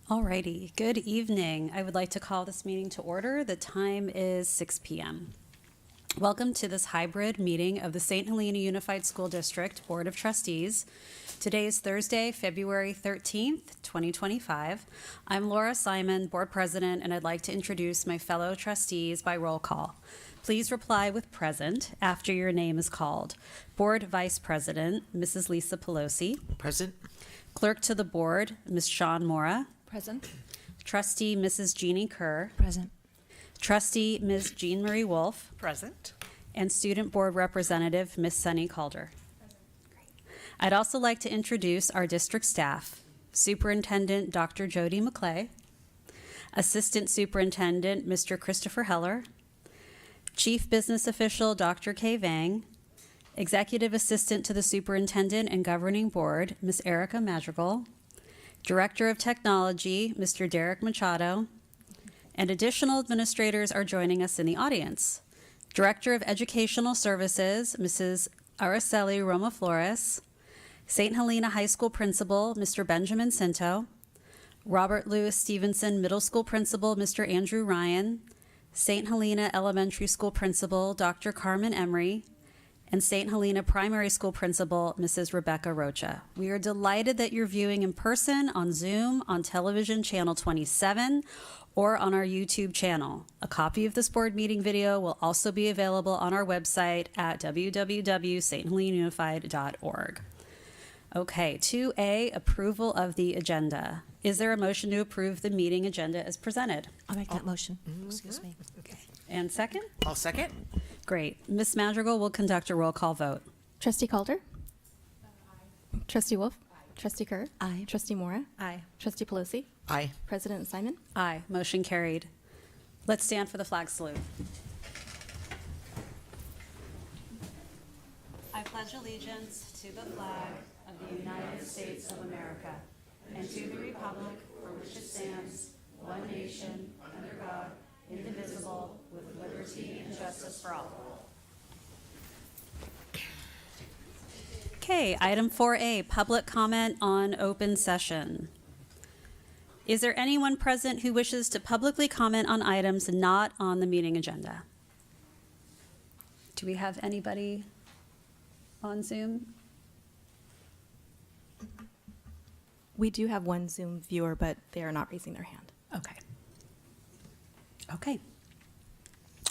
Alrighty, good evening. I would like to call this meeting to order. The time is 6 p.m. Welcome to this hybrid meeting of the St. Helena Unified School District Board of Trustees. Today is Thursday, February 13th, 2025. I'm Laura Simon, Board President, and I'd like to introduce my fellow trustees by roll call. Please reply with present after your name is called. Board Vice President, Mrs. Lisa Pelosi. Present. Clerk to the Board, Ms. Shawn Mora. Present. Trustee Mrs. Jeannie Kerr. Present. Trustee Ms. Jean Marie Wolf. Present. And Student Board Representative Ms. Sunny Calder. I'd also like to introduce our district staff. Superintendent Dr. Jody McClay. Assistant Superintendent Mr. Christopher Heller. Chief Business Official Dr. Kay Vang. Executive Assistant to the Superintendent and Governing Board Ms. Erica Madrigal. Director of Technology Mr. Derek Machado. And additional administrators are joining us in the audience. Director of Educational Services Mrs. Araceli Roma Flores. St. Helena High School Principal Mr. Benjamin Cinto. Robert Louis Stevenson Middle School Principal Mr. Andrew Ryan. St. Helena Elementary School Principal Dr. Carmen Emery. And St. Helena Primary School Principal, Mrs. Rebecca Rocha. We are delighted that you're viewing in person, on Zoom, on television channel 27, or on our YouTube channel. A copy of this board meeting video will also be available on our website at www.sthelenaunified.org. Okay, 2A, approval of the agenda. Is there a motion to approve the meeting agenda as presented? I'll make that motion. Excuse me. Okay. And second? I'll second. Great. Ms. Madrigal will conduct a roll call vote. Trustee Calder? Trustee Wolf? Trustee Kerr? Aye. Trustee Mora? Aye. Trustee Pelosi? Aye. President Simon? Aye. Motion carried. Let's stand for the flag salute. I pledge allegiance to the flag of the United States of America and to the republic for which it stands, one nation, under God, indivisible, with liberty and justice for all. Okay, item 4A, public comment on open session. Is there anyone present who wishes to publicly comment on items not on the meeting agenda? Do we have anybody on Zoom? We do have one Zoom viewer, but they are not raising their hand. Okay. Okay.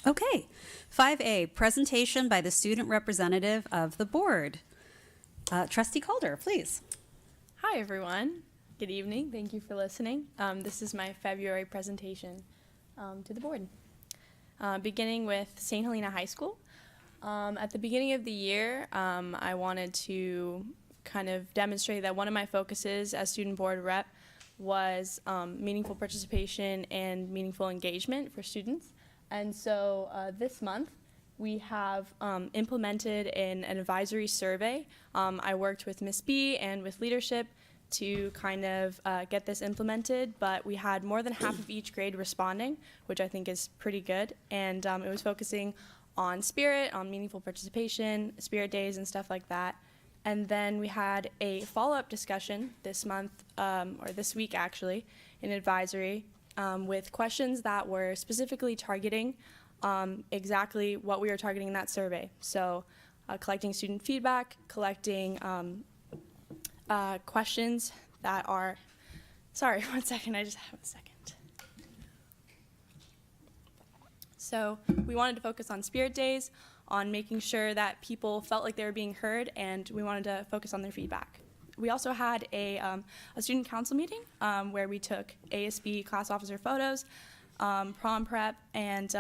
Okay. 5A, presentation by the student representative of the board. Trustee Calder, please. Hi, everyone. Good evening. Thank you for listening. This is my February presentation to the board. Beginning with St. Helena High School. At the beginning of the year, I wanted to kind of demonstrate that one of my focuses as student board rep was meaningful participation and meaningful engagement for students. And so this month, we have implemented an advisory survey. I worked with Ms. B and with leadership to kind of get this implemented, but we had more than half of each grade responding, which I think is pretty good. And it was focusing on spirit, on meaningful participation, spirit days and stuff like that. And then we had a follow-up discussion this month, or this week actually, in advisory with questions that were specifically targeting exactly what we were targeting in that survey. So collecting student feedback, collecting questions that are, sorry, one second, I just have a second. So we wanted to focus on spirit days, on making sure that people felt like they were being heard, and we wanted to focus on their feedback. We also had a student council meeting where we took ASB class officer photos, prom prep, and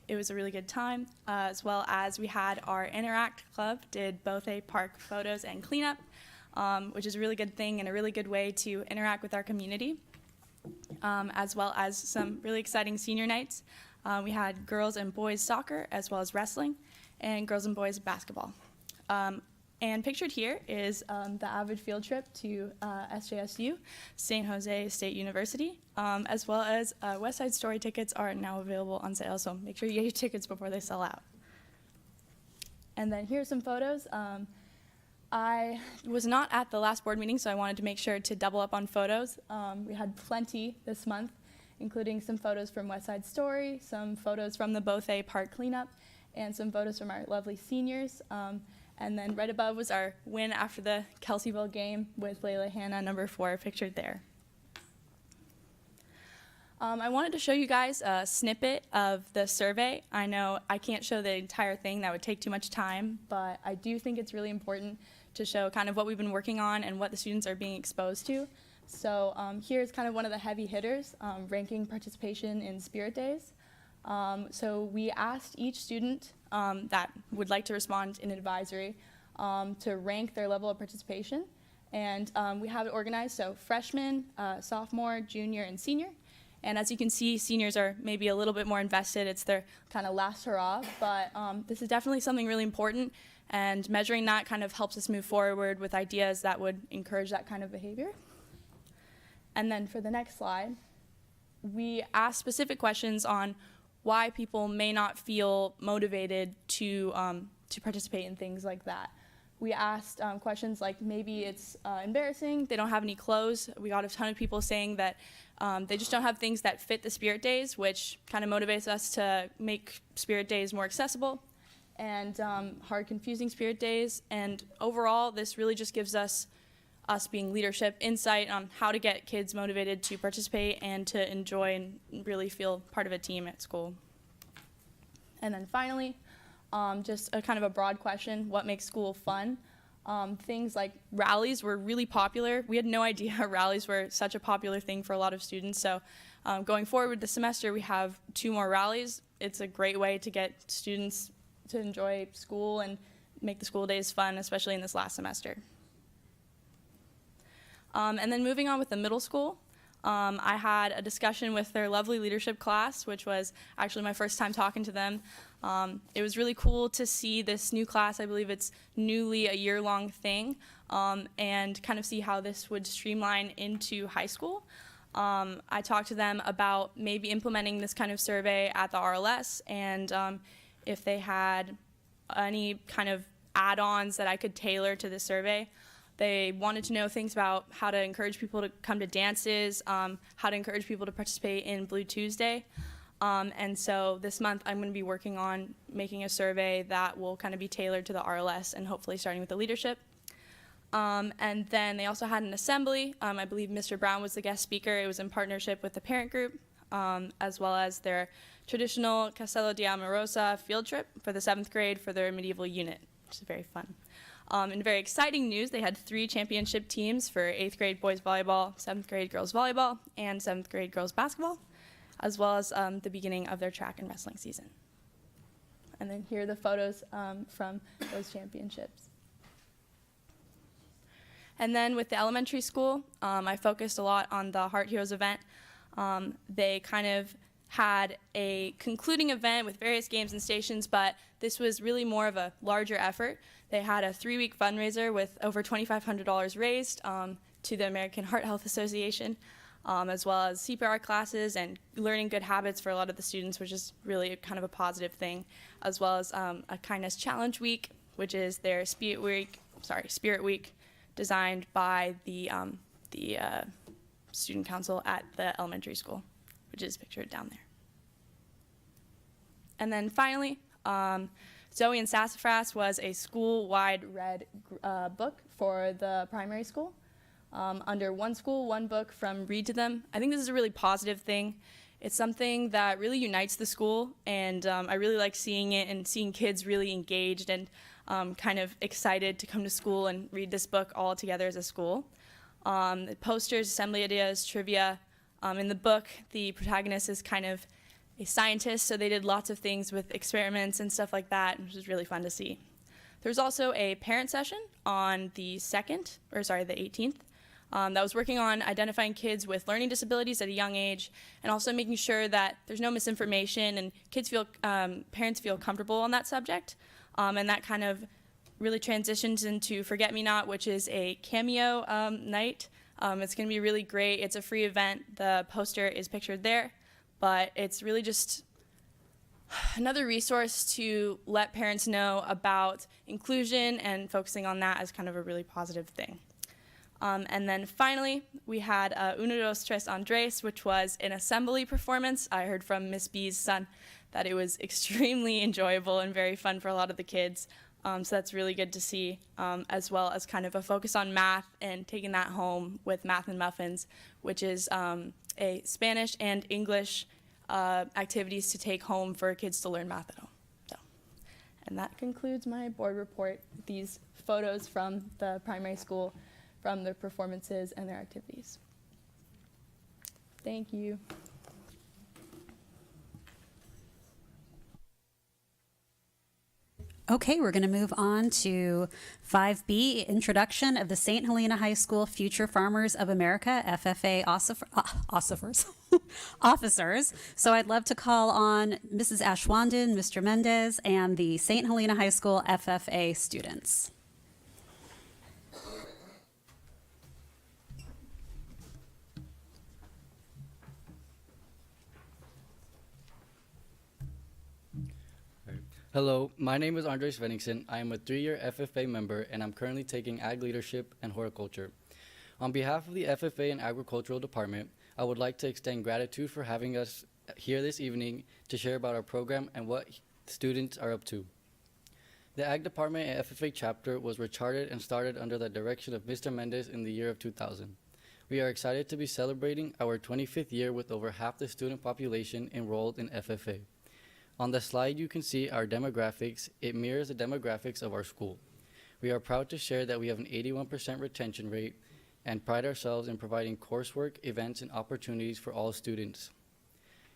it was a really good time, as well as we had our Interact Club, did both a park photos and cleanup, which is a really good thing and a really good way to interact with our community, as well as some really exciting senior nights. We had girls and boys soccer, as well as wrestling, and girls and boys basketball. And pictured here is the average field trip to SJSU, San Jose State University, as well as West Side Story tickets are now available on sale, so make sure you get your tickets before they sell out. And then here are some photos. I was not at the last board meeting, so I wanted to make sure to double up on photos. We had plenty this month, including some photos from West Side Story, some photos from the Bothay Park cleanup, and some photos from our lovely seniors. And then right above was our win after the Kelseyville game with Layla Hannah, number 4, pictured there. I wanted to show you guys a snippet of the survey. I know I can't show the entire thing, that would take too much time, but I do think it's really important to show kind of what we've been working on and what the students are being exposed to. So here's kind of one of the heavy hitters, ranking participation in Spirit Days. So we asked each student that would like to respond in advisory to rank their level of participation. And we have it organized, so freshman, sophomore, junior, and senior. And as you can see, seniors are maybe a little bit more invested. It's their kind of last hurrah, but this is definitely something really important, and measuring that kind of helps us move forward with ideas that would encourage that kind of behavior. And then for the next slide, we asked specific questions on why people may not feel motivated to participate in things like that. We asked questions like maybe it's embarrassing, they don't have any clothes. We got a ton of people saying that they just don't have things that fit the Spirit Days, which kind of motivates us to make Spirit Days more accessible, and hard, confusing Spirit Days. And overall, this really just gives us being leadership insight on how to get kids motivated to participate and to enjoy and really feel part of a team at school. And then finally, just a kind of a broad question, what makes school fun? Things like rallies were really popular. We had no idea rallies were such a popular thing for a lot of students. So going forward with the semester, we have 2 more rallies. It's a great way to get students to enjoy school and make the school days fun, especially in this last semester. And then moving on with the middle school, I had a discussion with their lovely leadership class, which was actually my first time talking to them. It was really cool to see this new class. I believe it's newly a year-long thing, and kind of see how this would streamline into high school. I talked to them about maybe implementing this kind of survey at the RLS, and if they had any kind of add-ons that I could tailor to the survey. They wanted to know things about how to encourage people to come to dances, how to encourage people to participate in Blue Tuesday. And so this month I'm going to be working on making a survey that will kind of be tailored to the RLS and hopefully starting with the leadership. And then they also had an assembly. I believe Mr. Brown was the guest speaker. It was in partnership with the parent group, as well as their traditional Castello di Amorosa field trip for the 7th grade for their medieval unit, which is very fun. In very exciting news, they had 3 championship teams for 8th grade boys volleyball, 7th grade girls volleyball, and 7th grade girls basketball, as well as the beginning of their track and wrestling season. And then here are the photos from those championships. And then with the elementary school, I focused a lot on the Heart Heroes event. They kind of had a concluding event with various games and stations, but this was really more of a larger effort. They had a 3-week fundraiser with over $2,500 raised to the American Heart Health Association, as well as CPR classes and learning good habits for a lot of the students, which is really kind of a positive thing, as well as a Kindness Challenge Week, which is their Spirit Week, designed by the student council at the elementary school, which is pictured down there. And then finally, Zoe and Sassafras was a school-wide read book for the primary school. Under One School, One Book from Read to Them. I think this is a really positive thing. It's something that really unites the school, and I really like seeing it and seeing kids really engaged and kind of excited to come to school and read this book all together as a school. The posters, assembly ideas, trivia. In the book, the protagonist is kind of a scientist, so they did lots of things with experiments and stuff like that, which was really fun to see. There's also a parent session on the 18th, that was working on identifying kids with learning disabilities at a young age, and also making sure that there's no misinformation and parents feel comfortable on that subject. And that kind of really transitions into Forget Me Not, which is a cameo night. It's going to be really great. It's a free event. The poster is pictured there, but it's really just another resource to let parents know about inclusion and focusing on that as kind of a really positive thing. And then finally, we had Uno Dos Tres Andres, which was an assembly performance. I heard from Miss B's son that it was extremely enjoyable and very fun for a lot of the kids. So that's really good to see, as well as kind of a focus on math and taking that home with Math and Muffins, which is a Spanish and English activities to take home for kids to learn math at home. So, and that concludes my board report. These photos from the primary school, from their performances and their activities. Thank you. Okay, we're going to move on to 5B, Introduction of the St. Helena High School Future Farmers of America, FFA officers. So I'd love to call on Mrs. Ashwandon, Mr. Mendez, and the St. Helena High School FFA students. Hello, my name is Andres Venningson. I am a 3-year FFA member, and I'm currently taking Ag Leadership and Horticulture. On behalf of the FFA and Agricultural Department, I would like to extend gratitude for having us here this evening to share about our program and what students are up to. The Ag Department and FFA chapter was recharted and started under the direction of Mr. Mendez in the year of 2000. We are excited to be celebrating our 25th year with over half the student population enrolled in FFA. On the slide, you can see our demographics. It mirrors the demographics of our school. We are proud to share that we have an 81% retention rate and pride ourselves in providing coursework, events, and opportunities for all students.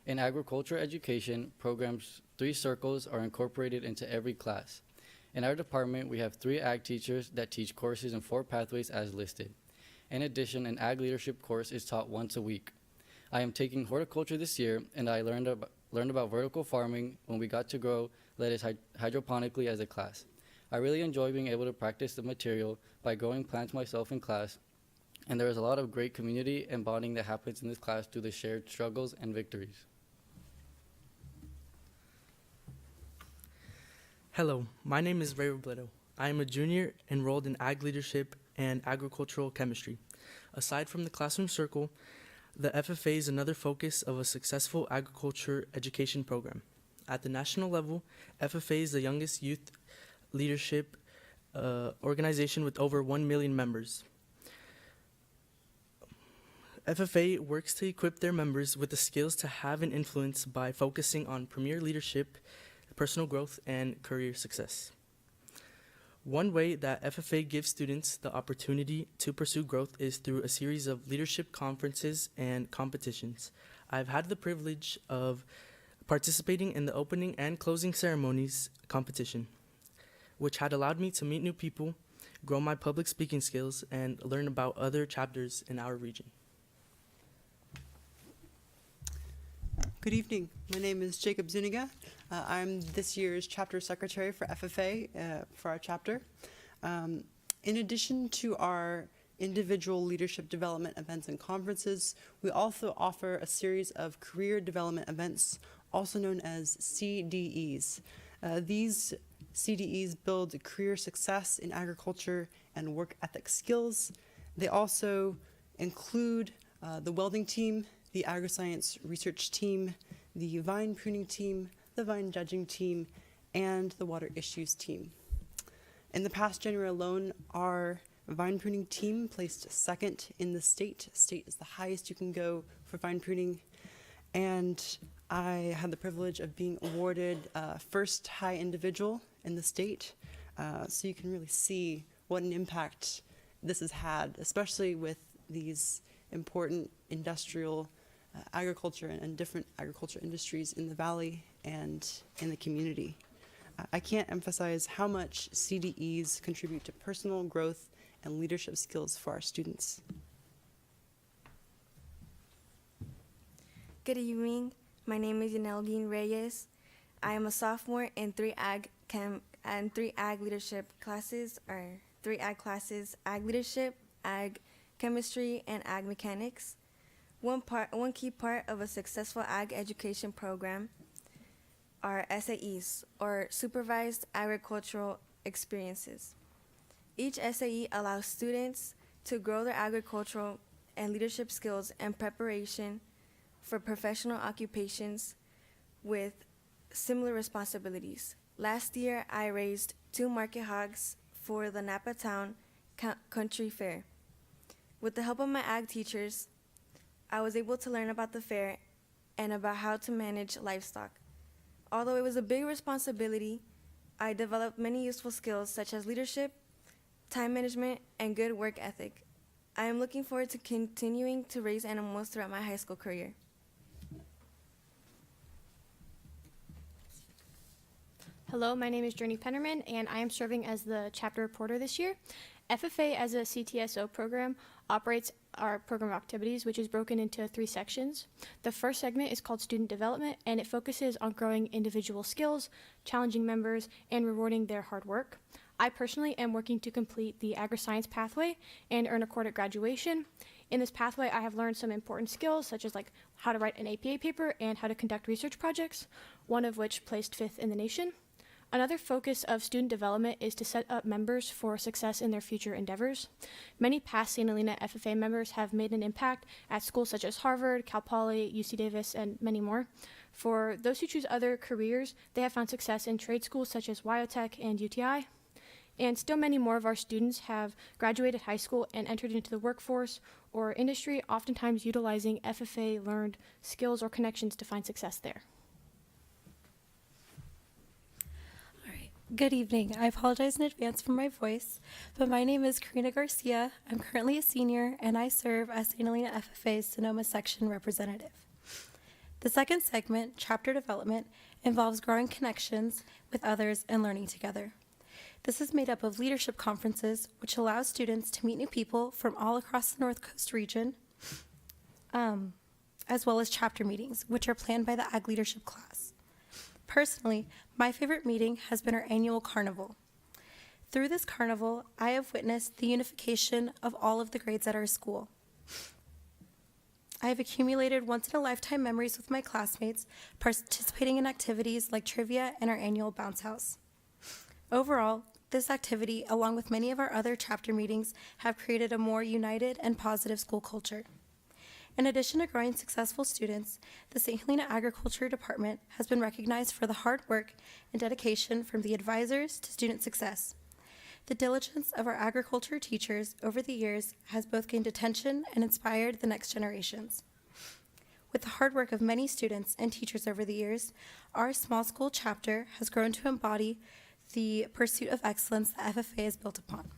In agriculture education, programs 3 circles are incorporated into every class. In our department, we have 3 ag teachers that teach courses in 4 pathways as listed. In addition, an ag leadership course is taught once a week. I am taking horticulture this year, and I learned about vertical farming when we got to grow lettuce hydroponically as a class. I really enjoy being able to practice the material by growing plants myself in class, and there is a lot of great community and bonding that happens in this class through the shared struggles and victories. Hello, my name is Ray Robledo. I am a junior enrolled in Ag Leadership and Agricultural Chemistry. Aside from the classroom circle, the FFA is another focus of a successful agriculture education program. At the national level, FFA is the youngest youth leadership organization with over 1 million members. FFA works to equip their members with the skills to have an influence by focusing on premier leadership, personal growth, and career success. One way that FFA gives students the opportunity to pursue growth is through a series of leadership conferences and competitions. I've had the privilege of participating in the opening and closing ceremonies competition, which had allowed me to meet new people, grow my public speaking skills, and learn about other chapters in our region. Good evening. My name is Jacob Zuniga. I'm this year's chapter secretary for FFA for our chapter. In addition to our individual leadership development events and conferences, we also offer a series of career development events, also known as CDEs. These CDEs build career success in agriculture and work ethic skills. They also include the welding team, the agri-science research team, the vine pruning team, the vine judging team, and the water issues team. In the past January alone, our vine pruning team placed second in the state. State is the highest you can go for vine pruning. And I had the privilege of being awarded first high individual in the state. So you can really see what an impact this has had, especially with these important industrial agriculture and different agriculture industries in the valley and in the community. I can't emphasize how much CDEs contribute to personal growth and leadership skills for our students. Good evening. My name is Yaneldine Reyes. I am a sophomore in 3 ag leadership classes, or 3 ag classes: ag leadership, ag chemistry, and ag mechanics. One key part of a successful ag education program are SAEs, or Supervised Agricultural Experiences. Each SAE allows students to grow their agricultural and leadership skills in preparation for professional occupations with similar responsibilities. Last year, I raised 2 market hogs for the Napa Town Country Fair. With the help of my ag teachers, I was able to learn about the fair and about how to manage livestock. Although it was a big responsibility, I developed many useful skills such as leadership, time management, and good work ethic. I am looking forward to continuing to raise animals throughout my high school career. Hello, my name is Journey Pennerman, and I am serving as the chapter reporter this year. FFA, as a CTSO program, operates our program of activities, which is broken into 3 sections. The first segment is called Student Development, and it focuses on growing individual skills, challenging members, and rewarding their hard work. I personally am working to complete the agri-science pathway and earn a credit graduation. In this pathway, I have learned some important skills, such as how to write an APA paper and how to conduct research projects, one of which placed 5th in the nation. Another focus of student development is to set up members for success in their future endeavors. Many past St. Helena FFA members have made an impact at schools such as Harvard, Cal Poly, UC Davis, and many more. For those who choose other careers, they have found success in trade schools such as WyoTech and UTI. And still many more of our students have graduated high school and entered into the workforce or industry, oftentimes utilizing FFA learned skills or connections to find success there. Good evening. I apologize in advance for my voice, but my name is Karina Garcia. I'm currently a senior, and I serve as St. Helena FFA's Sonoma Section representative. The second segment, Chapter Development, involves growing connections with others and learning together. This is made up of leadership conferences, which allow students to meet new people from all across the North Coast region, as well as chapter meetings, which are planned by the Ag Leadership class. Personally, my favorite meeting has been our annual carnival. Through this carnival, I have witnessed the unification of all of the grades at our school. I have accumulated once-in-a-lifetime memories with my classmates, participating in activities like trivia and our annual bounce house. Overall, this activity, along with many of our other chapter meetings, have created a more united and positive school culture. In addition to growing successful students, the St. Helena Agriculture Department has been recognized for the hard work and dedication from the advisors to student success. The diligence of our agriculture teachers over the years has both gained attention and inspired the next generations. With the hard work of many students and teachers over the years, our small school chapter has grown to embody the pursuit of excellence that FFA is built upon.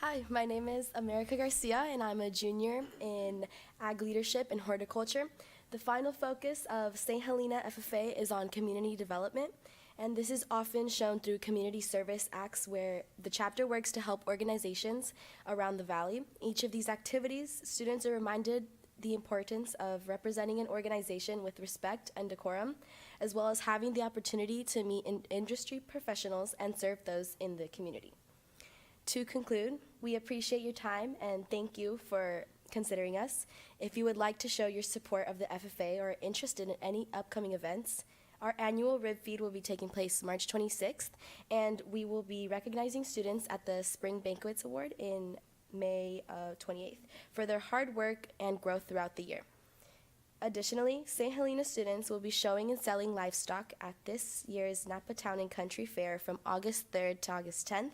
Hi, my name is America Garcia, and I'm a junior in Ag Leadership and Horticulture. The final focus of St. Helena FFA is on community development, and this is often shown through community service acts where the chapter works to help organizations around the valley. Each of these activities, students are reminded the importance of representing an organization with respect and decorum, as well as having the opportunity to meet industry professionals and serve those in the community. To conclude, we appreciate your time and thank you for considering us. If you would like to show your support of the FFA or are interested in any upcoming events, our annual rib feed will be taking place March 26th, and we will be recognizing students at the Spring Banquets Award in May 28th for their hard work and growth throughout the year. Additionally, St. Helena students will be showing and selling livestock at this year's Napa Town and Country Fair from August 3rd to August 10th.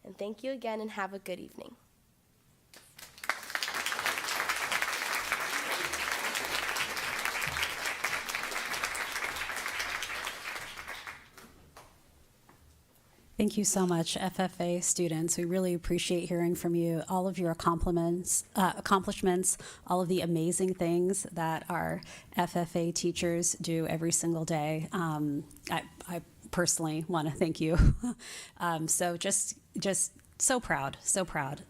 And thank you again and have a good evening. Thank you so much, FFA students. We really appreciate hearing from you, all of your accomplishments, all of the amazing things that our FFA teachers do every single day. I personally want to thank you. So just so proud, so proud.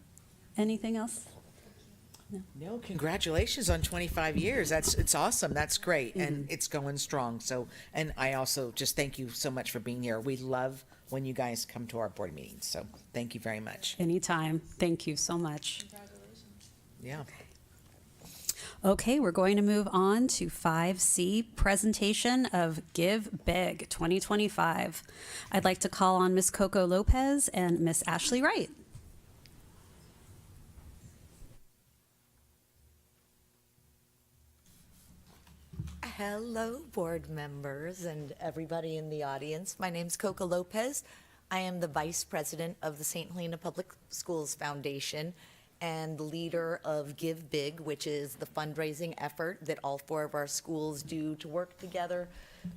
Anything else? No, congratulations on 25 years. It's awesome. That's great. And it's going strong. So, and I also just thank you so much for being here. We love when you guys come to our board meetings. So thank you very much. Anytime. Thank you so much. Yeah. Okay, we're going to move on to 5C, presentation of Give Big 2025. I'd like to call on Ms. Coco Lopez and Ms. Ashley Wright. Hello, board members and everybody in the audience. My name's Coco Lopez. I am the Vice President of the St. Helena Public Schools Foundation and leader of Give Big, which is the fundraising effort that all 4 of our schools do to work together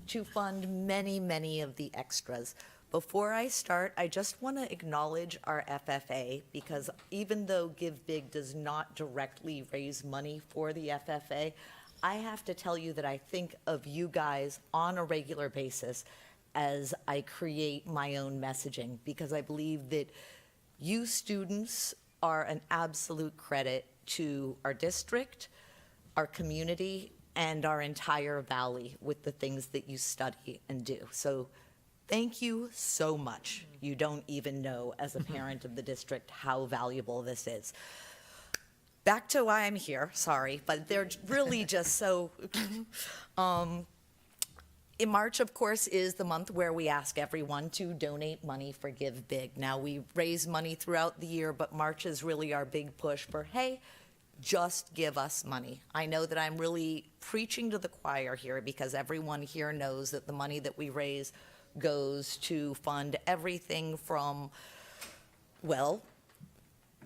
to fund many, many of the extras. Before I start, I just want to acknowledge our FFA, because even though Give Big does not directly raise money for the FFA, I have to tell you that I think of you guys on a regular basis as I create my own messaging, because I believe that you students are an absolute credit to our district, our community, and our entire valley with the things that you study and do. So thank you so much. You don't even know, as a parent of the district, how valuable this is. Back to why I'm here, sorry, but they're really just so, in March, of course, is the month where we ask everyone to donate money for Give Big. Now, we raise money throughout the year, but March is really our big push for, hey, just give us money. I know that I'm really preaching to the choir here, because everyone here knows that the money that we raise goes to fund everything from, well,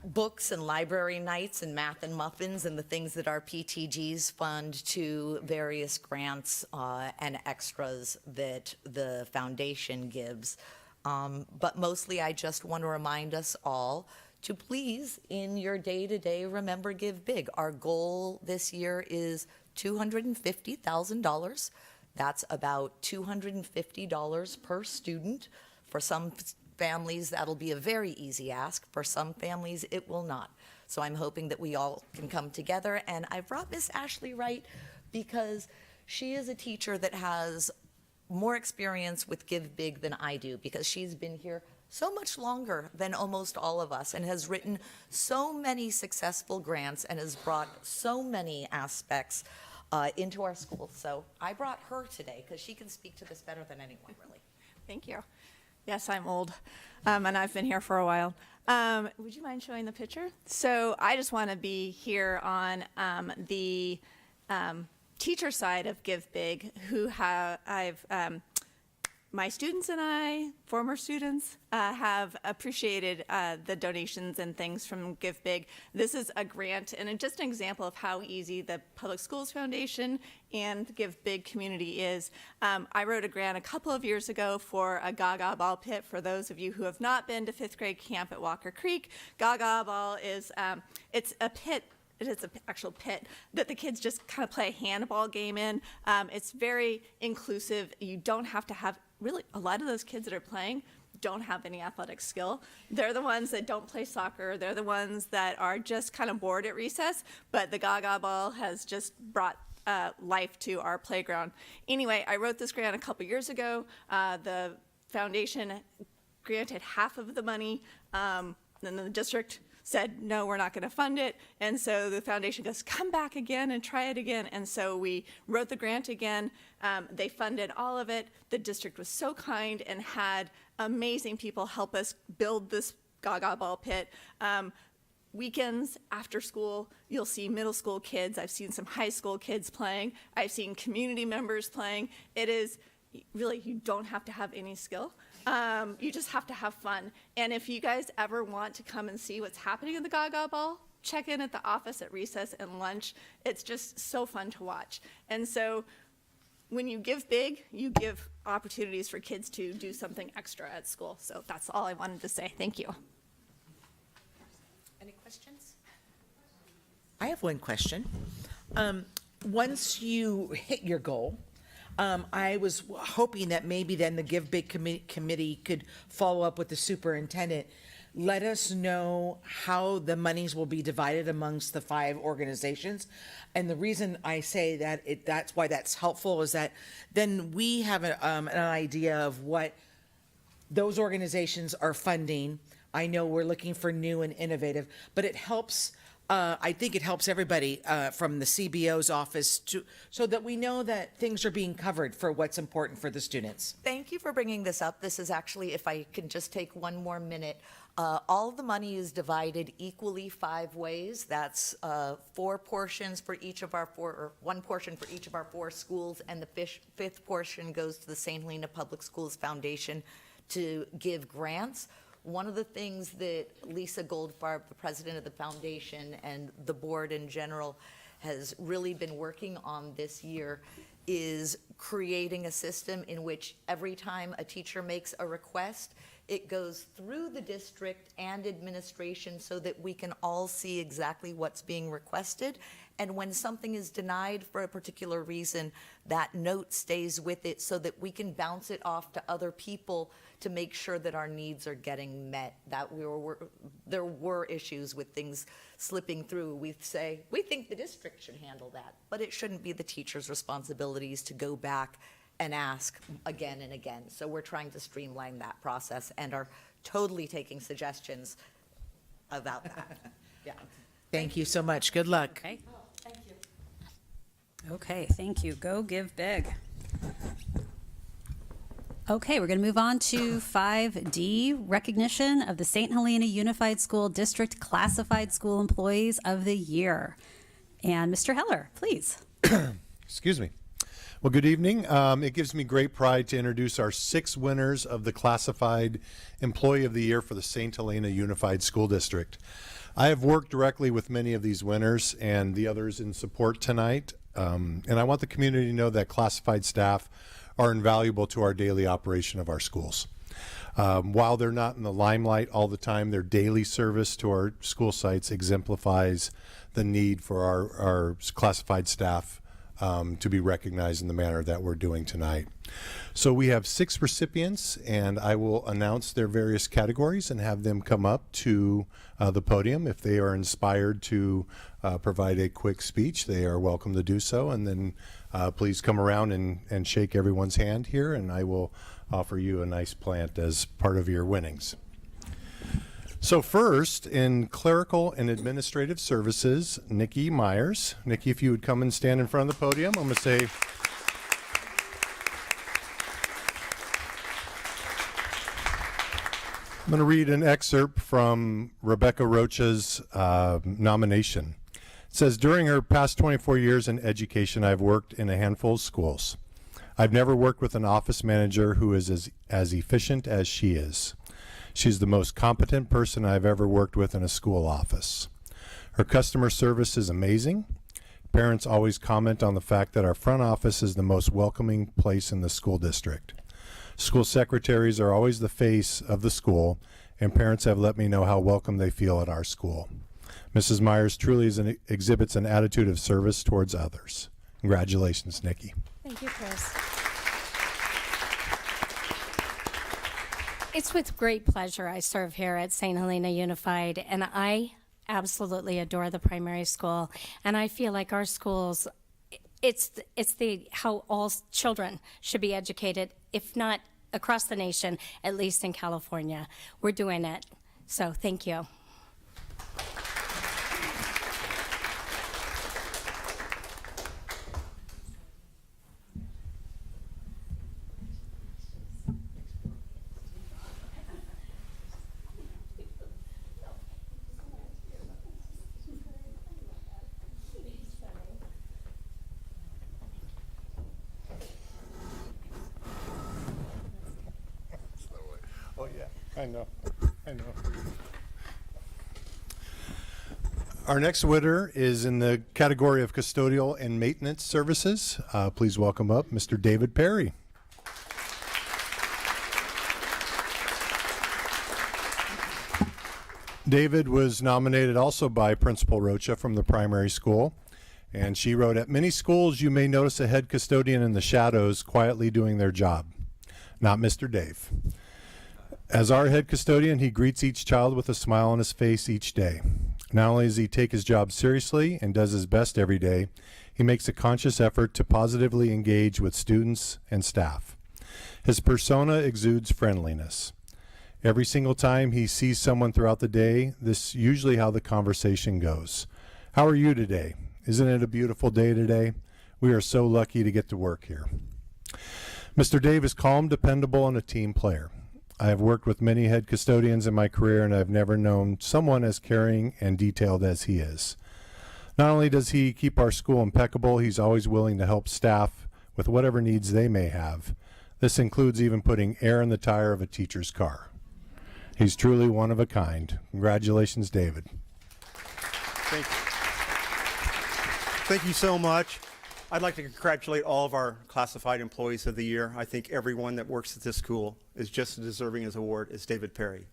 books and library nights and math and muffins and the things that our PTGs fund, to various grants and extras that the foundation gives. But mostly I just want to remind us all to please, in your day-to-day, remember Give Big. Our goal this year is $250,000. That's about $250 per student. For some families, that'll be a very easy ask. For some families, it will not. So I'm hoping that we all can come together. And I brought Miss Ashley Wright because she is a teacher that has more experience with Give Big than I do, because she's been here so much longer than almost all of us and has written so many successful grants and has brought so many aspects into our schools. So I brought her today because she can speak to this better than anyone, really. Thank you. Yes, I'm old, and I've been here for a while. Would you mind showing the picture? So I just want to be here on the teacher side of Give Big, who my students and I, former students, have appreciated the donations and things from Give Big. This is a grant and just an example of how easy the Public Schools Foundation and the Give Big community is. I wrote a grant a couple of years ago for a Gaga Ball pit. For those of you who have not been to 5th grade camp at Walker Creek, Gaga Ball is it's a pit. It is an actual pit that the kids just kind of play a handball game in. It's very inclusive. You don't have to have, really, a lot of those kids that are playing don't have any athletic skill. They're the ones that don't play soccer. They're the ones that are just kind of bored at recess, but the Gaga Ball has just brought life to our playground. Anyway, I wrote this grant a couple years ago. The foundation granted half of the money, then the district said, no, we're not going to fund it. And so the foundation goes, come back again and try it again. And so we wrote the grant again. They funded all of it. The district was so kind and had amazing people help us build this Gaga Ball pit. Weekends after school, you'll see middle school kids. I've seen some high school kids playing. I've seen community members playing. It is really, you don't have to have any skill. You just have to have fun. And if you guys ever want to come and see what's happening in the Gaga Ball, check in at the office at recess and lunch. It's just so fun to watch. And so when you give big, you give opportunities for kids to do something extra at school. So that's all I wanted to say. Thank you. Any questions? I have one question. Once you hit your goal, I was hoping that maybe then the Give Big committee could follow up with the superintendent. Let us know how the monies will be divided amongst the 5 organizations. And the reason I say that that's why that's helpful is that then we have an idea of what those organizations are funding. I know we're looking for new and innovative, but it helps I think it helps everybody from the CBO's office so that we know that things are being covered for what's important for the students. Thank you for bringing this up. This is actually, if I can just take one more minute, all of the money is divided equally 5 ways. That's 4 portions for each of our 4, or 1 portion for each of our 4 schools, and the 5th portion goes to the St. Helena Public Schools Foundation to give grants. One of the things that Lisa Goldfarb, the president of the foundation, and the board in general has really been working on this year is creating a system in which every time a teacher makes a request, it goes through the district and administration so that we can all see exactly what's being requested. And when something is denied for a particular reason, that note stays with it so that we can bounce it off to other people to make sure that our needs are getting met. That there were issues with things slipping through. We say, we think the district should handle that, but it shouldn't be the teacher's responsibilities to go back and ask again and again. So we're trying to streamline that process and are totally taking suggestions about that. Yeah. Thank you so much. Good luck. Okay. Okay, thank you. Go Give Big. Okay, we're going to move on to 5D, recognition of the St. Helena Unified School District Classified School Employees of the Year. And Mr. Heller, please. Excuse me. Well, good evening. It gives me great pride to introduce our 6 winners of the Classified Employee of the Year for the St. Helena Unified School District. I have worked directly with many of these winners and the others in support tonight, and I want the community to know that classified staff are invaluable to our daily operation of our schools. While they're not in the limelight all the time, their daily service to our school sites exemplifies the need for our classified staff to be recognized in the manner that we're doing tonight. So we have 6 recipients, and I will announce their various categories and have them come up to the podium. If they are inspired to provide a quick speech, they are welcome to do so. And then please come around and shake everyone's hand here, and I will offer you a nice plant as part of your winnings. So first, in Clerical and Administrative Services, Nikki Myers. Nikki, if you would come and stand in front of the podium, I'm going to say... I'm going to read an excerpt from Rebecca Rocha's nomination. It says, during her past 24 years in education, I've worked in a handful of schools. I've never worked with an office manager who is as efficient as she is. She's the most competent person I've ever worked with in a school office. Her customer service is amazing. Parents always comment on the fact that our front office is the most welcoming place in the school district. School secretaries are always the face of the school, and parents have let me know how welcome they feel at our school. Mrs. Myers truly exhibits an attitude of service towards others. Congratulations, Nikki. Thank you, Chris. It's with great pleasure I serve here at St. Helena Unified, and I absolutely adore the primary school. And I feel like our schools, it's how all children should be educated, if not across the nation, at least in California. We're doing it. So thank you. Oh, yeah, I know. Our next winner is in the category of custodial and maintenance services. Please welcome up Mr. David Perry. David was nominated also by Principal Rocha from the primary school. And she wrote, at many schools, you may notice a head custodian in the shadows quietly doing their job. Not Mr. Dave. As our head custodian, he greets each child with a smile on his face each day. Not only does he take his job seriously and does his best every day, he makes a conscious effort to positively engage with students and staff. His persona exudes friendliness. Every single time he sees someone throughout the day, this is usually how the conversation goes. How are you today? Isn't it a beautiful day today? We are so lucky to get to work here. Mr. Dave is calm, dependable, and a team player. I have worked with many head custodians in my career, and I've never known someone as caring and detailed as he is. Not only does he keep our school impeccable, he's always willing to help staff with whatever needs they may have. This includes even putting air in the tire of a teacher's car. He's truly one of a kind. Congratulations, David. Thank you. Thank you so much. I'd like to congratulate all of our classified employees of the year. I think everyone that works at this school is just as deserving as award as David Perry.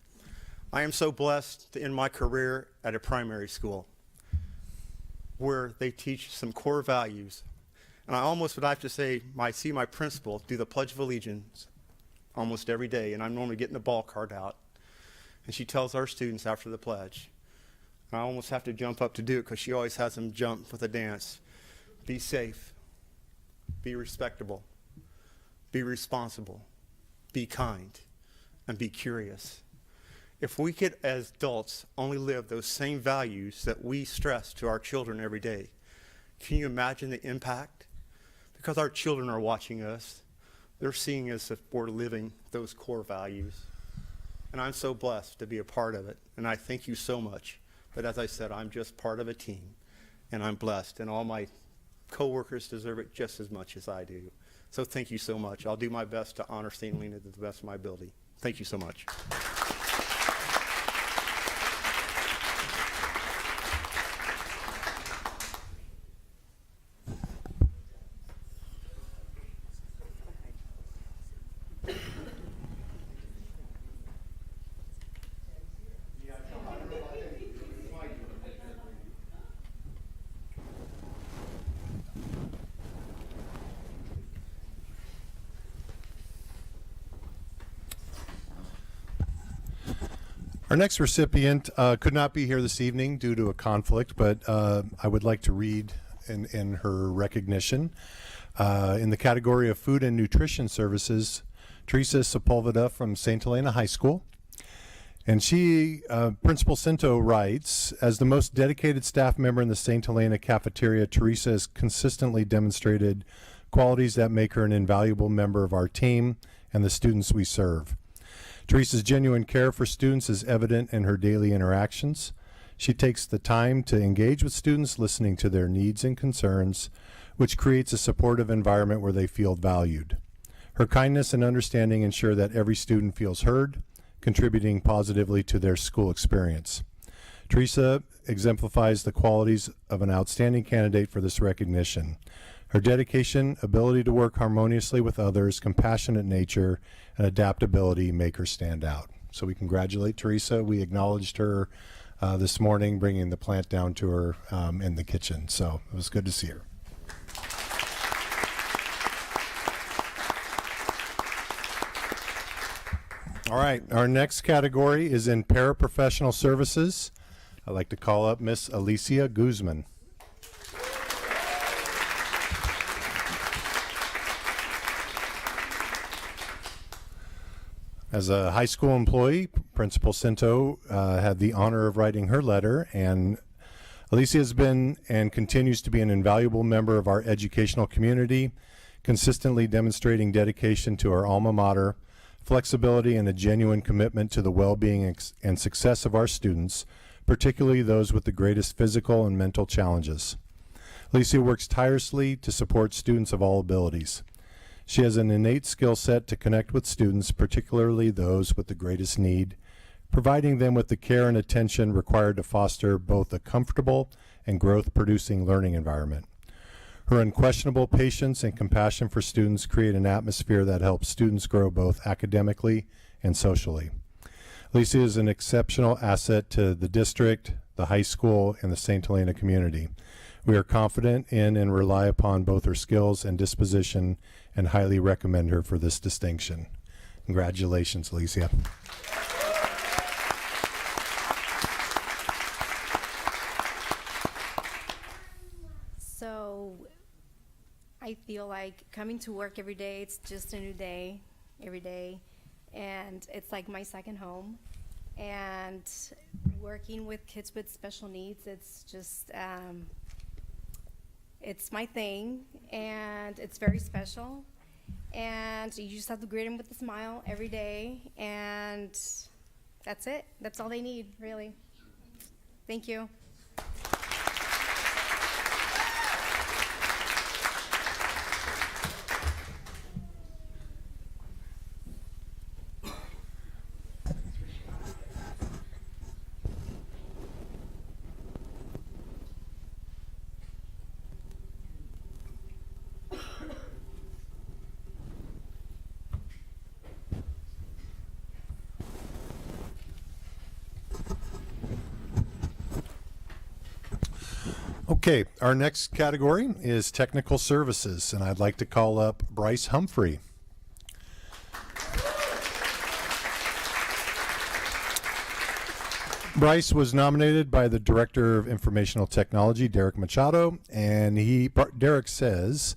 I am so blessed to end my career at a primary school where they teach some core values. And I almost would have to say, I see my principal do the Pledge of Allegiance almost every day, and I'm normally getting the ball card out. And she tells our students after the pledge, and I almost have to jump up to do it because she always has them jump with a dance. Be safe, be respectable, be responsible, be kind, and be curious. If we could, as adults, only live those same values that we stress to our children every day, can you imagine the impact? Because our children are watching us. They're seeing us if we're living those core values. And I'm so blessed to be a part of it. And I thank you so much. But as I said, I'm just part of a team. And I'm blessed. And all my coworkers deserve it just as much as I do. So thank you so much. I'll do my best to honor St. Helena to the best of my ability. Thank you so much. Our next recipient could not be here this evening due to a conflict, but I would like to read in her recognition. In the category of Food and Nutrition Services, Teresa Sepulveda from St. Helena High School. And she, Principal Cinto writes, as the most dedicated staff member in the St. Helena cafeteria, Teresa has consistently demonstrated qualities that make her an invaluable member of our team and the students we serve. Teresa's genuine care for students is evident in her daily interactions. She takes the time to engage with students, listening to their needs and concerns, which creates a supportive environment where they feel valued. Her kindness and understanding ensure that every student feels heard, contributing positively to their school experience. Teresa exemplifies the qualities of an outstanding candidate for this recognition. Her dedication, ability to work harmoniously with others, compassionate nature, and adaptability make her stand out. So we congratulate Teresa. We acknowledged her this morning, bringing the plant down to her in the kitchen. So it was good to see her. All right, our next category is in paraprofessional services. I'd like to call up Miss Alicia Guzman. As a high school employee, Principal Cinto had the honor of writing her letter, and Alicia has been and continues to be an invaluable member of our educational community, consistently demonstrating dedication to our alma mater, flexibility, and a genuine commitment to the well-being and success of our students, particularly those with the greatest physical and mental challenges. Alicia works tirelessly to support students of all abilities. She has an innate skill set to connect with students, particularly those with the greatest need, providing them with the care and attention required to foster both a comfortable and growth-producing learning environment. Her unquestionable patience and compassion for students create an atmosphere that helps students grow both academically and socially. Alicia is an exceptional asset to the district, the high school, and the St. Helena community. We are confident in and rely upon both her skills and disposition and highly recommend her for this distinction. Congratulations, Alicia. So I feel like coming to work every day, it's just a new day every day. And it's like my second home. and working with kids with special needs, it's just, it's my thing, and it's very special. And you just have to greet them with a smile every day, and that's it. That's all they need, really. Thank you. Okay, our next category is technical services, and I'd like to call up Bryce Humphrey. Bryce was nominated by the Director of Informational Technology, Derek Machado, and Derek says,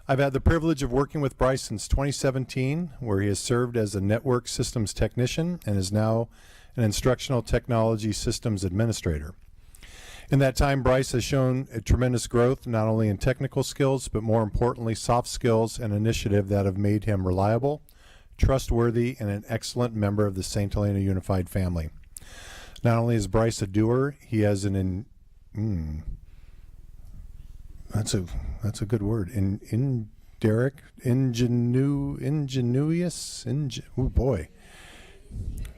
I've had the privilege of working with Bryce since 2017, where he has served as a network systems technician and is now an instructional technology systems administrator. In that time, Bryce has shown a tremendous growth, not only in technical skills, but more importantly, soft skills and initiative that have made him reliable, trustworthy, and an excellent member of the St. Helena Unified family. Not only is Bryce a doer, he has that's a good word. Ingenuous. Oh boy.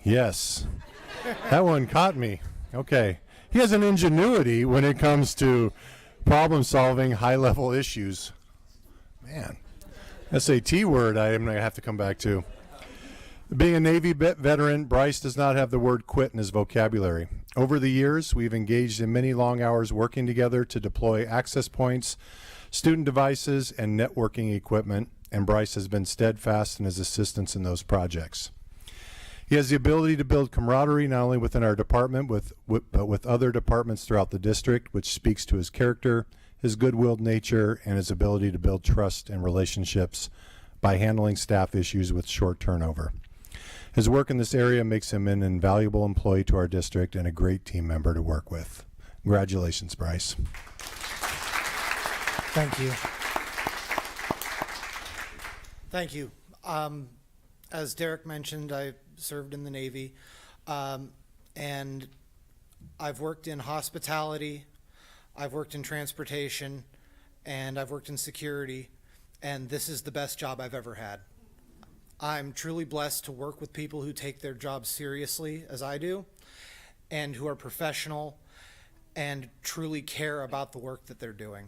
Yes, that one caught me. Okay. He has an ingenuity when it comes to problem solving high level issues. Man, SAT word I'm going to have to come back to. Being a Navy veteran, Bryce does not have the word quit in his vocabulary. Over the years, we've engaged in many long hours working together to deploy access points, student devices, and networking equipment, and Bryce has been steadfast in his assistance in those projects. He has the ability to build camaraderie not only within our department, but with other departments throughout the district, which speaks to his character, his good-willed nature, and his ability to build trust and relationships by handling staff issues with short turnover. His work in this area makes him an invaluable employee to our district and a great team member to work with. Congratulations, Bryce. Thank you. Thank you. As Derek mentioned, I served in the Navy, and I've worked in hospitality, I've worked in transportation, and I've worked in security, and this is the best job I've ever had. I'm truly blessed to work with people who take their jobs seriously, as I do, and who are professional and truly care about the work that they're doing.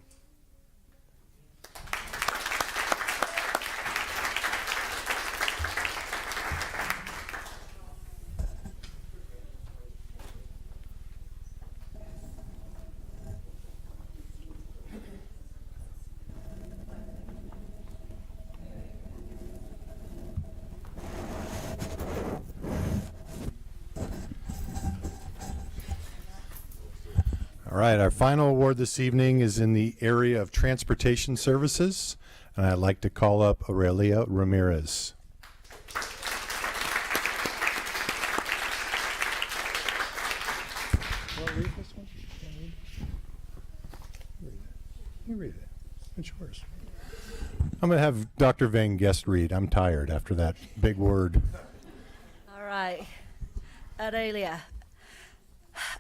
All right, our final award this evening is in the area of transportation services, and I'd like to call up Aurelia Ramirez. Read this one? You read it. It's yours. I'm going to have Dr. Van Guest read. I'm tired after that big word. All right. Aurelia.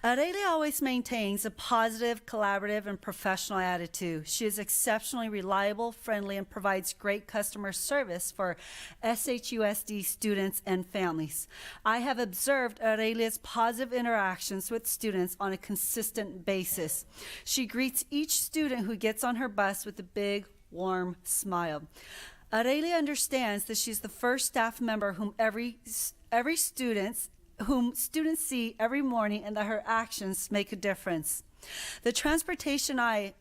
Aurelia always maintains a positive, collaborative, and professional attitude. She is exceptionally reliable, friendly, and provides great customer service for SHUSD students and families. I have observed Aurelia's positive interactions with students on a consistent basis. She greets each student who gets on her bus with a big, warm smile. Aurelia understands that she's the first staff member whom students see every morning, and that her actions make a difference. The transportation I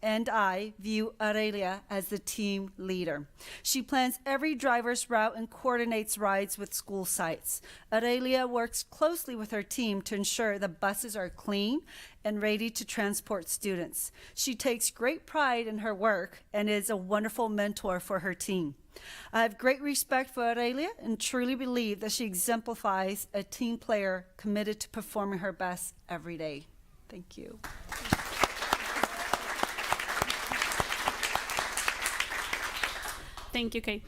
view Aurelia as the team leader. She plans every driver's route and coordinates rides with school sites. Aurelia works closely with her team to ensure the buses are clean and ready to transport students. She takes great pride in her work and is a wonderful mentor for her team. I have great respect for Aurelia and truly believe that she exemplifies a team player committed to performing her best every day. Thank you. Thank you, Kay.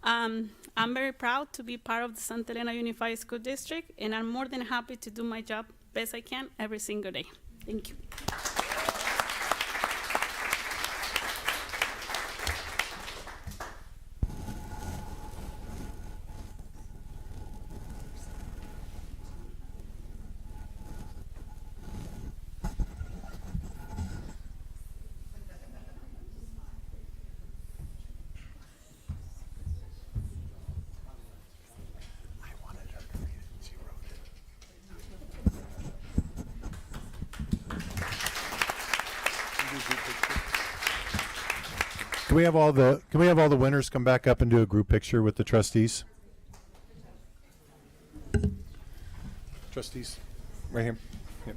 I'm very proud to be part of the Santa Elena Unified School District, and I'm more than happy to do my job best I can every single day. Thank you. Can we have all the winners come back up and do a group picture with the trustees? Trustees, right here. Yep.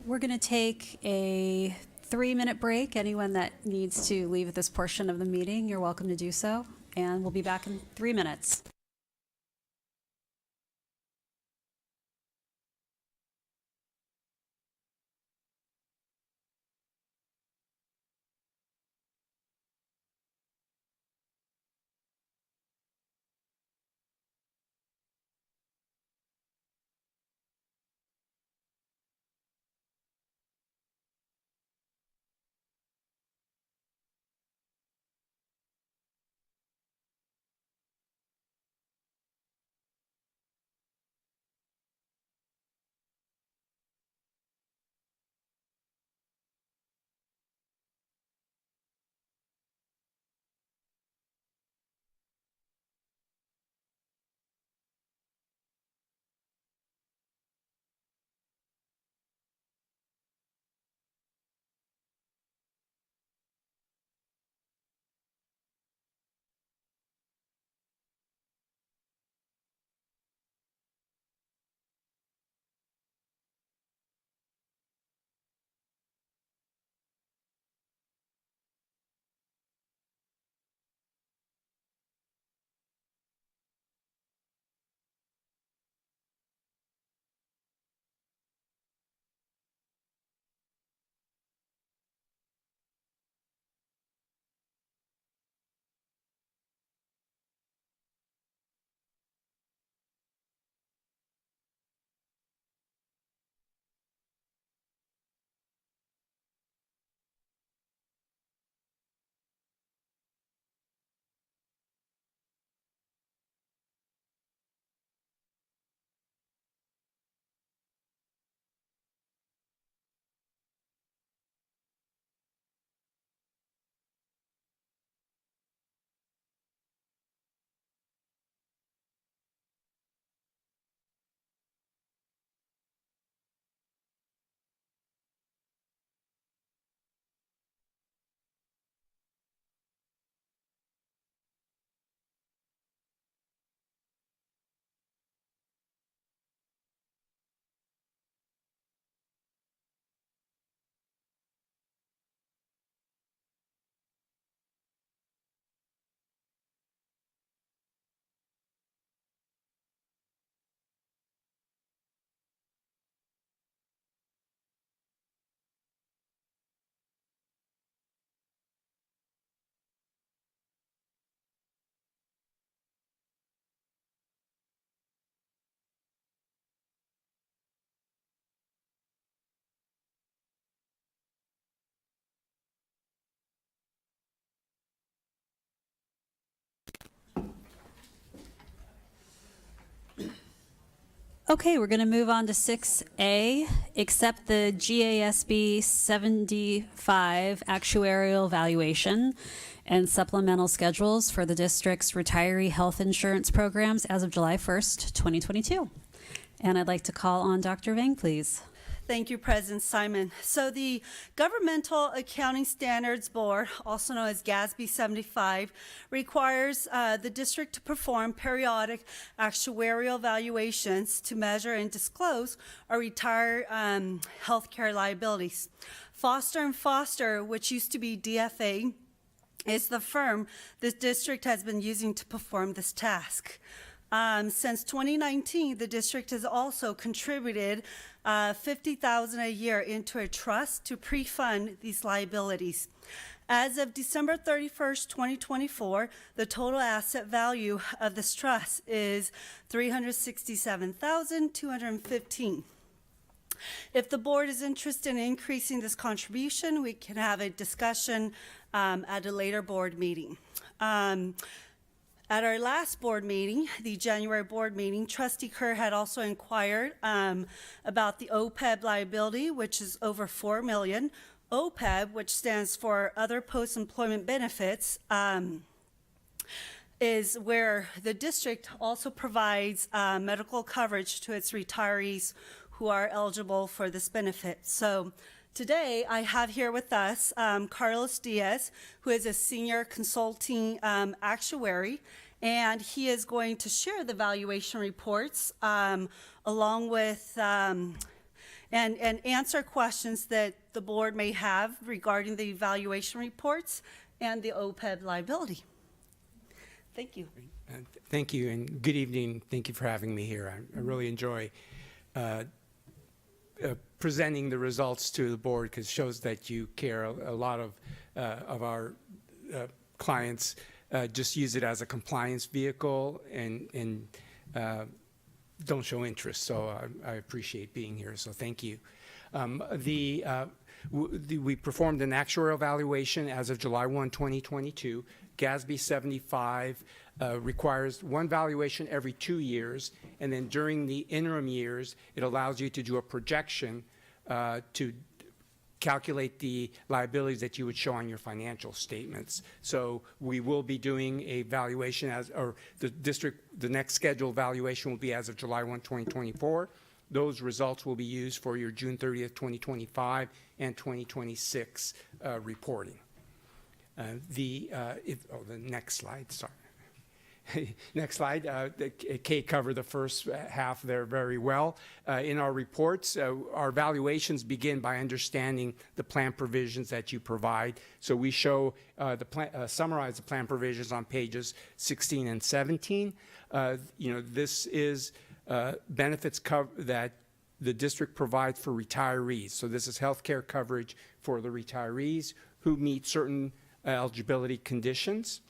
We're going to take a 3-minute break. Anyone that needs to leave this portion of the meeting, you're welcome to do so. And we'll be back in 3 minutes. Okay, we're going to move on to 6A, accept the GASB 75 actuarial valuation and supplemental schedules for the district's retiree health insurance programs as of July 1st, 2022. And I'd like to call on Dr. Vang, please. Thank you, President Simon. So the Governmental Accounting Standards Board, also known as GASB 75, requires the district to perform periodic actuarial valuations to measure and disclose our retired healthcare liabilities. Foster & Foster, which used to be DFA, is the firm the district has been using to perform this task. Since 2019, the district has also contributed $50,000 a year into a trust to pre-fund these liabilities. As of December 31st, 2024, the total asset value of this trust is $367,215. If the board is interested in increasing this contribution, we can have a discussion at a later board meeting. At our last board meeting, the January board meeting, Trustee Kerr had also inquired about the OPEB liability, which is over $4 million. OPEB, which stands for Other Post-Employment Benefits, is where the district also provides medical coverage to its retirees who are eligible for this benefit. So today, I have here with us Carlos Diaz, who is a senior consulting actuary, and he is going to share the valuation reports along with and answer questions that the board may have regarding the valuation reports and the OPEB liability. Thank you. Thank you, and good evening. Thank you for having me here. I really enjoy presenting the results to the board because it shows that you care. A lot of our clients just use it as a compliance vehicle and don't show interest. So I appreciate being here. So thank you. We performed an actuarial valuation as of July 1, 2022. GASB 75 requires one valuation every 2 years, and then during the interim years, it allows you to do a projection to calculate the liabilities that you would show on your financial statements. So we will be doing a valuation the next scheduled valuation will be as of July 1, 2024. Those results will be used for your June 30th, 2025 and 2026 reporting. The next slide, sorry. Next slide. Kate covered the first half there very well. In our reports, our valuations begin by understanding the plan provisions that you provide. So we show summarize the plan provisions on pages 16 and 17. This is benefits that the district provides for retirees. So this is health care coverage for the retirees who meet certain eligibility conditions.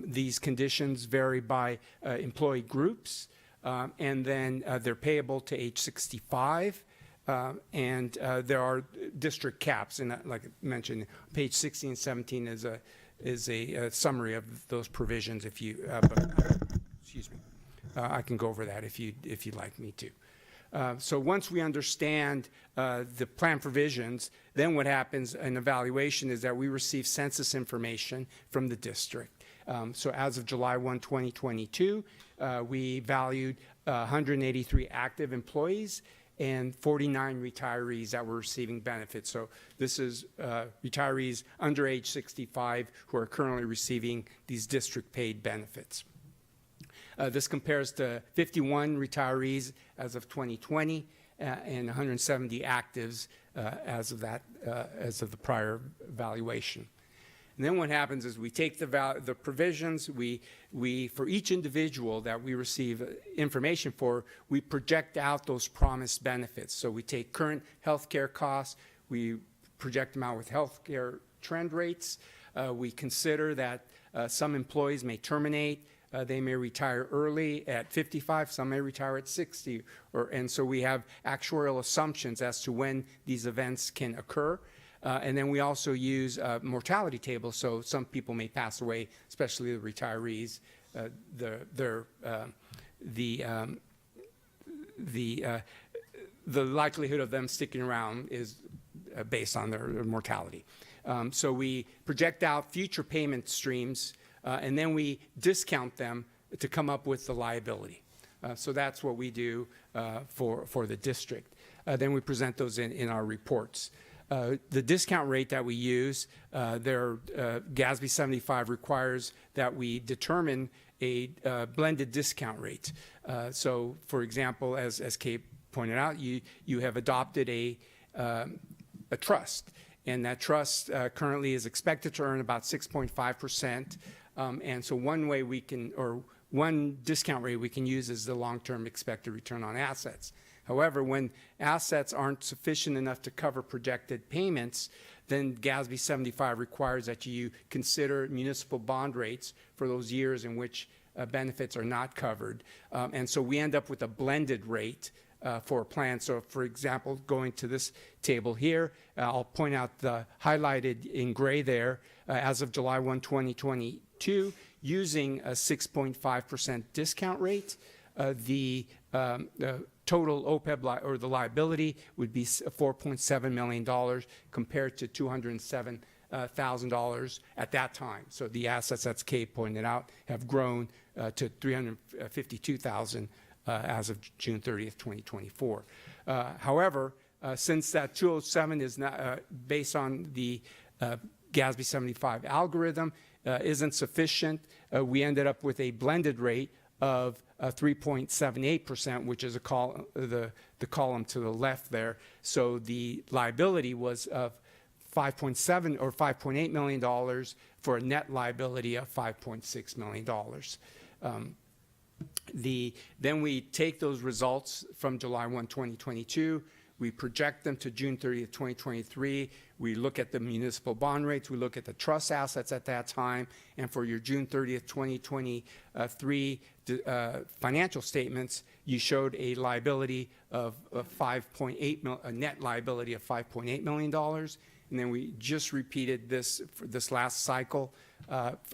These conditions vary by employee groups, and then they're payable to age 65, and there are district caps. And like I mentioned, page 16 and 17 is a summary of those provisions. If you, excuse me, I can go over that if you'd like me to. So once we understand the plan provisions, then what happens in evaluation is that we receive census information from the district. So as of July 1, 2022, we valued 183 active employees and 49 retirees that were receiving benefits. So this is retirees under age 65 who are currently receiving these district-paid benefits. This compares to 51 retirees as of 2020 and 170 actives as of the prior valuation. And then what happens is we take the provisions, we for each individual that we receive information for, we project out those promised benefits. So we take current healthcare costs, we project them out with healthcare trend rates. We consider that some employees may terminate. They may retire early at 55, some may retire at 60, and so we have actuarial assumptions as to when these events can occur. And then we also use mortality tables, so some people may pass away, especially the likelihood of them sticking around is based on their mortality. So we project out future payment streams, and then we discount them to come up with the liability. So that's what we do for the district. Then we present those in our reports. The discount rate that we use, GASB 75 requires that we determine a blended discount rate. So, for example, as Kate pointed out, you have adopted a trust, and that trust currently is expected to earn about 6.5%. And so one discount rate we can use is the long-term expected return on assets. However, when assets aren't sufficient enough to cover projected payments, then GASB 75 requires that you consider municipal bond rates for those years in which benefits are not covered. And so we end up with a blended rate for a plan. So, for example, going to this table here, I'll point out the highlighted in gray there, as of July 1, 2022, using a 6.5% discount rate, the total OPEB or the liability would be $4.7 million compared to $207,000 at that time. So the assets, as Kate pointed out, have grown to $352,000 as of June 30th, 2024. However, since that 207 is not based on the GASB 75 algorithm isn't sufficient, we ended up with a blended rate of 3.78%, which is the column to the left there. So the liability was of $5.7 or $5.8 million for a net liability of $5.6 million. Then we take those results from July 1, 2022, we project them to June 30th, 2023. We look at the municipal bond rates, we look at the trust assets at that time, and for your June 30th, 2023 financial statements, you showed a liability of a net liability of $5.8 million. And then we just repeated this for this last cycle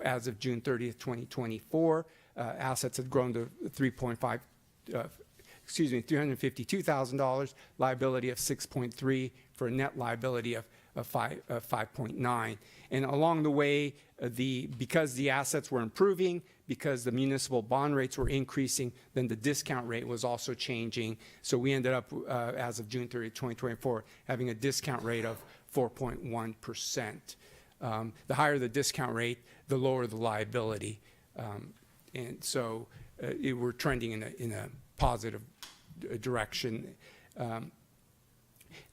as of June 30th, 2024. Assets had grown to $352,000, liability of 6.3 for a net liability of 5.9. And along the way, because the assets were improving, because the municipal bond rates were increasing, then the discount rate was also changing. So we ended up, as of June 30, 2024, having a discount rate of 4.1%. The higher the discount rate, the lower the liability. And so we're trending in a positive direction.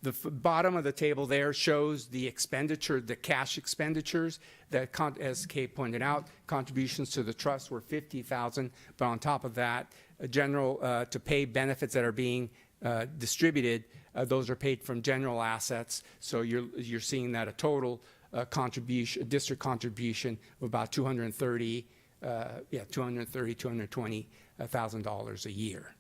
The bottom of the table there shows the expenditure, the cash expenditures that, as Kay pointed out, contributions to the trust were $50,000, but on top of that, general to pay benefits that are being distributed, those are paid from general assets. So you're seeing that a total district contribution of about $220,000 a year.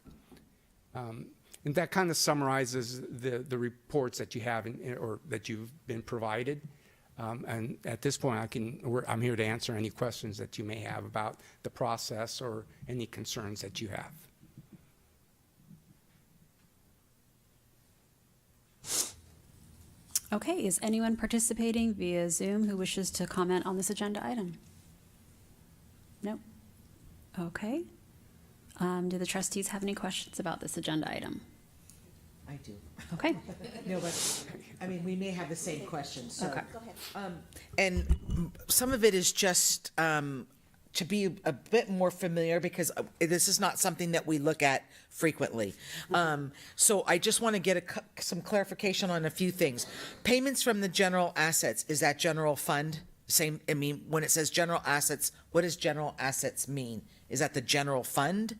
And that kind of summarizes the reports that you have or that you've been provided. And at this point, I'm here to answer any questions that you may have about the process or any concerns that you have. Okay, is anyone participating via Zoom who wishes to comment on this agenda item? No? Okay. Do the trustees have any questions about this agenda item? I do. Okay. No, but I mean, we may have the same questions. So. Okay. Go ahead. And some of it is just to be a bit more familiar because this is not something that we look at frequently. So I just want to get some clarification on a few things. Payments from the general assets, is that general fund? Same, I mean, when it says general assets, what does general assets mean? Is that the general fund?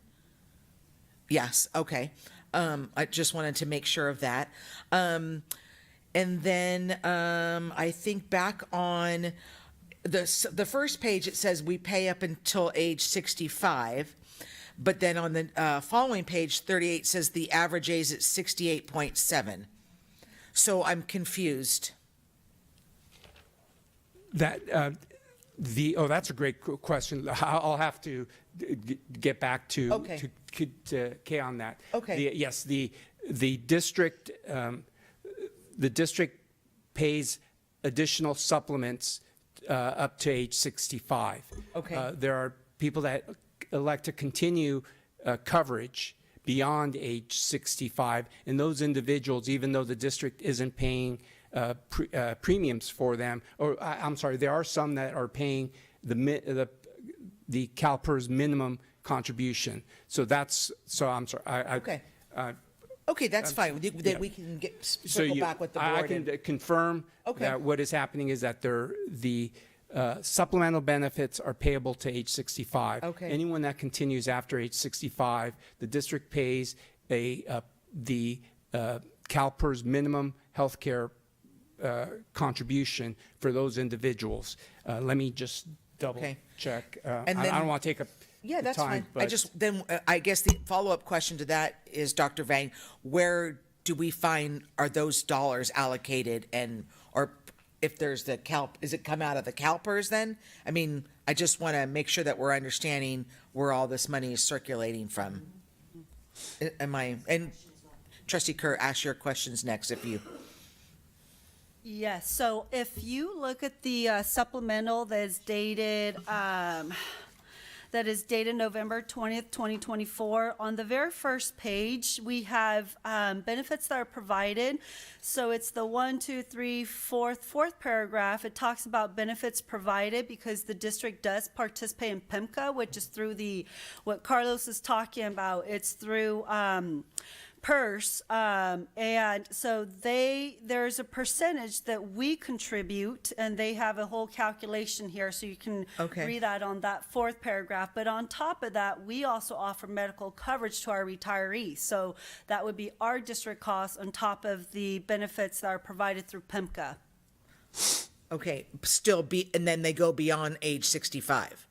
Yes, okay. I just wanted to make sure of that. And then I think back on the first page, it says we pay up until age 65. But then on the following page, 38 says the average age is 68.7. So I'm confused. That That's a great question. I'll have to get back to Kay on that. Okay. Yes, the district pays additional supplements up to age 65. Okay. There are people that elect to continue coverage beyond age 65, and those individuals, even though the district isn't paying premiums for them, or I'm sorry, there are some that are paying the CalPERS minimum contribution. So I'm sorry. Okay. Okay, that's fine. Then we can circle back with the board. I can confirm that what is happening is that the supplemental benefits are payable to age 65. Okay. Anyone that continues after age 65, the district pays the CalPERS minimum health care contribution for those individuals. Let me just double check. And I don't want to take up that's time, fine. I guess the follow-up question to that is, Dr. Vang, where do we find, are those dollars allocated, and or if there's the is it come out of the CalPERS then? I mean, I just want to make sure that we're understanding where all this money is circulating from. And Trustee Kerr, ask your questions next if you. Yes, so if you look at the supplemental that is dated November 20th, 2024, on the very first page, we have benefits that are provided. So it's the 1, 2, 3, fourth paragraph. It talks about benefits provided because the district does participate in PEMCA, which is through what Carlos is talking about. It's through PERS, and so there's a percentage that we contribute, and they have a whole calculation here, so you can read that on that fourth paragraph. But on top of that, we also offer medical coverage to our retirees, so that would be our district costs on top of the benefits that are provided through PEMCA. Okay, and then they go beyond age 65.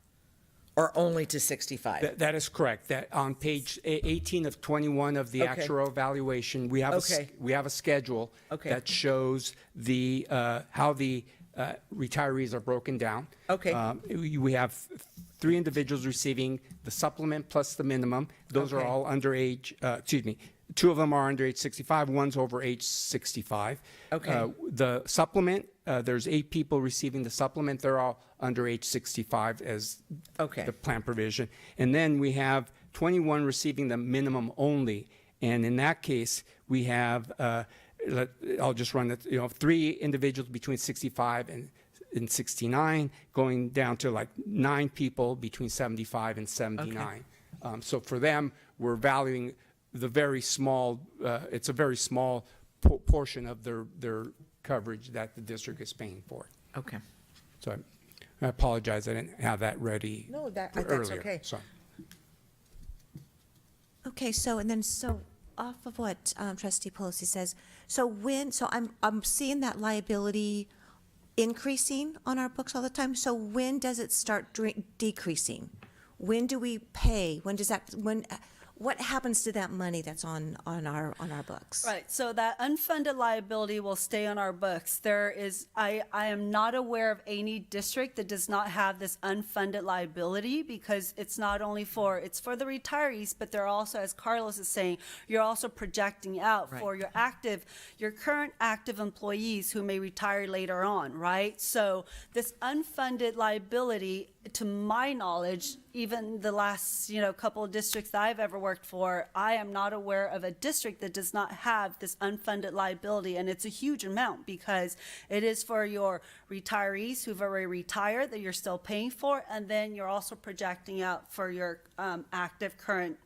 Or only to 65? That is correct. That on page 18 of 21 of the actuarial evaluation, we have a schedule that shows how the retirees are broken down. We have 3 individuals receiving the supplement plus the minimum. Those are all under age. 2 of them are under age 65. One's over age 65. The supplement. There's 8 people receiving the supplement. They're all under age 65 as the plan provision. And then we have 21 receiving the minimum only. And in that case, we have, I'll just run it, 3 individuals between 65 and 69, going down to like 9 people between 75 and 79. So for them, we're valuing the very small, it's a very small portion of their coverage that the district is paying for. Okay. So I apologize, I didn't have that ready earlier. That's okay. So. Okay, so off of what Trustee Pelosi says, I'm seeing that liability increasing on our books all the time. So when does it start decreasing? When do we pay? What happens to that money that's on our books? Right. So that unfunded liability will stay on our books. I am not aware of any district that does not have this unfunded liability, because it's not only for the retirees, but they're also, as Carlos is saying, you're also projecting out for your current active employees who may retire later on, right? So this unfunded liability, to my knowledge, even the last couple of districts that I've ever worked for, I am not aware of a district that does not have this unfunded liability, and it's a huge amount because it is for your retirees who've already retired that you're still paying for, and then you're also projecting out for your active current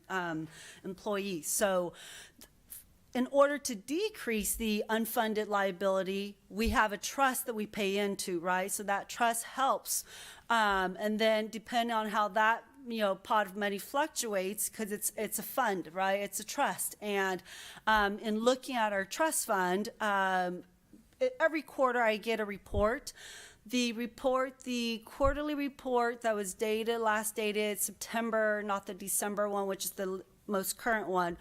employees. So in order to decrease the unfunded liability, we have a trust that we pay into, right? So that trust helps. And then depending on how that pot of money fluctuates, because it's a fund, right? It's a trust. And in looking at our trust fund, every quarter I get a report. The quarterly report that was last dated September, not the December one, which is the most current one,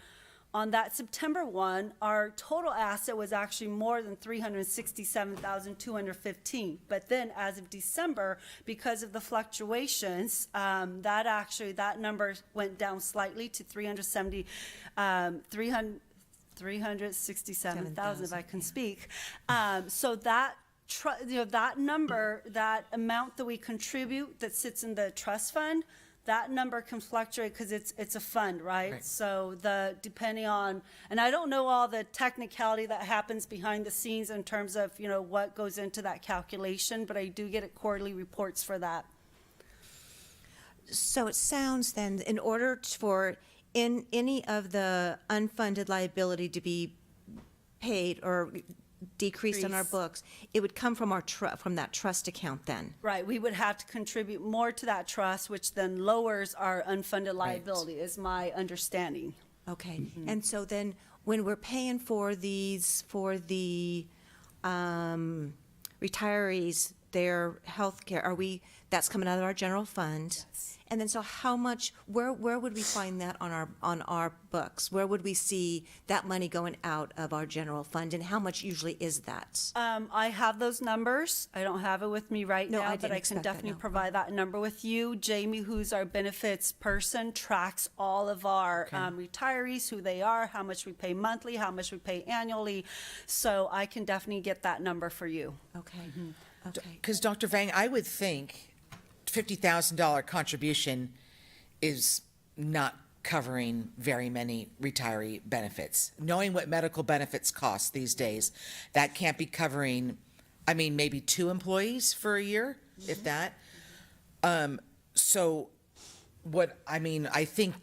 on that September 1, our total asset was actually more than $367,215. But then as of December, because of the fluctuations, that number went down slightly to 367,000, if I can speak. So that that number, that amount that we contribute that sits in the trust fund, that number can fluctuate because it's a fund, right? So depending on, and I don't know all the technicality that happens behind the scenes in terms of, what goes into that calculation, but I do get quarterly reports for that. So it sounds then, in order for any of the unfunded liability to be paid or decreased on our books, it would come from from that trust account then. Right, we would have to contribute more to that trust, which then lowers our unfunded liability, is my understanding. Okay, and so then when we're paying for the retirees, their health care, that's coming out of our general fund? Yes. And then so how much, where would we find that on our books? Where would we see that money going out of our general fund, and how much usually is that? I have those numbers. I don't have it with me right now, but I can definitely provide that number with you. Jamie, who's our benefits person, tracks all of our retirees, who they are, how much we pay monthly, how much we pay annually. So I can definitely get that number for you. Okay. Okay. Because Dr. Vang, I would think $50,000 contribution is not covering very many retiree benefits. Knowing what medical benefits cost these days, that can't be covering, maybe 2 employees for a year, if that. So I think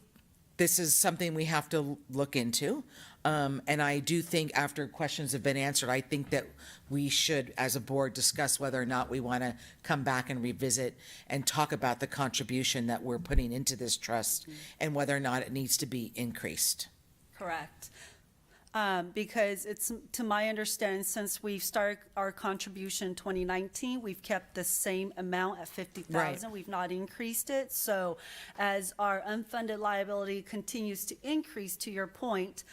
this is something we have to look into. And I do think after questions have been answered, I think that we should, as a board, discuss whether or not we want to come back and revisit and talk about the contribution that we're putting into this trust and whether or not it needs to be increased. Correct. Because it's, to my understanding, since we've started our contribution in 2019, we've kept the same amount at 50,000. Right. We've not increased it. So as our unfunded liability continues to increase, to your point,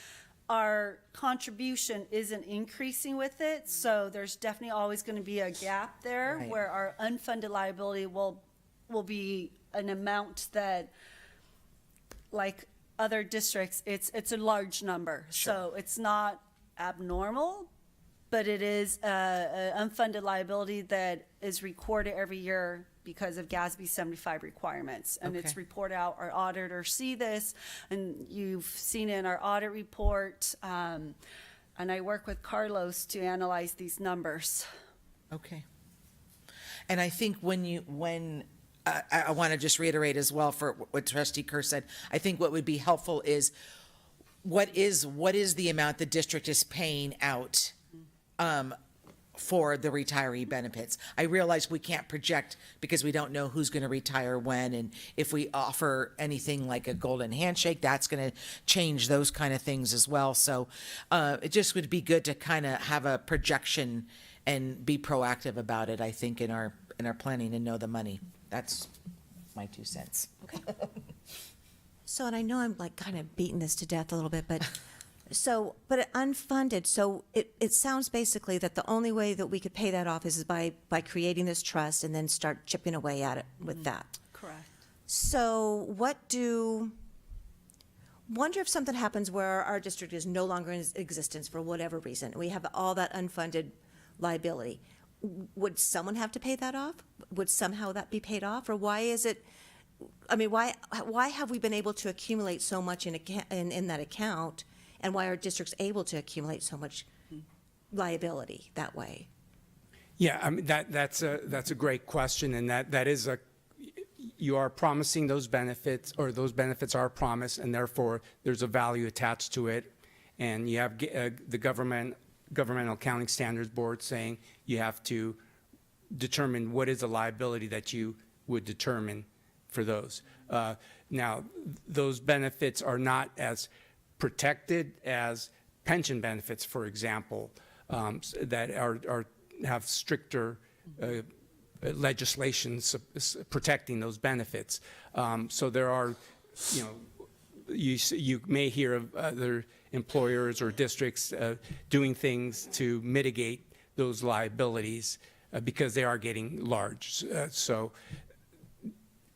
our contribution isn't increasing with it. So there's definitely always going to be a gap there where our unfunded liability will be an amount that, like other districts, it's a large number. Sure. So it's not abnormal, but it is an unfunded liability that is recorded every year because of GASB 75 requirements. And it's reported out. Our auditors see this, and you've seen it in our audit report. And I work with Carlos to analyze these numbers. Okay. And I think I want to just reiterate as well for what Trustee Kerr said. I think what would be helpful is what is the amount the district is paying out for the retiree benefits. I realize we can't project because we don't know who's going to retire when, and if we offer anything like a golden handshake, that's going to change those kind of things as well. So it just would be good to kind of have a projection and be proactive about it, I think, in our planning and know the money. That's my 2 cents. Okay. So, and I know I'm like kind of beating this to death a little bit, but unfunded, so it sounds basically that the only way that we could pay that off is by creating this trust and then start chipping away at it with that. Correct. So wonder if something happens where our district is no longer in existence for whatever reason. We have all that unfunded liability. Would someone have to pay that off? Would somehow that be paid off? Or why is it, why have we been able to accumulate so much in that account, and why are districts able to accumulate so much liability that way? Yeah, that's a great question, and that is you are promising those benefits, or those benefits are promised, and therefore there's a value attached to it, and you have the Governmental Accounting Standards Board saying you have to determine what is a liability that you would determine for those. Now, those benefits are not as protected as pension benefits, for example, that have stricter legislation protecting those benefits. So there are, you may hear of other employers or districts doing things to mitigate those liabilities because they are getting large. So,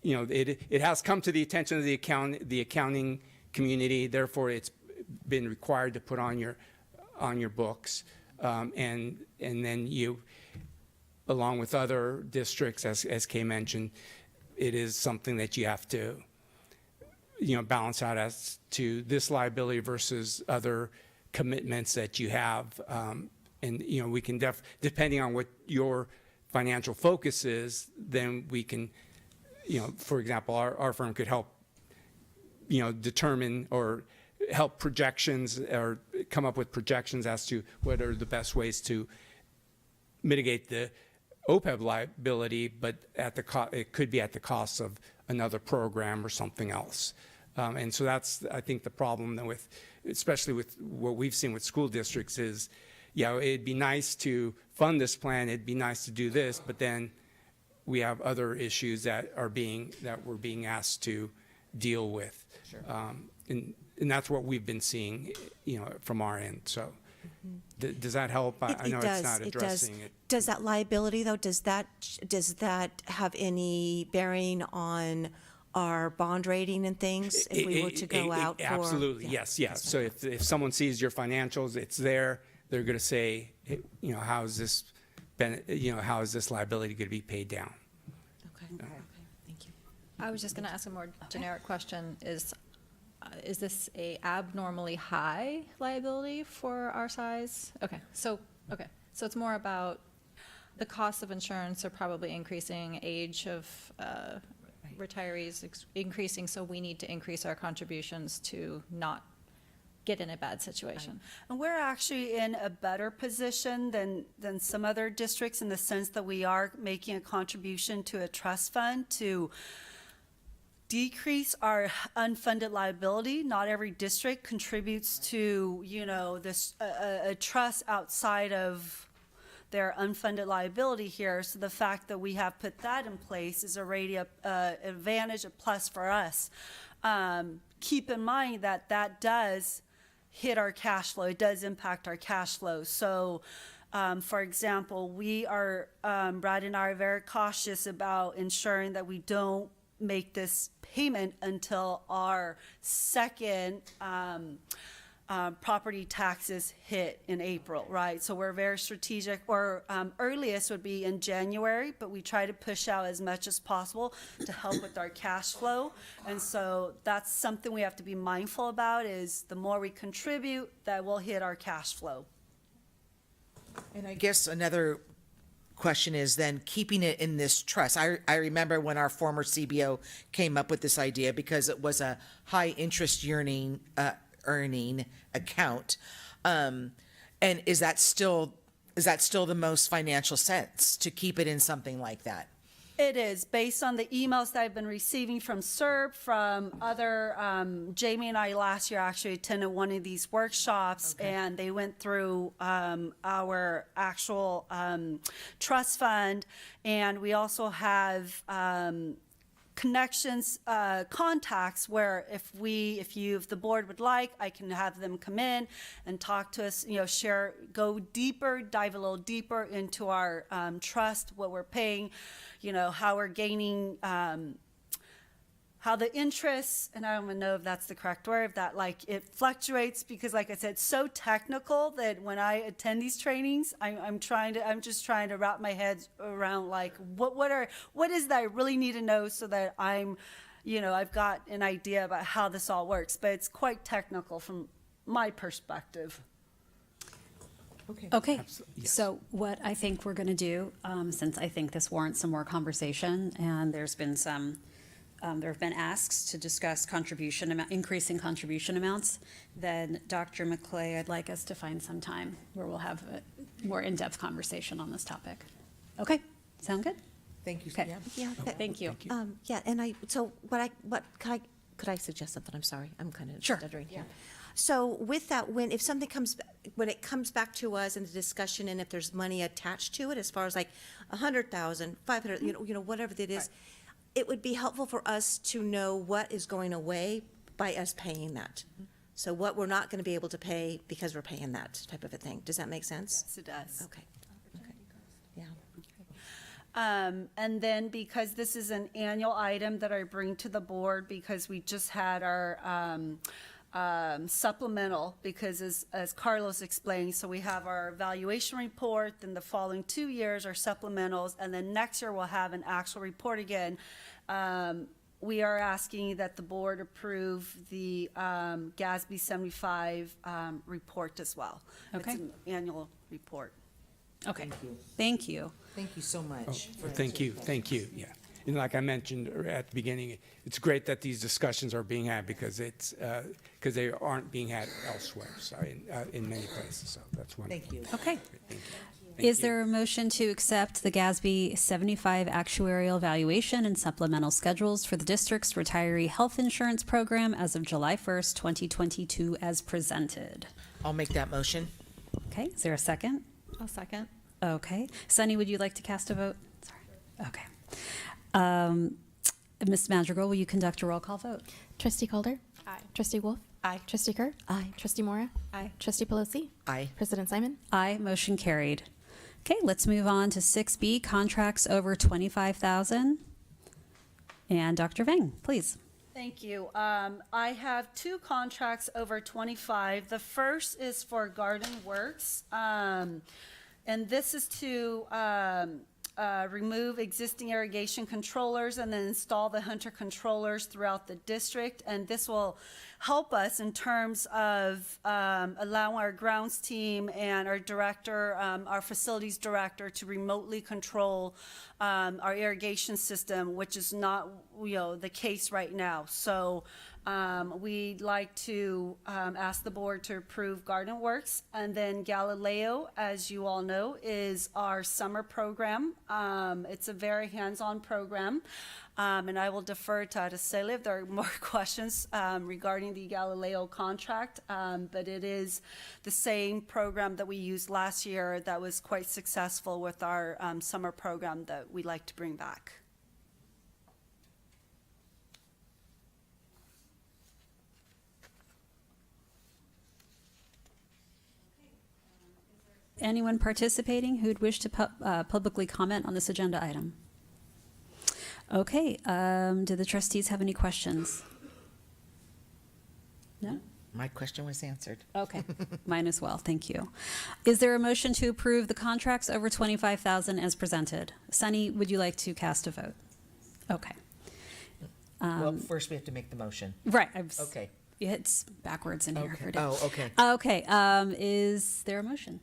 you know, it has come to the attention of the accounting community. Therefore, it's been required to put on your books, and then you, along with other districts, as Kay mentioned, it is something that you have to, you know, balance out as to this liability versus other commitments that you have. And, you know, we can depending on what your financial focus is, then we can, you know, for example, our firm could help, you know, determine or help projections or come up with projections as to what are the best ways to mitigate the OPEB liability, but it could be at the cost of another program or something else. And so that's, I think, the problem with, especially with what we've seen with school districts is, yeah, it'd be nice to fund this plan, it'd be nice to do this, but then we have other issues that we're being asked to deal with. Sure. And that's what we've been seeing, you know, from our end. So does that help? I know it's not addressing it. Does that liability, though, does that have any bearing on our bond rating and things if we were to go out for? Absolutely, yes. So if someone sees your financials, it's there, they're going to say, hey, you know, how is this liability going to be paid down? Okay, thank you. I was just going to ask a more generic question. Is this a abnormally high liability for our size? Okay, so it's more about the costs of insurance are probably increasing, age of retirees increasing, so we need to increase our contributions to not get in a bad situation. And we're actually in a better position than some other districts in the sense that we are making a contribution to a trust fund to decrease our unfunded liability. Not every district contributes to, you know, this a trust outside of their unfunded liability here. So the fact that we have put that in place is already a advantage, a plus for us. Keep in mind that that does hit our cash flow. It does impact our cash flow. So, for example, we are, Brad and I are very cautious about ensuring that we don't make this payment until our second property taxes hit in April, right? So we're very strategic, or earliest would be in January, but we try to push out as much as possible to help with our cash flow. And so that's something we have to be mindful about, is the more we contribute, that will hit our cash flow. And I guess another question is then keeping it in this trust. I remember when our former CBO came up with this idea because it was a high interest earning account. And is that still the most financial sense to keep it in something like that? It is, based on the emails that I've been receiving from CERB, from other, Jamie and I last year actually attended one of these workshops, and they went through our actual trust fund, and we also have connections, contacts where if the board would like, I can have them come in and talk to us, you know, share, go deeper, dive a little deeper into our trust, what we're paying, you know, how we're gaining, how the interest, and I don't even know if that's the correct word, if that, like, it fluctuates, because like I said, it's so technical that when I attend these trainings, I'm just trying to wrap my head around, like, what is that I really need to know so that I'm, you know, I've got an idea about how this all works, but it's quite technical from my perspective. Okay, so what I think we're going to do, since I think this warrants some more conversation, and there's been some, there have been asks to discuss increasing contribution amounts, then Dr. McClay, I'd like us to find some time where we'll have a more in-depth conversation on this topic. Okay, sound good? Thank you. Okay. Yeah. Thank you. Yeah, and could I suggest something? I'm sorry, I'm kind of stuttering here. So with that, when it comes back to us in the discussion, and if there's money attached to it, as far as like 100,000, 500, you know, whatever it is, it would be helpful for us to know what is going away by us paying that. So what we're not going to be able to pay because we're paying that type of a thing. Does that make sense? Yes, it does. Okay. Yeah. And then because this is an annual item that I bring to the board, because we just had our supplemental, because as Carlos explained, so we have our evaluation report, then the following 2 years are supplementals, and then next year we'll have an actual report again. We are asking that the board approve the GASB 75 report as well. Okay. It's an annual report. Okay. Thank you. Thank you. Thank you so much. for Thank you, yeah. And like I mentioned at the beginning, it's great that these discussions are being had because because they aren't being had elsewhere, so in many places, so that's wonderful. Thank you. Okay. Thank you. Is there a motion to accept the GASB 75 actuarial valuation and supplemental schedules for the district's retiree health insurance program as of July 1st, 2022 as presented? I'll make that motion. Okay, is there a second? I'll second. Okay. Sunny, would you like to cast a vote? Sorry. Okay. Ms. Madrigal, will you conduct a roll call vote? Trustee Calder? Aye. Trustee Wolf? Aye. Trustee Kerr? Aye. Trustee Mora? Aye. Trustee Pelosi? Aye. President Simon? Aye, motion carried. Okay, let's move on to 6B, contracts over 25,000. And Dr. Vang, please. Thank you. I have 2 contracts over 25. The first is for Garden Works, and this is to remove existing irrigation controllers and then install the Hunter controllers throughout the district. And this will help us in terms of allowing our grounds team and our director, our facilities director, to remotely control our irrigation system, which is not, the case right now. So we'd like to ask the board to approve Garden Works. And then Galileo, as you all know, is our summer program. It's a very hands-on program. And I will defer to Araceli if there are more questions regarding the Galileo contract. But it is the same program that we used last year that was quite successful with our summer program that we like to bring back. Anyone participating who'd wish to publicly comment on this agenda item? Okay, do the trustees have any questions? No? My question was answered. Okay, mine as well, thank you. Is there a motion to approve the contracts over 25,000 as presented? Sunny, would you like to cast a vote? Okay. Well, first we have to make the motion. Right. Okay. It's backwards in here. Okay. Oh, okay. Okay, is there a motion?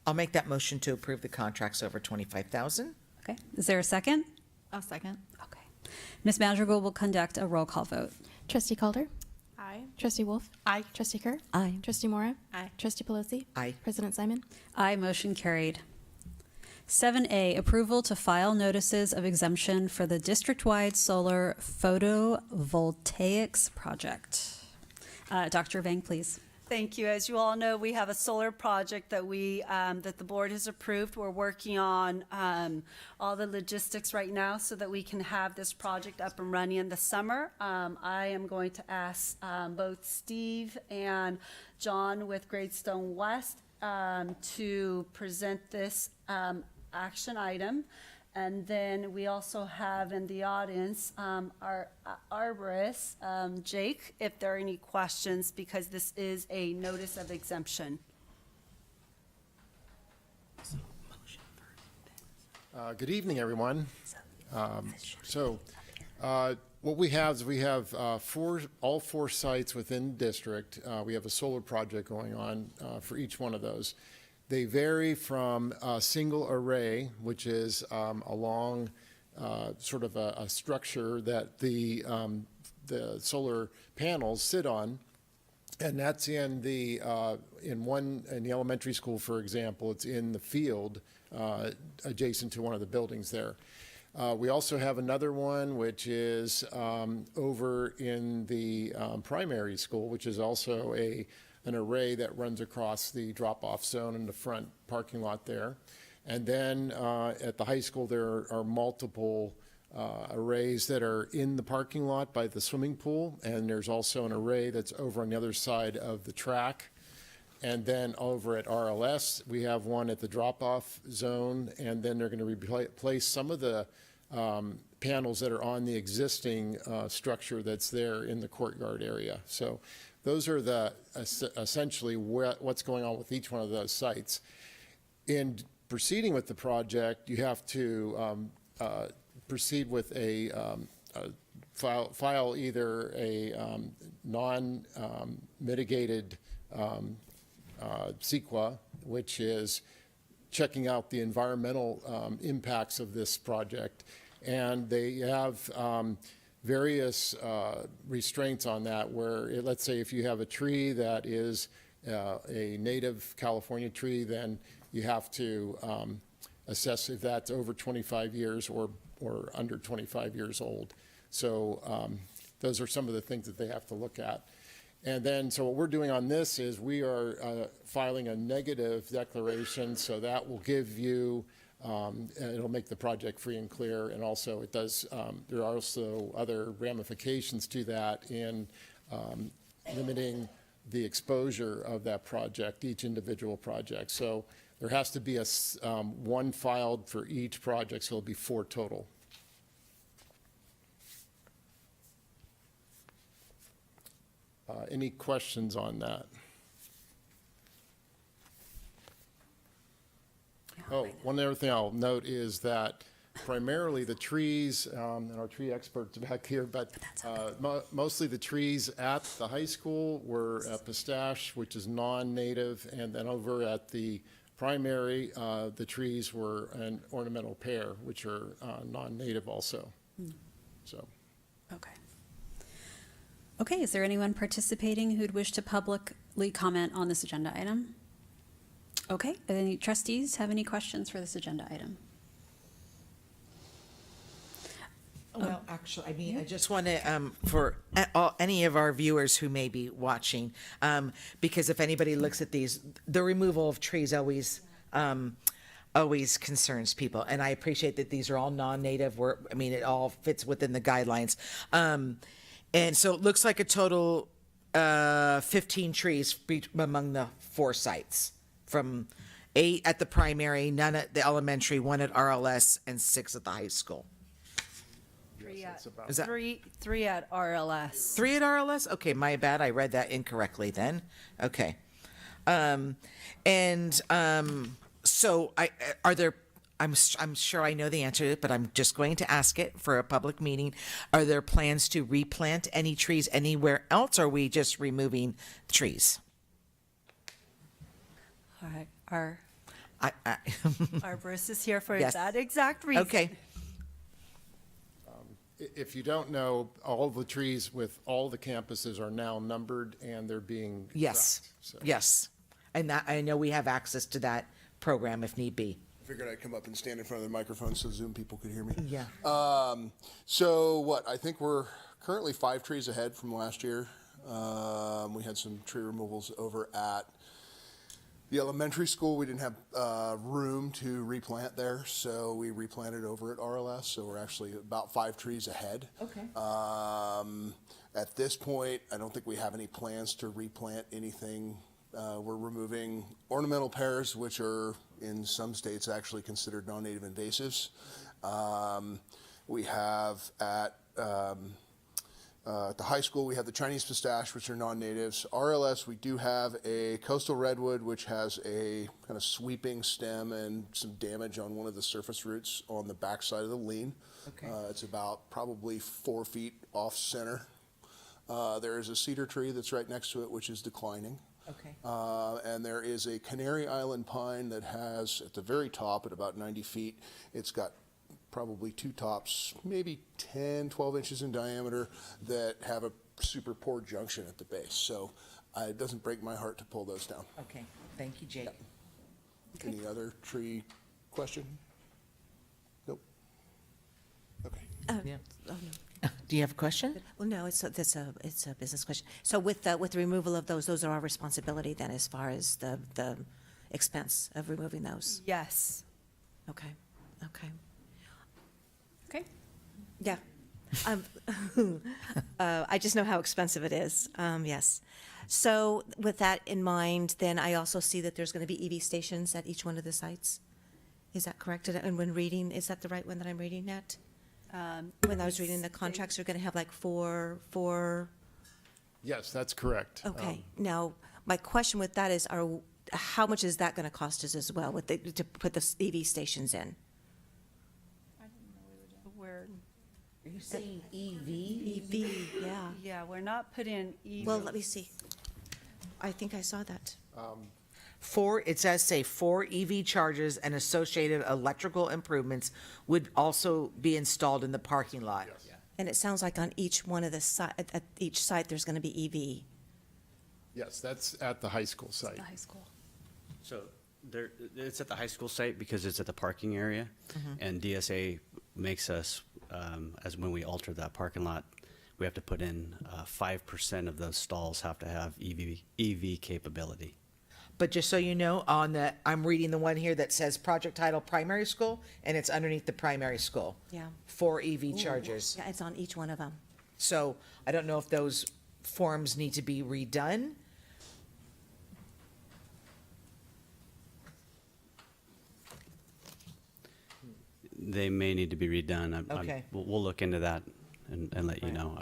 I'll make that motion to approve the contracts over 25,000. Okay, is there a second? I'll second. Okay. Ms. Madrigal will conduct a roll call vote. Trustee Calder? Aye. Trustee Wolf? Aye. Trustee Kerr? Aye. Trustee Mora? Aye. Trustee Pelosi? Aye. President Simon? Aye, motion carried. 7A, approval to file notices of exemption for the district-wide solar photovoltaics project. Dr. Vang, please. Thank you. As you all know, we have a solar project that that the board has approved. We're working on all the logistics right now so that we can have this project up and running in the summer. I am going to ask both Steve and John with Gradestone West to present this action item. And then we also have in the audience our arborist, Jake, if there are any questions, because this is a notice of exemption. Good evening, everyone. What we have is we have all four sites within the district. We have a solar project going on for each one of those. They vary from a single array, which is a long sort of a structure that the solar panels sit on, and that's in the in the elementary school, for example. It's in the field adjacent to one of the buildings there. We also have another one which is over in the primary school, which is also an array that runs across the drop-off zone in the front parking lot there. And then at the high school, there are multiple arrays that are in the parking lot by the swimming pool, and there's also an array that's over on the other side of the track. And then over at RLS, we have one at the drop-off zone, and then they're going to replace some of the panels that are on the existing structure that's there in the courtyard area. So those are the essentially what's going on with each one of those sites. In proceeding with the project, you have to proceed with a file either a non-mitigated CEQA, which is checking out the environmental impacts of this project. And they have various restraints on that where, let's say if you have a tree that is a native California tree, then you have to assess if that's over 25 years or under 25 years old. So those are some of the things that they have to look at. And then, so what we're doing on this is we are filing a negative declaration, so that will give you, it'll make the project free and clear, and also it does, there are also other ramifications to that in limiting the exposure of that project, each individual project. So there has to be one filed for each project, so it'll be 4 total. Any questions on that? Oh, one other thing I'll note is that primarily the trees, and our tree experts back here, but mostly the trees at the high school were pistache, which is non-native, and then over at the primary, the trees were an ornamental pear, which are non-native also. So. Okay. Okay, is there anyone participating who'd wish to publicly comment on this agenda item? Okay, any trustees have any questions for this agenda item? Well, actually, I mean, I just want to, for any of our viewers who may be watching, because if anybody looks at these, the removal of trees always concerns people. And I appreciate that these are all non-native. I mean, it all fits within the guidelines. And so it looks like a total 15 trees among the 4 sites, from 8 at the primary, none at the elementary, 1 at RLS, and 6 at the high school. Is that Three at RLS. 3 at RLS? Okay, my bad. I read that incorrectly then. Okay. So are there, I'm sure I know the answer to it, but I'm just going to ask it for a public meeting. Are there plans to replant any trees anywhere else, or are we just removing trees? All right, our arborist is here for Yes. that exact reason. Okay. If you don't know, all the trees with all the campuses are now numbered and they're being Yes. tracked, so. Yes. And that, I know we have access to that program if need be. Figured I'd come up and stand in front of the microphone so Zoom people could hear me. Yeah. So what, I think we're currently 5 trees ahead from last year. We had some tree removals over at the elementary school. We didn't have room to replant there, so we replanted over at RLS. So we're actually about 5 trees ahead. Okay. At this point, I don't think we have any plans to replant anything. We're removing ornamental pears, which are in some states actually considered non-native invasives. We have at the high school, we have the Chinese pistache, which are non-natives. RLS, we do have a coastal redwood, which has a kind of sweeping stem and some damage on one of the surface roots on the backside of the lean. Okay. It's about probably 4 feet off center. There is a cedar tree that's right next to it, which is declining. Okay. And there is a Canary Island pine that has, at the very top, at about 90 feet, it's got probably 2 tops, maybe 10, 12 inches in diameter, that have a super poor junction at the base. So it doesn't break my heart to pull those down. Okay. Thank you, Jake. Yep. Okay. Any other tree question? Nope. Okay. Yeah. Oh, no. Do you have a question? Well, no, it's a business question. So with the removal of those are our responsibility then, as far as the expense of removing those? Yes. Okay, okay. Okay. Yeah. Um, I just know how expensive it is. Yes. So with that in mind, then I also see that there's going to be EV stations at each one of the sites. Is that correct? And when reading, is that the right one that I'm reading at? When I was reading the contracts, you're going to have like four. Yes, that's correct. Okay. Now, my question with that is, how much is that going to cost us as well to put the EV stations in? Are you saying EV? EV, yeah. Yeah, we're not putting EV. Well, let me see. I think I saw that. It says, say, 4 EV chargers and associated electrical improvements would also be installed in the parking lot. And it sounds like on each one of the at each site, there's going to be EV. Yes, that's at the high school site. The high school. So it's at the high school site because it's at the parking area, and DSA makes us, as when we alter that parking lot, we have to put in 5% of those stalls have to have EV capability. But just so you know, I'm reading the one here that says project title primary school, and it's underneath the primary school. Yeah. 4 EV chargers. Yeah, it's on each one of them. So I don't know if those forms need to be redone. They may need to be redone. Okay. We'll look into that and let you know.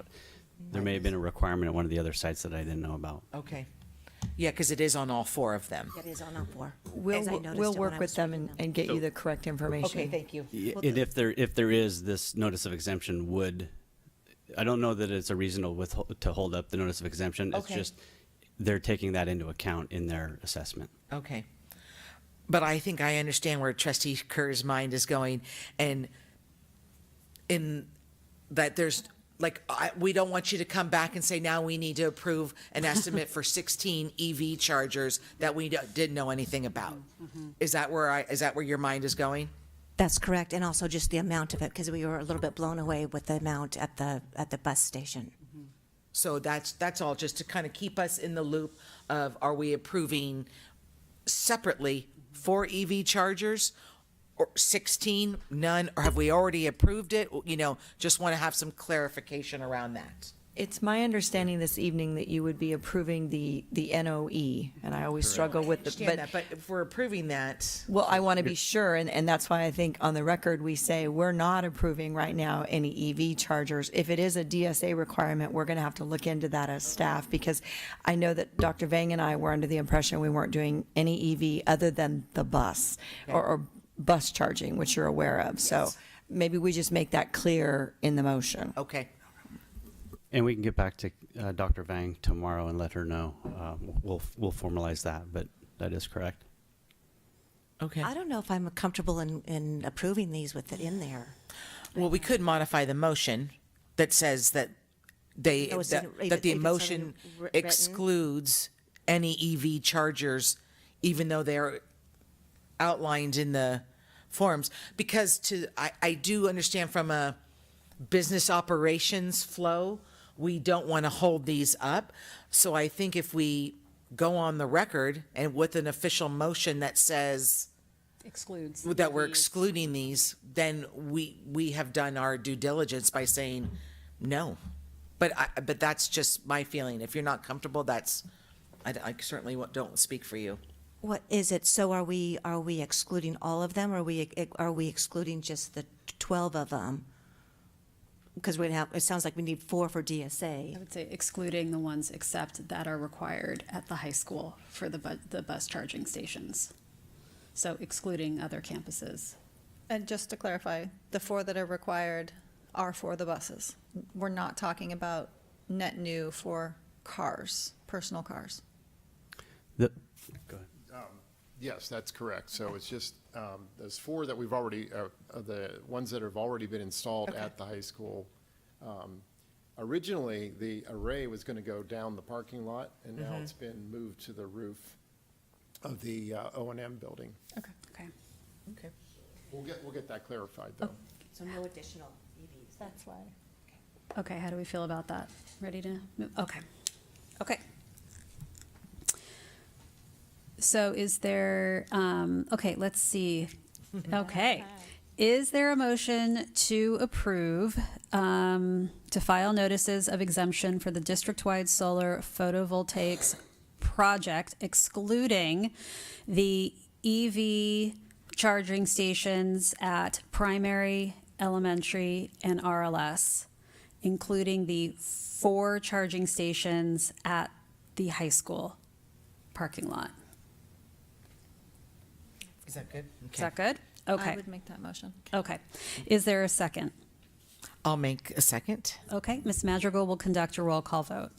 There may have been a requirement at one of the other sites that I didn't know about. Okay. Yeah, because it is on all 4 of them. It is on all 4. We'll work with them and get you the correct information. Okay, thank you. And if there is this notice of exemption, I don't know that it's a reason to hold up the notice of exemption. It's Okay. just they're taking that into account in their assessment. Okay. But I think I understand where Trustee Kerr's mind is going, and in that there's, we don't want you to come back and say, now we need to approve an estimate for 16 EV chargers that we didn't know anything about. Is that where your mind is going? That's correct, and also just the amount of it, because we were a little bit blown away with the amount at the bus station. So that's all, just to kind of keep us in the loop of, are we approving separately 4 EV chargers, or 16, none, or have we already approved it? Just want to have some clarification around that. It's my understanding this evening that you would be approving the NOE, and I always struggle with the, Understand that, but if we're approving that, well, I want to be sure, and that's why I think on the record we say we're not approving right now any EV chargers. If it is a DSA requirement, we're going to have to look into that as staff, because I know that Dr. Vang and I were under the impression we weren't doing any EV other than the bus or bus charging, which you're aware of. So maybe we just make that clear in the motion. Okay. And we can get back to Dr. Vang tomorrow and let her know. We'll formalize that, but that is correct. Okay. I don't know if I'm comfortable in approving these with it in there. Well, we could modify the motion that says that the motion written. excludes any EV chargers, even though they're outlined in the forms. Because I do understand from a business operations flow, we don't want to hold these up. So I think if we go on the record and with an official motion that says Excludes. that we're excluding these, then we have done our due diligence by saying no. But that's just my feeling. If you're not comfortable, I certainly don't speak for you. What is it? So are we excluding all of them, or are we excluding just the 12 of them? Because it sounds like we need 4 for DSA. I would say excluding the ones except that are required at the high school for the bus charging stations. So excluding other campuses. And just to clarify, the 4 that are required are for the buses. We're not talking about net new for cars, personal cars. Go ahead. Yes, that's correct. So it's just those 4 that we've already, the ones that have already been installed at the high school. Originally, the array was going to go down the parking lot, and now it's been moved to the roof of the O&M building. Okay. Okay. We'll get that clarified, though. So no additional EVs. That's why. Okay, how do we feel about that? Ready to move? Okay. So is there, okay, let's see. Okay. Is there a motion to approve to file notices of exemption for the district-wide solar photovoltaics project, excluding the EV charging stations at primary, elementary, and RLS, including the 4 charging stations at the high school parking lot? Is that good? Is that good? Okay. I would make that motion. Okay. Is there a second? I'll make a second. Okay. Ms. Madrigal will conduct a roll call vote.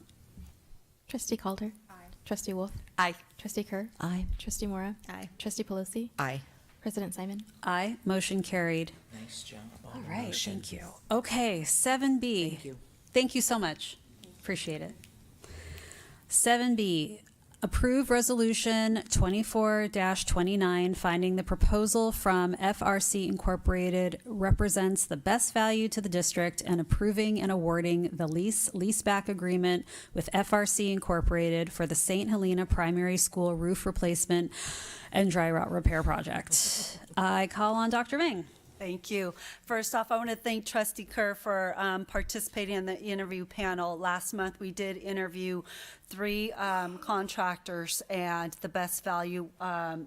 Trustee Calder. Aye. Trustee Wolf. Aye. Trustee Kerr. Aye. Trustee Mora. Aye. Trustee Pelosi. Aye. President Simon. Aye. Motion carried. Nice job. All right. Thank you. Okay. 7B. Thank you. Thank you so much. Appreciate it. 7B. Approve Resolution 24-29, finding the proposal from FRC Incorporated represents the best value to the district and approving and awarding the leaseback agreement with FRC Incorporated for the St. Helena Primary School roof replacement and dry rot repair project. I call on Dr. Ming. Thank you. First off, I want to thank Trustee Kerr for participating in the interview panel. Last month, we did interview 3 contractors, and the best value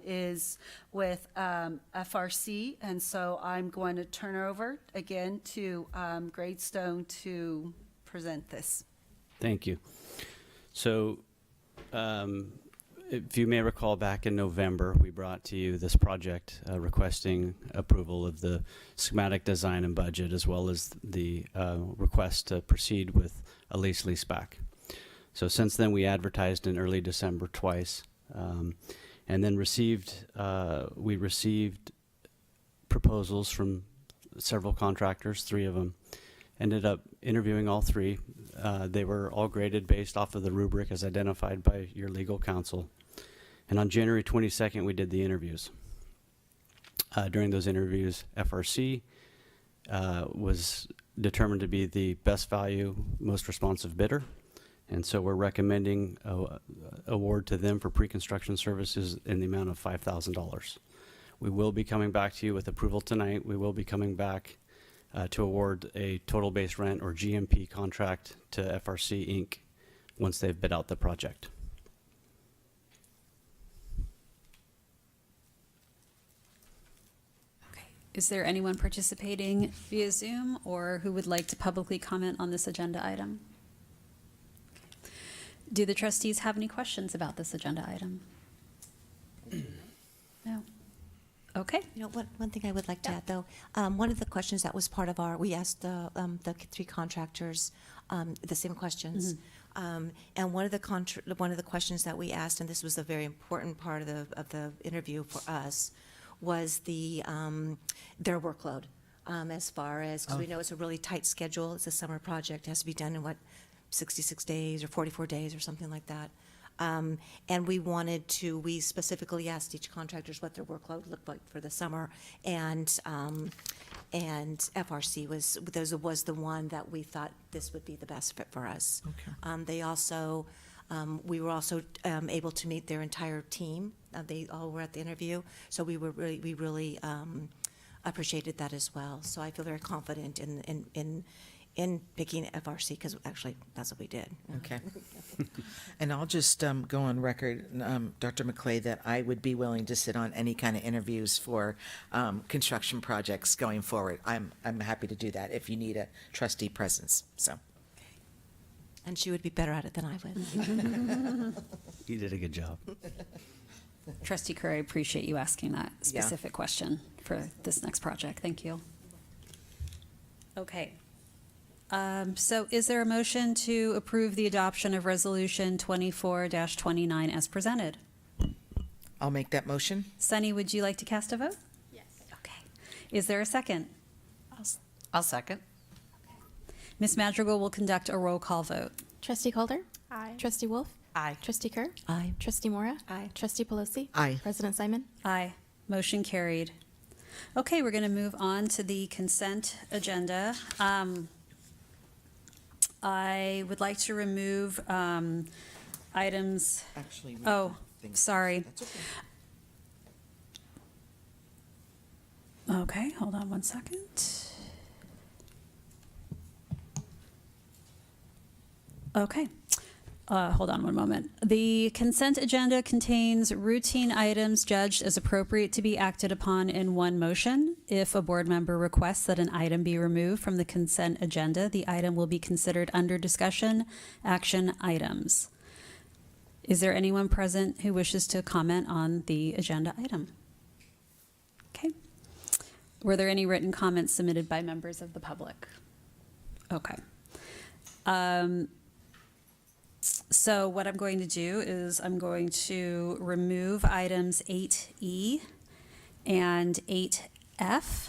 is with FRC. And so I'm going to turn over again to Gradestone to present this. Thank you. So, if you may recall, back in November, we brought to you this project requesting approval of the schematic design and budget, as well as the request to proceed with a leaseback. So since then, we advertised in early December twice, and then we received proposals from several contractors, 3 of them. Ended up interviewing all 3. They were all graded based off of the rubric as identified by your legal counsel. And on January 22nd, we did the interviews. During those interviews, FRC was determined to be the best value, most responsive bidder. And so we're recommending award to them for pre-construction services in the amount of $5,000. We will be coming back to you with approval tonight. We will be coming back to award a total base rent or GMP contract to FRC Inc. once they've bid out the project. Is there anyone participating via Zoom or who would like to publicly comment on this agenda item? Do the trustees have any questions about this agenda item? No. Okay. You know, one thing I would like to add, though, one of the questions that was part of we asked the 3 contractors the same questions. And one of the questions that we asked, and this was a very important part of the interview for us, was their workload, as far as, because we know it's a really tight schedule. It's a summer project. It has to be done in 66 days or 44 days or something like that. And we specifically asked each contractors what their workload looked like for the summer, and FRC was the one that we thought this would be the best fit for us. Okay. We were also able to meet their entire team. They all were at the interview, so we really appreciated that as well. So I feel very confident in picking FRC, because actually that's what we did. Okay. And I'll just go on record, Dr. McClay, that I would be willing to sit on any kind of interviews for construction projects going forward. I'm happy to do that if you need a trustee presence. So. And she would be better at it than I would. You did a good job. Trustee Kerr, I appreciate you asking that specific question for this next project. Thank you. Okay. So is there a motion to approve the adoption of Resolution 24-29 as presented? I'll make that motion. Sunny, would you like to cast a vote? Yes. Okay. Is there a second? I'll second. Ms. Madrigal will conduct a roll call vote. Trustee Calder. Aye. Trustee Wolf. Aye. Trustee Kerr. Aye. Trustee Mora. Aye. Trustee Pelosi. Aye. President Simon. Aye. Motion carried. Okay, we're going to move on to the consent agenda. I would like to remove items. Actually, sorry. That's okay. Okay, hold on one second. Okay. Hold on one moment. The consent agenda contains routine items judged as appropriate to be acted upon in one motion. If a board member requests that an item be removed from the consent agenda, the item will be considered under discussion action items. Is there anyone present who wishes to comment on the agenda item? Okay. Were there any written comments submitted by members of the public? Okay. So what I'm going to do is I'm going to remove items 8E and 8F.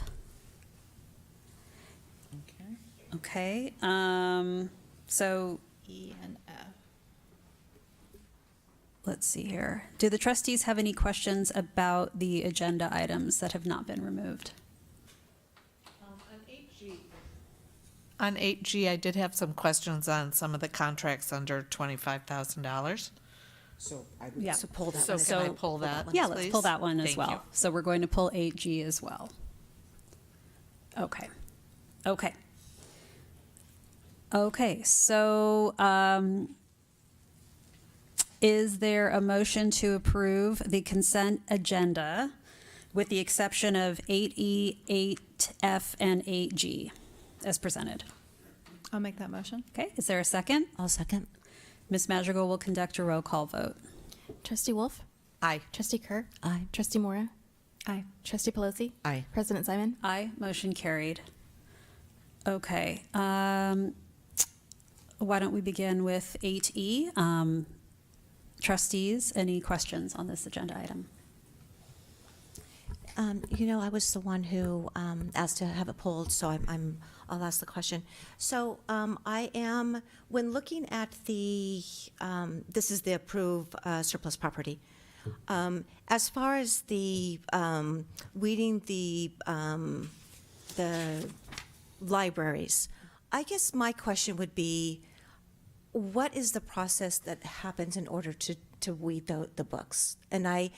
Okay. So E and F. let's see here. Do the trustees have any questions about the agenda items that have not been removed? On 8G, I did have some questions on some of the contracts under $25,000. So I would Yeah. so pull that So one. can I pull that? Yeah, let's pull please? that one as Thank well. you. So we're going to pull 8G as well. Okay. Okay. Okay, so is there a motion to approve the consent agenda with the exception of 8E, 8F, and 8G as presented? I'll make that motion. Okay, is there a second? I'll second. Ms. Madrigal will conduct a roll call vote. Trustee Wolf? Aye. Trustee Kerr? Aye. Trustee Mora? Aye. Trustee Pelosi? Aye. President Simon? Aye, motion carried. Okay, why don't we begin with 8E? Trustees, any questions on this agenda item? I was the one who asked to have it pulled, so I'll ask the question. So I am, when looking at the, this is the approved surplus property. As far as the weeding the libraries, I guess my question would be, what is the process that happens in order to weed the books? And I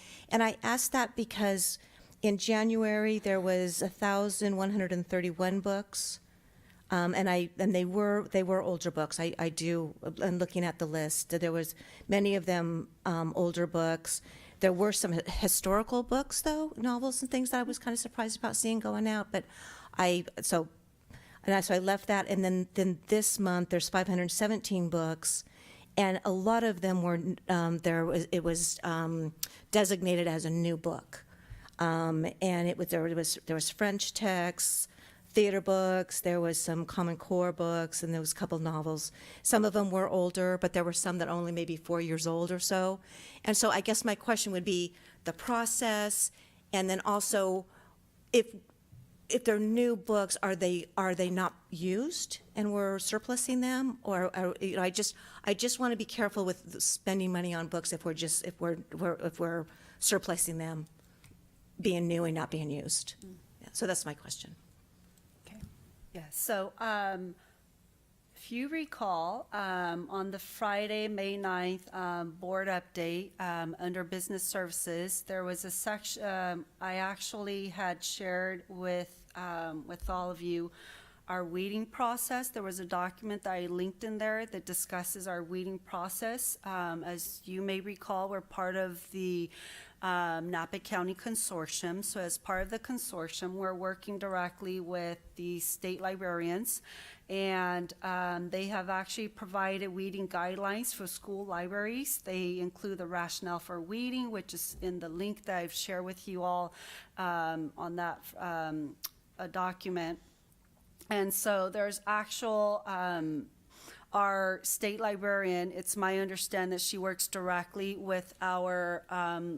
asked that because in January there was 1,131 books, and they were older books. And looking at the list, there was many of them older books. There were some historical books, though, novels and things that I was kind of surprised about seeing going out. But so I left that, and then this month there's 517 books, and a lot of them were it was designated as a new book, and there was French texts, theater books, there was some Common Core books, and there was a couple novels. Some of them were older, but there were some that only maybe 4 years old or so. And so I guess my question would be the process, and then also if they're new books, are they not used and we're surplusing them, or I just want to be careful with spending money on books if we're surplusing them, being new and not being used. Yeah, so that's my question. Yeah, so if you recall, on the Friday, May 9th board update under business services, there was a section I actually had shared with all of you our weeding process. There was a document that I linked in there that discusses our weeding process. As you may recall, we're part of the Napa County Consortium. So as part of the consortium, we're working directly with the state librarians, and they have actually provided weeding guidelines for school libraries. They include the rationale for weeding, which is in the link that I've shared with you all on that document. And so there's actual our state librarian, it's my understanding that she works directly with our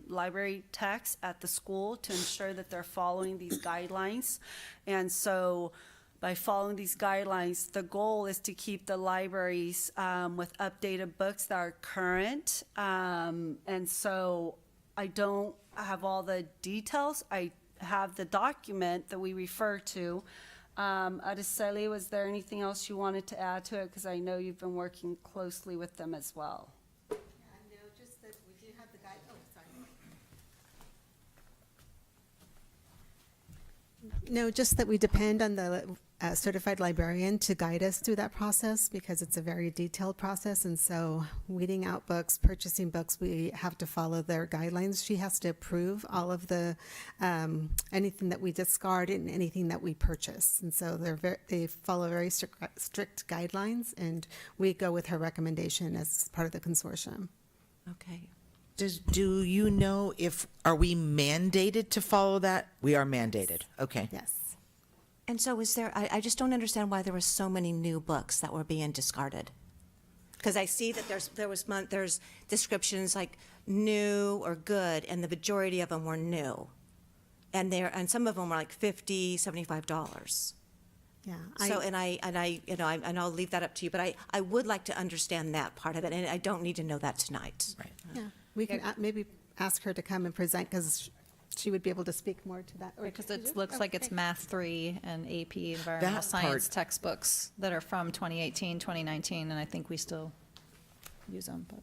library techs at the school to ensure that they're following these guidelines. And so by following these guidelines, the goal is to keep the libraries with updated books that are current. And so I don't have all the details. I have the document that we refer to. Adeseli, was there anything else you wanted to add to it? Because I know you've been working closely with them as well. No, just that we do have the guide, oh, sorry. No, just that we depend on the certified librarian to guide us through that process because it's a very detailed process. And so weeding out books, purchasing books, we have to follow their guidelines. She has to approve all of the, anything that we discard and anything that we purchase. And so they follow very strict guidelines, and we go with her recommendation as part of the consortium. Okay. Do you know are we mandated to follow that? We are mandated. Okay. Yes. And so I just don't understand why there were so many new books that were being discarded. Because I see that there's descriptions like new or good, and the majority of them were new. And some of them were like $50, $75. Yeah. So, and I'll leave that up to you, but I would like to understand that part of it, and I don't need to know that tonight. Right. Yeah. We can maybe ask her to come and present because she would be able to speak more to that. Because it looks like it's Math 3 and AP Environmental That Science part- textbooks that are from 2018, 2019, and I think we still use them, but.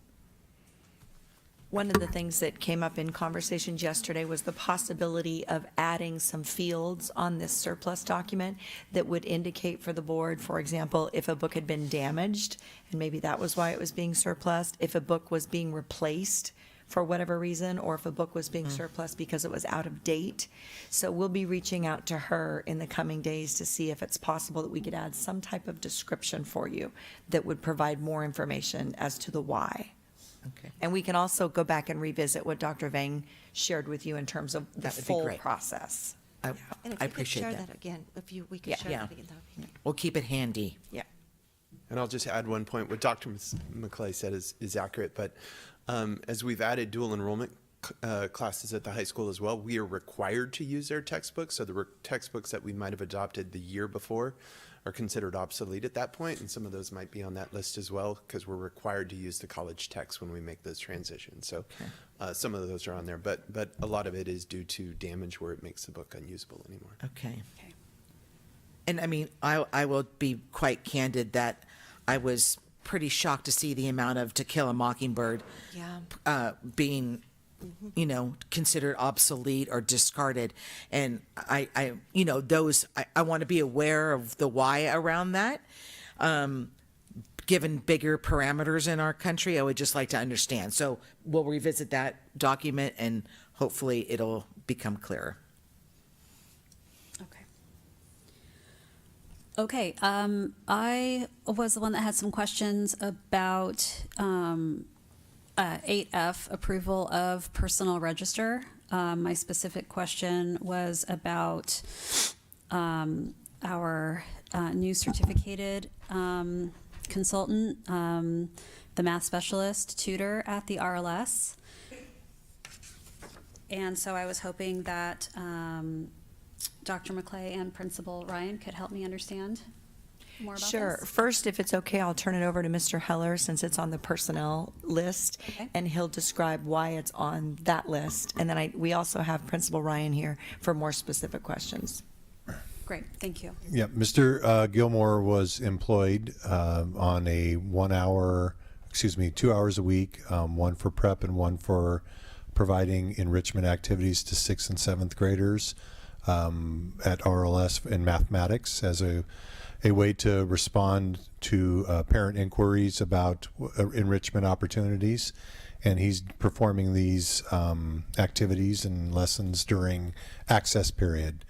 One of the things that came up in conversations yesterday was the possibility of adding some fields on this surplus document that would indicate for the board, for example, if a book had been damaged, and maybe that was why it was being surplused, if a book was being replaced for whatever reason, or if a book was being surplus because it was out of date. So we'll be reaching out to her in the coming days to see if it's possible that we could add some type of description for you that would provide more information as to the why. Okay. And we can also go back and revisit what Dr. Vang shared with you in terms of the That would be full great. process. And if I you could appreciate share that. that again, we could Yeah. share that again, that would be We'll keep it handy. Yeah. And I'll just add one point. What Dr. McClay said is accurate, but as we've added dual enrollment classes at the high school as well, we are required to use their textbooks. So the textbooks that we might have adopted the year before are considered obsolete at that point, and some of those might be on that list as well because we're required to use the college text when we make those transitions. So some of those are on there, but a lot of it is due to damage where it makes the book unusable anymore. Okay. And I mean, I will be quite candid that I was pretty shocked to see the amount of To Kill a Mockingbird being considered obsolete or discarded. And I want to be aware of the why around that. Given bigger parameters in our country, I would just like to understand. So we'll revisit that document and hopefully it'll become clearer. Okay, I was the one that had some questions about 8F, approval of personal register. My specific question was about our new certificated consultant, the math specialist tutor at the RLS. And so I was hoping that Dr. McClay and Principal Ryan could help me understand more about Sure. this. First, if it's okay, I'll turn it over to Mr. Heller since it's on the personnel list, and he'll describe why it's on that list. And then we also have Principal Ryan here for more specific questions. Great, thank you. Yeah, Mr. Gilmore was employed on a 2 hours a week, one for prep and one for providing enrichment activities to 6th and 7th graders at RLS in mathematics as a way to respond to parent inquiries about enrichment opportunities. And he's performing these activities and lessons during access period.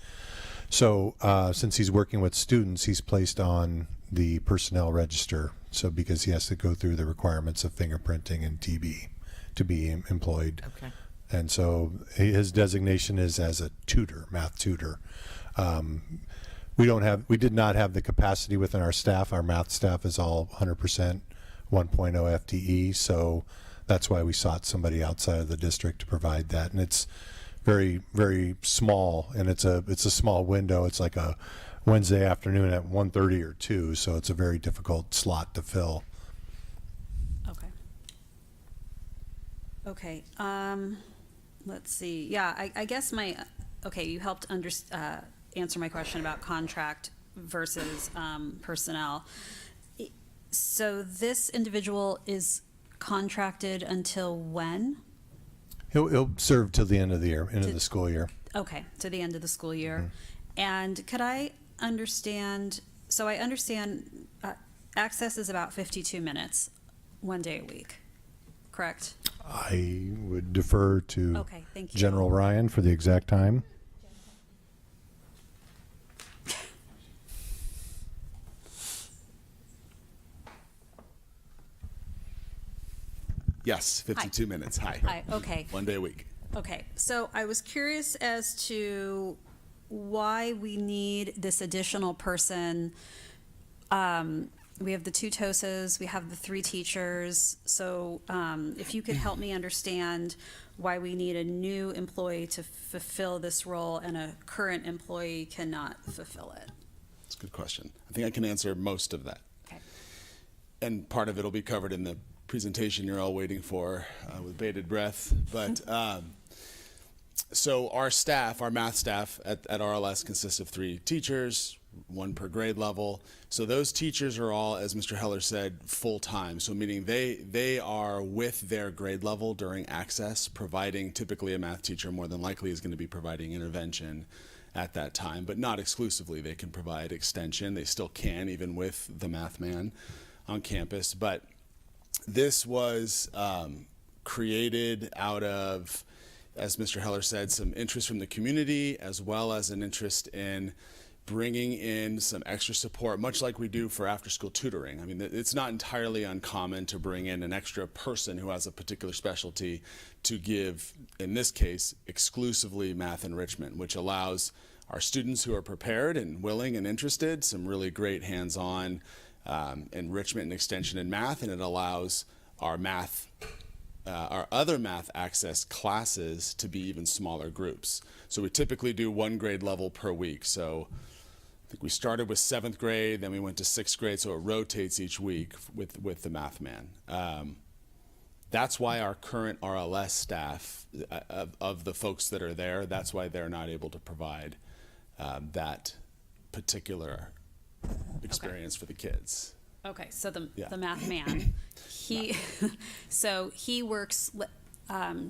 So since he's working with students, he's placed on the personnel register. So because he has to go through the requirements of fingerprinting and TB to be employed. Okay. And so his designation is as a tutor, math tutor. We did not have the capacity within our staff. Our math staff is all 100% 1.0 FTE. So that's why we sought somebody outside of the district to provide that. And it's very, very small, and it's a small window. It's like a Wednesday afternoon at 1:30 or 2, so it's a very difficult slot to fill. Okay, let's see. Yeah, I guess you helped answer my question about contract versus personnel. So this individual is contracted until when? He'll serve till the end of the year, end of the school year. Okay, to the end of the school year. And could I understand, so I understand access is about 52 minutes, 1 day a week, correct? I would defer to Okay, thank you. General Ryan for the exact time. Yes, 52 minutes. Hi. Hi, okay. 1 day a week. Okay, so I was curious as to why we need this additional person. We have the 2 TOSAs, we have the 3 teachers. So if you could help me understand why we need a new employee to fulfill this role and a current employee cannot fulfill it. That's a good question. I think I can answer most of that. Okay. And part of it will be covered in the presentation you're all waiting for with bated breath. But so our staff, our math staff at RLS consists of 3 teachers, 1 per grade level. So those teachers are all, as Mr. Heller said, full-time. So meaning they are with their grade level during access, providing, typically a math teacher more than likely is going to be providing intervention at that time, but not exclusively. They can provide extension. They still can, even with the math man on campus. But this was created out of, as Mr. Heller said, some interest from the community, as well as an interest in bringing in some extra support, much like we do for after-school tutoring. I mean, it's not entirely uncommon to bring in an extra person who has a particular specialty to give, in this case, exclusively math enrichment, which allows our students who are prepared and willing and interested some really great hands-on enrichment and extension in math, and it allows our our other math access classes to be even smaller groups. So we typically do 1 grade level per week. So I think we started with 7th grade, then we went to 6th grade, so it rotates each week with the math man. That's why our current RLS staff, of the folks that are there, that's why they're not able to provide that particular experience for the kids. Okay, so the Yeah. math man, he works,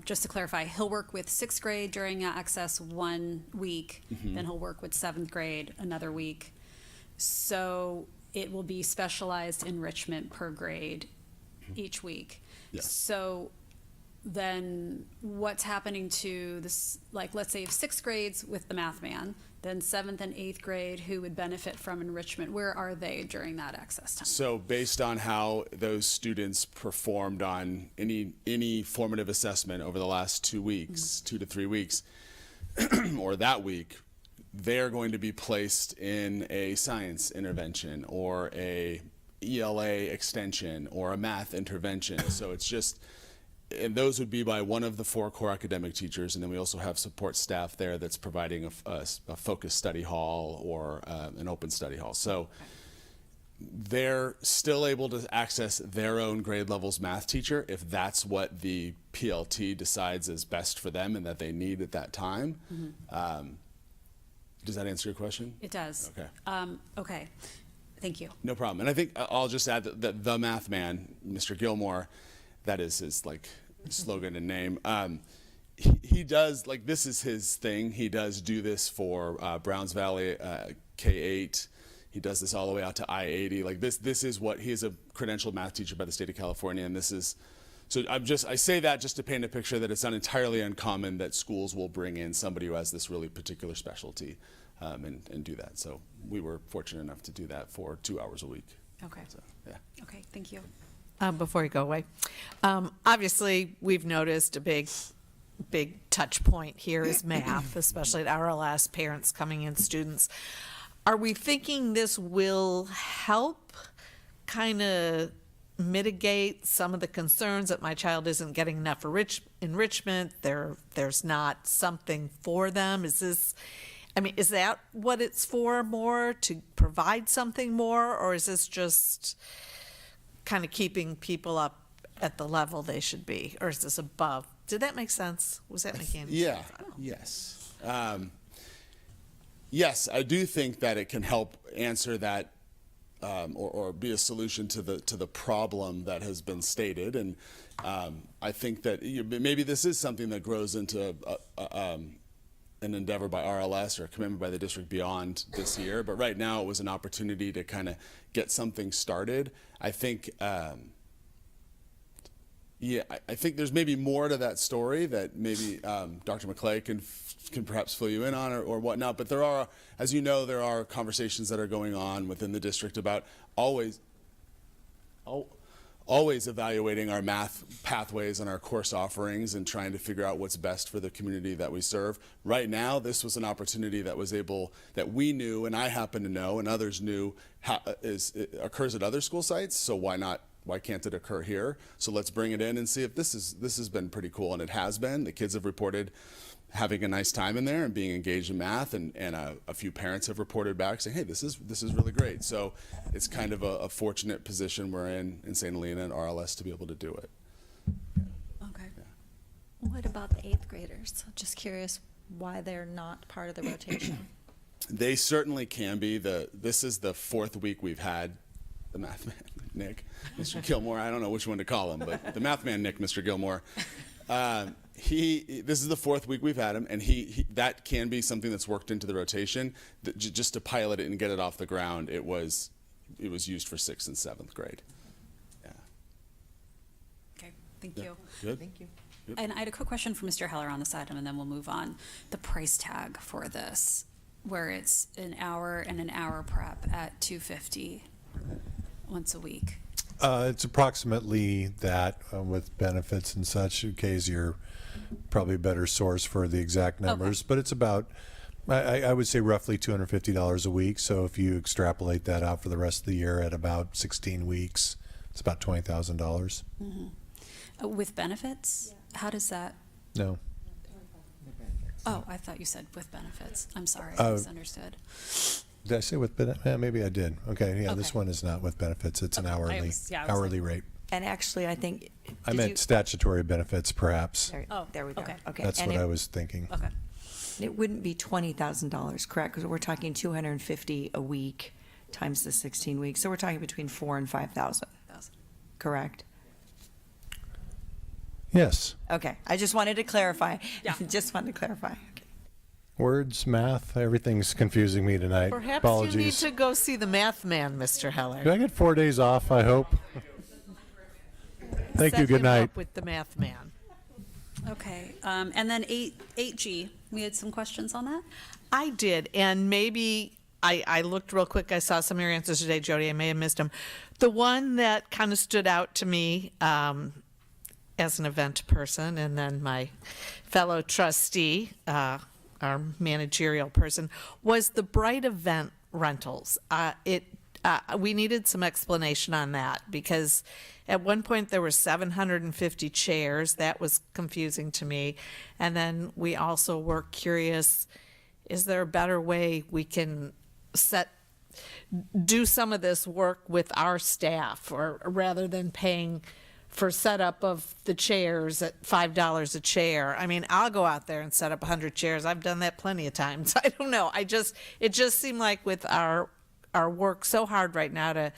just to clarify, he'll work with 6th grade during access 1 week, then he'll work with 7th grade another week. So it will be specialized enrichment per grade each week. Yes. So then what's happening to this, like, let's say if 6th grade's with the math man, then 7th and 8th grade who would benefit from enrichment, where are they during that access time? So based on how those students performed on any formative assessment over the last 2 weeks, 2 to 3 weeks, or that week, they're going to be placed in a science intervention or a ELA extension or a math intervention. So it's just, and those would be by one of the 4 core academic teachers, and then we also have support staff there that's providing a focused study hall or an open study hall. So they're still able to access their own grade levels math teacher if that's what the PLT decides is best for them and that they need at that time. Does that answer your question? It does. Okay. Okay, thank you. No problem. And I think I'll just add that the math man, Mr. Gilmore, that is his slogan and name. He does, this is his thing. He does do this for Browns Valley K-8. He does this all the way out to I-80. This is what, he is a credentialed math teacher by the state of California, and this is, so I say that just to paint a picture that it's not entirely uncommon that schools will bring in somebody who has this really particular specialty and do that. So we were fortunate enough to do that for 2 hours a week. Okay. So, yeah. Okay, thank you. Before you go away, obviously we've noticed a big touch point here is math, especially at RLS, parents coming in, students. Are we thinking this will help kind of mitigate some of the concerns that my child isn't getting enough enrichment, there's not something for them? Is that what it's for, more to provide something more, or is this just kind of keeping people up at the level they should be, or is this above? Did that make sense? Was that making any sense? Yes. Yes, I do think that it can help answer that or be a solution to the problem that has been stated. And I think that maybe this is something that grows into an endeavor by RLS or a commitment by the district beyond this year. But right now it was an opportunity to kind of get something started. I think, I think there's maybe more to that story that maybe Dr. McClay can perhaps fill you in on or whatnot. But there are, as you know, there are conversations that are going on within the district about always evaluating our math pathways and our course offerings and trying to figure out what's best for the community that we serve. Right now, this was an opportunity that we knew, and I happen to know, and others knew, it occurs at other school sites. So why can't it occur here? So let's bring it in and see if this has been pretty cool, and it has been. The kids have reported having a nice time in there and being engaged in math, and a few parents have reported back saying, hey, this is really great. So it's kind of a fortunate position we're in St. Helena and RLS to be able to do it. Okay. What about the 8th graders? Just curious why they're not part of the rotation. They certainly can be. This is the 4th week we've had the math man, Nick, Mr. Gilmore. I don't know which one to call him, but the math man, Nick, Mr. Gilmore. This is the 4th week we've had him, and that can be something that's worked into the rotation. Just to pilot it and get it off the ground, it was used for 6th and 7th grade. Yeah. Okay, thank you. Good. Thank you. Good. And I had a quick question for Mr. Heller on this item, and then we'll move on. The price tag for this, where it's an hour and an hour prep at $250 once a week. It's approximately that with benefits and such. Case you're probably a better source for the exact numbers, but it's about, I would say roughly $250 a week. So if you extrapolate that out for the rest of the year at about 16 weeks, it's about $20,000. Mm-hmm. With benefits? How does that? No. Oh, I thought you said with benefits. I'm sorry, I misunderstood. Did I say with benefits? Maybe I did. Okay, yeah, this one is not with benefits. It's an hourly rate. And actually, I think. I meant statutory benefits, perhaps. There we go. Okay. That's And what I was thinking. Okay. It wouldn't be $20,000, correct? Because we're talking $250 a week times the 16 weeks. So we're talking between $4,000 and $5,000. Correct? Yes. Okay. I just wanted to clarify. Yeah. Just wanted to clarify. Okay. Words, math, everything's confusing me tonight. Perhaps Apologies. you need to go see the math man, Mr. Heller. Do I get 4 days off, I hope? Thank you. Set Good him night. up with the math man. Okay, and then 8G, we had some questions on that? I did, and maybe I looked real quick. I saw some of your answers today, Jody. I may have missed them. The one that kind of stood out to me as an event person, and then my fellow trustee, our managerial person, was the Bright Event rentals. We needed some explanation on that because at one point there were 750 chairs. That was confusing to me. And then we also were curious, is there a better way we can do some of this work with our staff, or rather than paying for setup of the chairs at $5 a chair? I mean, I'll go out there and set up 100 chairs. I've done that plenty of times. I don't know. It just seemed like with our work so hard right now to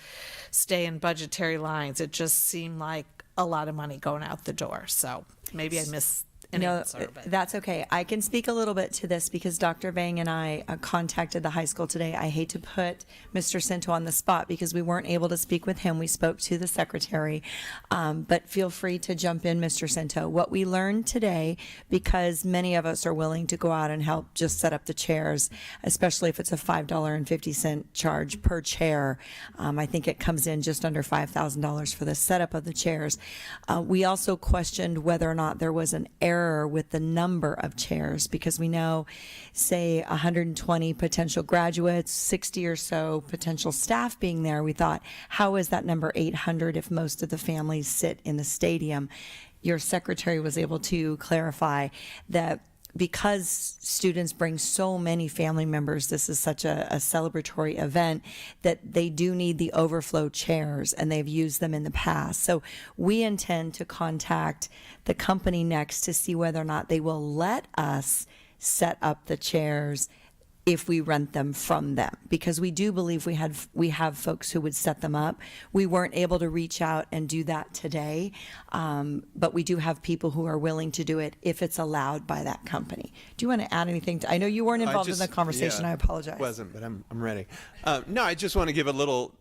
stay in budgetary lines, it just seemed like a lot of money going out the door. So maybe I missed an answer. But. That's okay. I can speak a little bit to this because Dr. Vang and I contacted the high school today. I hate to put Mr. Cinto on the spot because we weren't able to speak with him. We spoke to the secretary, but feel free to jump in, Mr. Cinto. What we learned today, because many of us are willing to go out and help just set up the chairs, especially if it's a $5.50 charge per chair. I think it comes in just under $5,000 for the setup of the chairs. We also questioned whether or not there was an error with the number of chairs, because we know, say, 120 potential graduates, 60 or so potential staff being there. We thought, how is that number 800 if most of the families sit in the stadium? Your secretary was able to clarify that because students bring so many family members, this is such a celebratory event, that they do need the overflow chairs, and they've used them in the past. So we intend to contact the company next to see whether or not they will let us set up the chairs if we rent them from them, because we do believe we have folks who would set them up. We weren't able to reach out and do that today, but we do have people who are willing to do it if it's allowed by that company. Do you want to add anything? I know you weren't involved in the conversation. Yeah, I apologize. Wasn't, but I'm ready. No, I just want to give a little.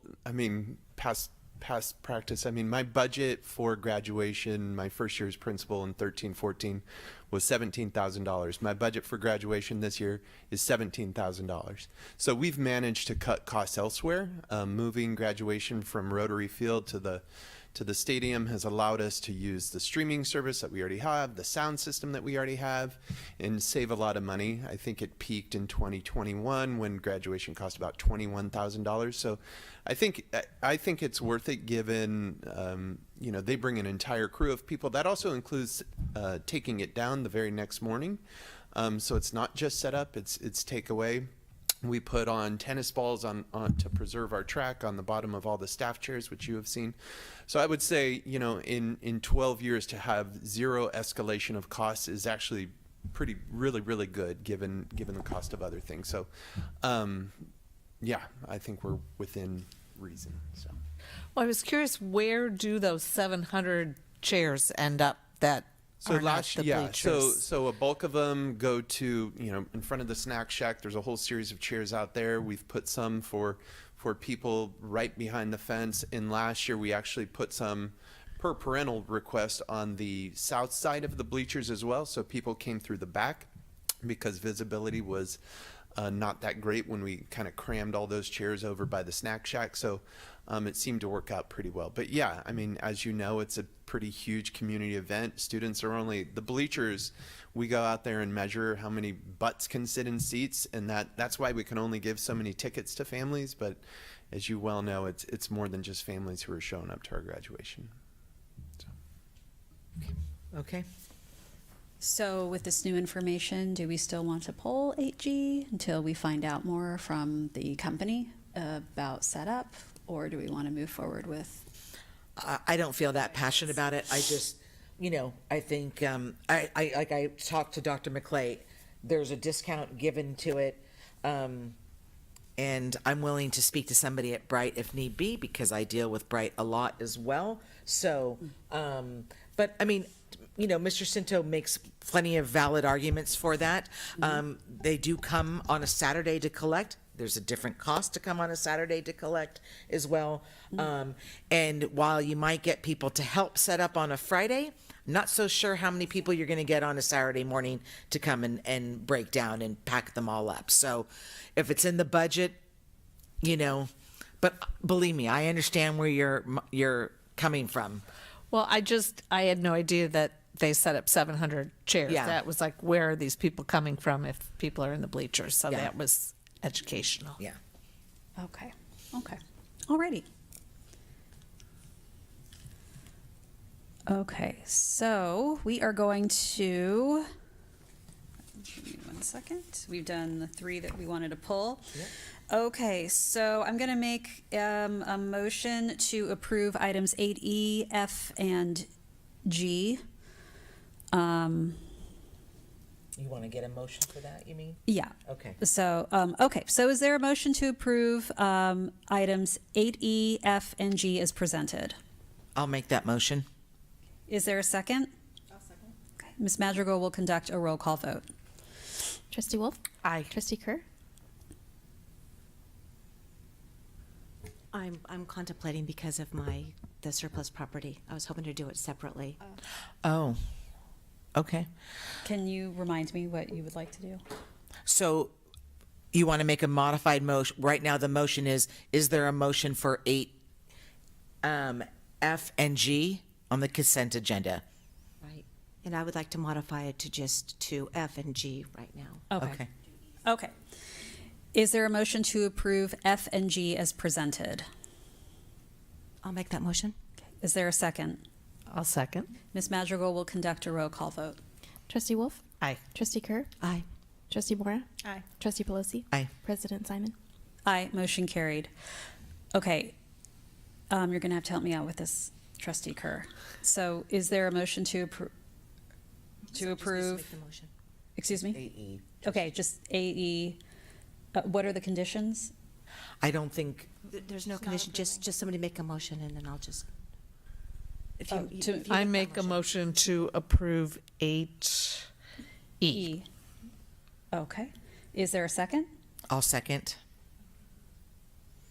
Past practice. My budget for graduation, my first year as principal in 13-14 was $17,000. My budget for graduation this year is $17,000. So we've managed to cut costs elsewhere. Moving graduation from Rotary Field to the stadium has allowed us to use the streaming service that we already have, the sound system that we already have, and save a lot of money. I think it peaked in 2021 when graduation cost about $21,000. So I think it's worth it given, they bring an entire crew of people. That also includes taking it down the very next morning. So it's not just set up, it's takeaway. We put on tennis balls on to preserve our track on the bottom of all the staff chairs, which you have seen. So I would say, in 12 years to have zero escalation of costs is actually really good given the cost of other things. So, I think we're within reason. So, Well, I was curious, where do those 700 chairs end up that So are last not the yeah, bleachers? so a bulk of them go to in front of the snack shack. There's a whole series of chairs out there. We've put some for people right behind the fence. And last year we actually put some per parental request on the south side of the bleachers as well. So people came through the back because visibility was not that great when we kind of crammed all those chairs over by the snack shack. So it seemed to work out pretty well. But yeah, as you know, it's a pretty huge community event. Students are only, the bleachers, we go out there and measure how many butts can sit in seats, and that's why we can only give so many tickets to families. But as you well know, it's more than just families who are showing up to our graduation. Okay. So with this new information, do we still want to poll 8G until we find out more from the company about setup, or do we want to move forward with? I don't feel that passionate about it. I just, I think, I talked to Dr. McClay, there's a discount given to it. And I'm willing to speak to somebody at Bright if need be, because I deal with Bright a lot as well. So, but Mr. Cinto makes plenty of valid arguments for that. They do come on a Saturday to collect. There's a different cost to come on a Saturday to collect as well. And while you might get people to help set up on a Friday, I'm not so sure how many people you're going to get on a Saturday morning to come and break down and pack them all up. So if it's in the budget, but believe me, I understand where you're coming from. Well, I had no idea that they set up 700 chairs. Yeah. That was like, where are these people coming from if people are in the bleachers? So Yeah. that was educational. Yeah. Okay. Alrighty. Okay, so we are going to, give me 1 second. We've done the 3 that we wanted to pull. Okay, so I'm going to make a motion to approve items 8E, F, and G. You want to get a motion for that, you mean? Yeah. Okay. So, so is there a motion to approve items 8E, F, and G as presented? I'll make that motion. Is there a second? I'll second. Okay. Ms. Madrigal will conduct a roll call vote. Trustee Wolf? Aye. Trustee Kerr? I'm contemplating because of the surplus property. I was hoping to do it separately. Oh, okay. Can you remind me what you would like to do? So you want to make a modified motion? Right now, the motion is there a motion for 8, F and G on the consent agenda? Right. And I would like to modify it to F and G right now. Okay. Okay. Is there a motion to approve F and G as presented? I'll make that motion. Is there a second? I'll second. Ms. Madrigal will conduct a roll call vote. Trustee Wolf? Aye. Trustee Kerr? Aye. Trustee Bora? Aye. Trustee Pelosi? Aye. President Simon? Aye, motion carried. Okay, you're going to have to help me out with this, Trustee Kerr. So is there a motion to approve? Make the motion. Excuse me? AE. Okay, just AE What are the conditions? I don't think, There's no condition, just somebody make a motion and then I'll just. If you, if you I make make that a motion to approve 8E. E. Okay. Is there a second? I'll second.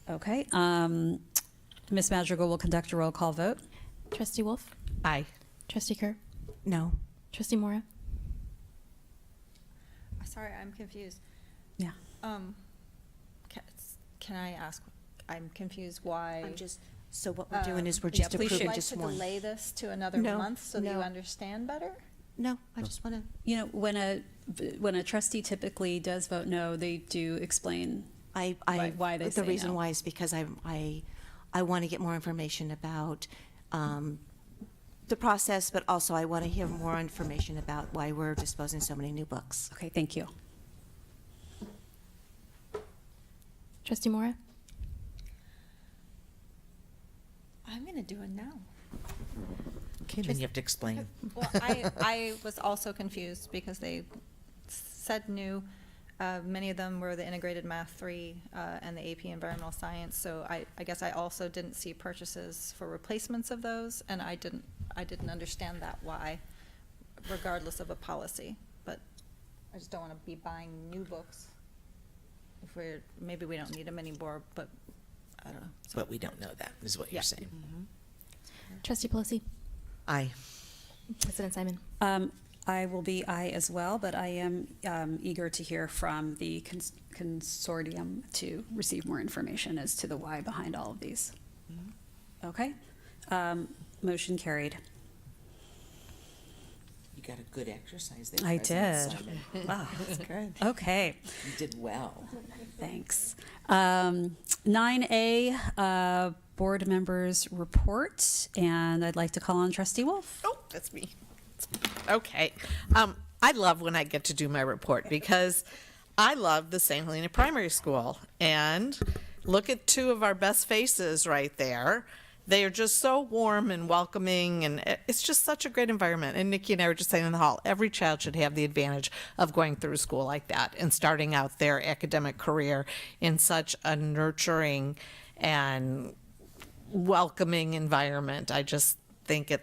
Okay. Ms. Madrigal will conduct a roll call vote. Trustee Wolf? Aye. Trustee Kerr? No. Trustee Mora? Sorry, I'm confused. Yeah. Can I ask, I'm confused why? I'm just, so what we're doing is we're just Would you approving like just to one. delay this to another No, month so that you no. understand better? No, I just want to. You know, when a trustee typically does vote no, they do explain why they say The reason no. why is because I want to get more information about the process, but also I want to hear more information about why we're disposing so many new books. Okay, thank you. Trustee Mora? I'm going to do a no. Okay, then you have to explain. Well, I was also confused because they said new. Many of them were the integrated math 3 and the AP environmental science. So I guess I also didn't see purchases for replacements of those, and I didn't understand that why, regardless of a policy. But I just don't want to be buying new books. If maybe we don't need them anymore, but I don't know. But we don't know that, is what you're saying. Trustee Pelosi? Aye. President Simon? I will be aye as well, but I am eager to hear from the consortium to receive more information as to the why behind all of these. Okay. Motion carried. You got a good exercise there. I President did. Simon. Wow. That's good. Okay. You did well. Thanks. 9A, board members report, and I'd like to call on Trustee Wolf. Oh, that's me. Okay. I love when I get to do my report because I love the St. Helena Primary School. And look at two of our best faces right there. They are just so warm and welcoming, and it's just such a great environment. And Nikki and I were just saying in the hall, every child should have the advantage of going through a school like that and starting out their academic career in such a nurturing and welcoming environment. I just think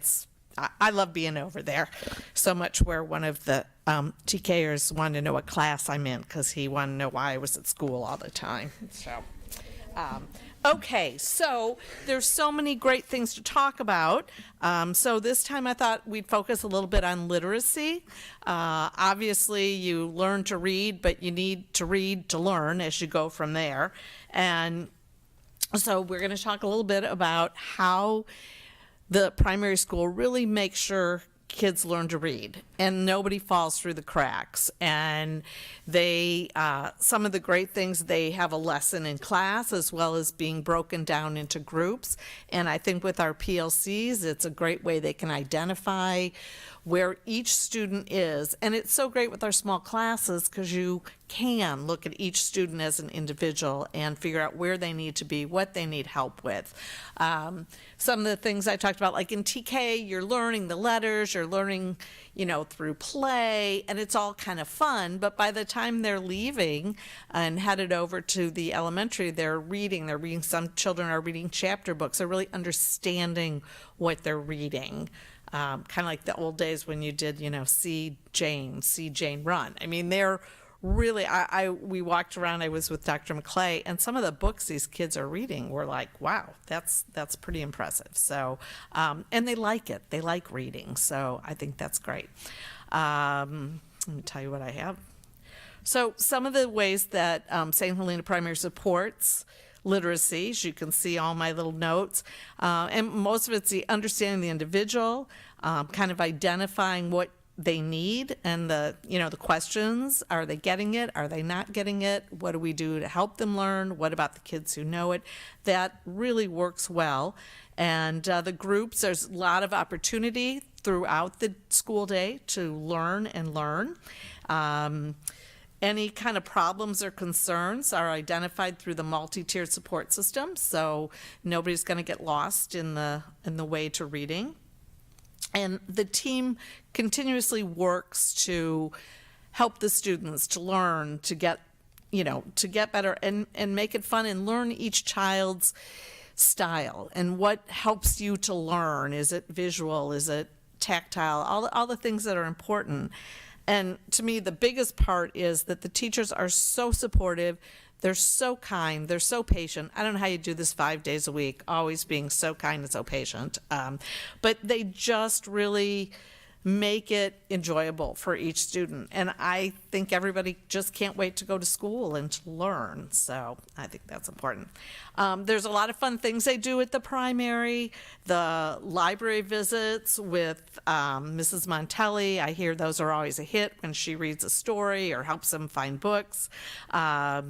I love being over there so much, where one of the TKers wanted to know what class I'm in because he wanted to know why I was at school all the time. So, okay, so there's so many great things to talk about. So this time I thought we'd focus a little bit on literacy. Obviously, you learn to read, but you need to read to learn as you go from there. And so we're going to talk a little bit about how the primary school really makes sure kids learn to read and nobody falls through the cracks. And they, some of the great things, they have a lesson in class as well as being broken down into groups. And I think with our PLCs, it's a great way they can identify where each student is. And it's so great with our small classes because you can look at each student as an individual and figure out where they need to be, what they need help with. Some of the things I talked about, like in TK, you're learning the letters, you're learning, through play, and it's all kind of fun. But by the time they're leaving and headed over to the elementary, they're reading. Some children are reading chapter books. They're really understanding what they're reading. Kind of like the old days when you did, see Jane run. I mean, they're really, we walked around, I was with Dr. McClay, and some of the books these kids are reading were like, wow, that's pretty impressive. So, and they like it. They like reading. So I think that's great. Let me tell you what I have. So some of the ways that St. Helena Primary supports literacy, as you can see all my little notes, and most of it's the understanding the individual, kind of identifying what they need and the questions. Are they getting it? Are they not getting it? What do we do to help them learn? What about the kids who know it? That really works well. And the groups, there's a lot of opportunity throughout the school day to learn and learn. Any kind of problems or concerns are identified through the multi-tiered support system, so nobody's going to get lost in the way to reading. And the team continuously works to help the students to learn, to get to get better and make it fun and learn each child's style and what helps you to learn. Is it visual? Is it tactile? All the things that are important. And to me, the biggest part is that the teachers are so supportive. They're so kind. They're so patient. I don't know how you do this 5 days a week, always being so kind and so patient. But they just really make it enjoyable for each student. And I think everybody just can't wait to go to school and to learn. So I think that's important. There's a lot of fun things they do at the primary. The library visits with Mrs. Montelli, I hear those are always a hit when she reads a story or helps them find books. I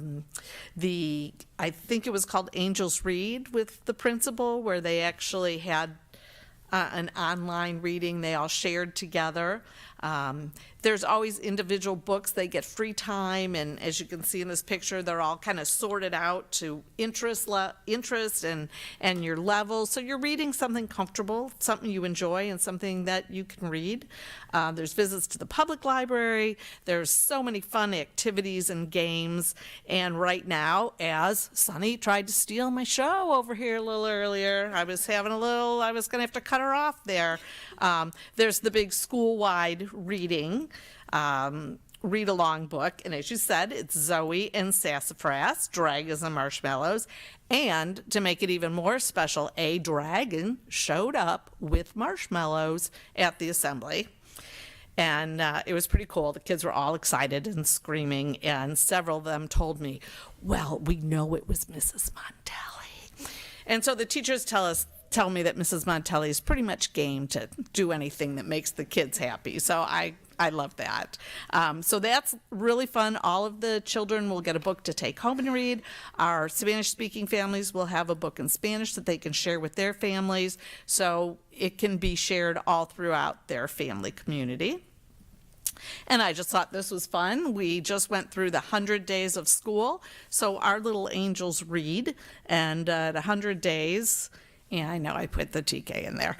think it was called Angels Read with the principal, where they actually had an online reading they all shared together. There's always individual books. They get free time, and as you can see in this picture, they're all kind of sorted out to interest and your level. So you're reading something comfortable, something you enjoy, and something that you can read. There's visits to the public library. There's so many fun activities and games. And right now, as Sunny tried to steal my show over here a little earlier, I was going to have to cut her off there. There's the big school-wide reading read-along book, and as you said, it's Zoe and Sassafras, Dragons and Marshmallows, and to make it even more special, a dragon showed up with marshmallows at the assembly. And it was pretty cool. The kids were all excited and screaming, and several of them told me, well, we know it was Mrs. Montelli. And so the teachers tell me that Mrs. Montelli is pretty much game to do anything that makes the kids happy. So I love that. So that's really fun. All of the children will get a book to take home and read. Our Spanish-speaking families will have a book in Spanish that they can share with their families. So it can be shared all throughout their family community. And I just thought this was fun. We just went through the 100 days of school. So our little angels read, and the 100 days, yeah, I know I put the TK in there.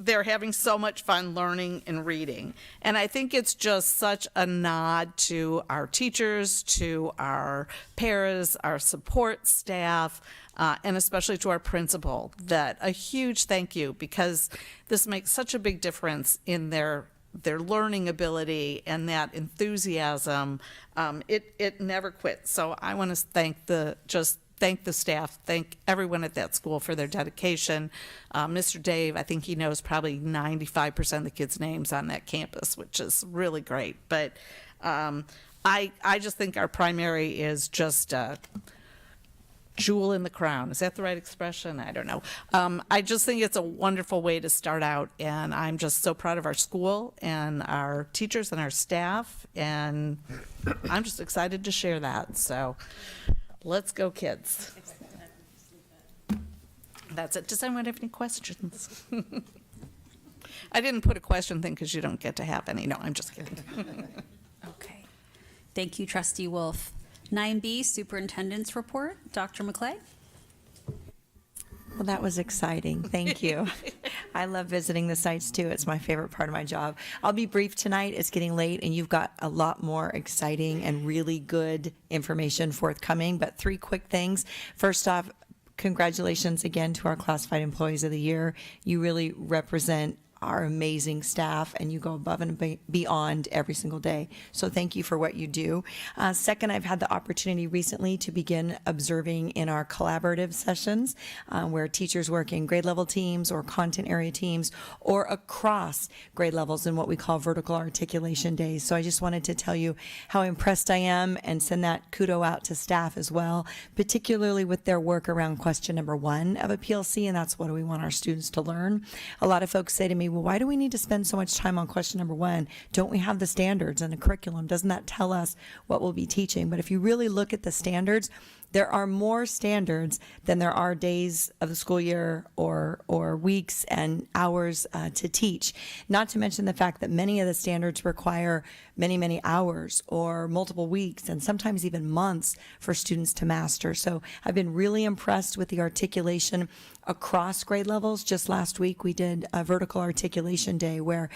They're having so much fun learning and reading. And I think it's just such a nod to our teachers, to our paras, our support staff, and especially to our principal, that a huge thank you, because this makes such a big difference in their learning ability and that enthusiasm. It never quits. So I want to thank the staff, thank everyone at that school for their dedication. Mr. Dave, I think he knows probably 95% of the kids' names on that campus, which is really great. But I just think our primary is just a jewel in the crown. Is that the right expression? I don't know. I just think it's a wonderful way to start out, and I'm just so proud of our school and our teachers and our staff, and I'm just excited to share that. So let's go, kids. That's it. Does anyone have any questions? I didn't put a question thing because you don't get to have any. No, I'm just kidding. Okay. Thank you, Trustee Wolf. 9B, Superintendent's Report. Dr. McClay? Well, that was exciting. Thank you. I love visiting the sites too. It's my favorite part of my job. I'll be brief tonight. It's getting late and you've got a lot more exciting and really good information forthcoming, but 3 quick things. First off, congratulations again to our Classified Employees of the Year. You really represent our amazing staff, and you go above and beyond every single day. So thank you for what you do. Second, I've had the opportunity recently to begin observing in our collaborative sessions where teachers work in grade level teams or content area teams or across grade levels in what we call vertical articulation days. So I just wanted to tell you how impressed I am and send that kudo out to staff as well, particularly with their work around question number 1 of a PLC, and that's what do we want our students to learn. A lot of folks say to me, well, why do we need to spend so much time on question number 1? Don't we have the standards and the curriculum? Doesn't that tell us what we'll be teaching? But if you really look at the standards, there are more standards than there are days of the school year or weeks and hours to teach. Not to mention the fact that many of the standards require many, many hours or multiple weeks and sometimes even months for students to master. So I've been really impressed with the articulation across grade levels. Just last week we did a vertical articulation day where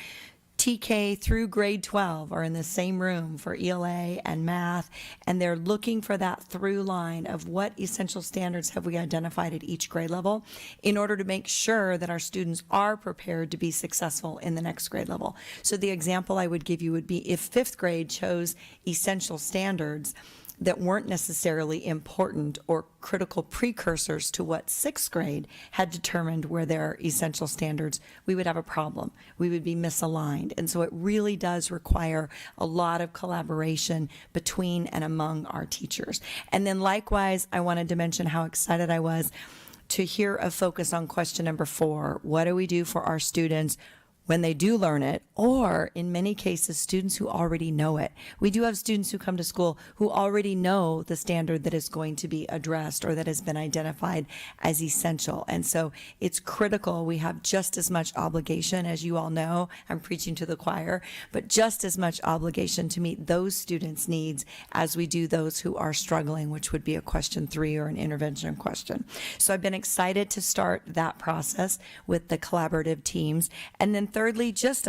TK through grade 12 are in the same room for ELA and math, and they're looking for that through line of what essential standards have we identified at each grade level in order to make sure that our students are prepared to be successful in the next grade level. So the example I would give you would be if fifth grade chose essential standards that weren't necessarily important or critical precursors to what sixth grade had determined were their essential standards, we would have a problem. We would be misaligned. And so it really does require a lot of collaboration between and among our teachers. And then likewise, I wanted to mention how excited I was to hear a focus on question number 4. What do we do for our students when they do learn it, or in many cases, students who already know it? We do have students who come to school who already know the standard that is going to be addressed or that has been identified as essential. And so it's critical. We have just as much obligation, as you all know, I'm preaching to the choir, but just as much obligation to meet those students' needs as we do those who are struggling, which would be a question 3 or an intervention question. So I've been excited to start that process with the collaborative teams. And then thirdly, just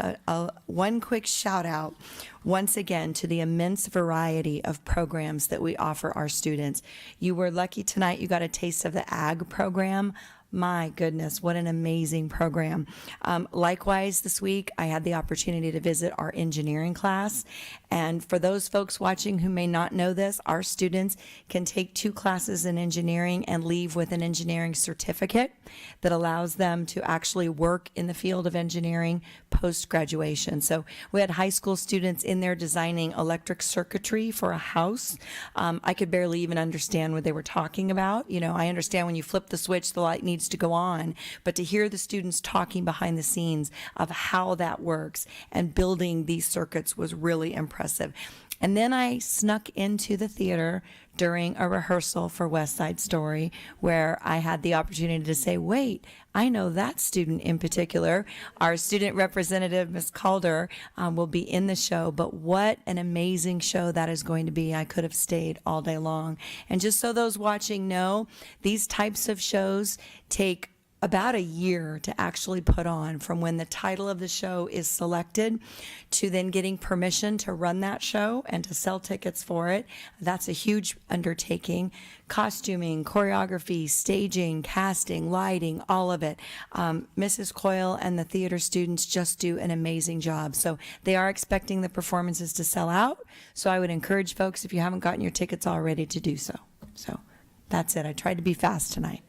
one quick shout out once again to the immense variety of programs that we offer our students. You were lucky tonight, you got a taste of the ag program. My goodness, what an amazing program. Likewise, this week, I had the opportunity to visit our engineering class. And for those folks watching who may not know this, our students can take 2 classes in engineering and leave with an engineering certificate that allows them to actually work in the field of engineering post-graduation. So we had high school students in there designing electric circuitry for a house. I could barely even understand what they were talking about. You know, I understand when you flip the switch, the light needs to go on, but to hear the students talking behind the scenes of how that works and building these circuits was really impressive. And then I snuck into the theater during a rehearsal for West Side Story, where I had the opportunity to say, wait, I know that student in particular. Our student representative, Ms. Calder, will be in the show, but what an amazing show that is going to be. I could have stayed all day long. And just so those watching know, these types of shows take about a year to actually put on, from when the title of the show is selected to then getting permission to run that show and to sell tickets for it. That's a huge undertaking. Costuming, choreography, staging, casting, lighting, all of it. Mrs. Coyle and the theater students just do an amazing job. So they are expecting the performances to sell out. So I would encourage folks, if you haven't gotten your tickets already, to do so. So that's it. I tried to be fast tonight.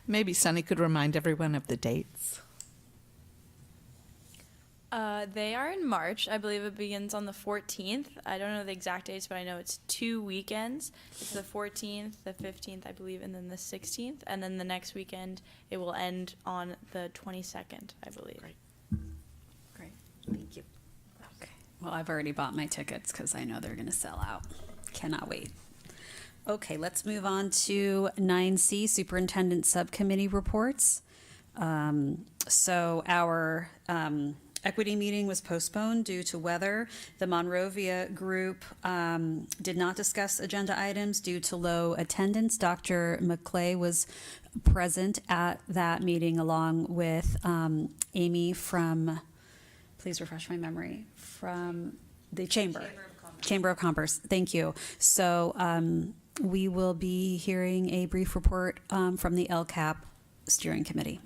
Maybe Sunny could remind everyone of the dates. They are in March. I believe it begins on the 14th. I don't know the exact dates, but I know it's 2 weekends. It's the 14th, the 15th, I believe, and then the 16th. And then the next weekend, it will end on the 22nd, I believe. Great. Thank you. Okay. Well, I've already bought my tickets because I know they're going to sell out. Cannot wait. Okay, let's move on to 9C, Superintendent Subcommittee reports. So our equity meeting was postponed due to weather. The Monrovia group did not discuss agenda items due to low attendance. Dr. McClay was present at that meeting along with Amy from, please refresh my memory, from the Chamber of Commerce. Thank you. So we will be hearing a brief report from the LCAP Steering Committee.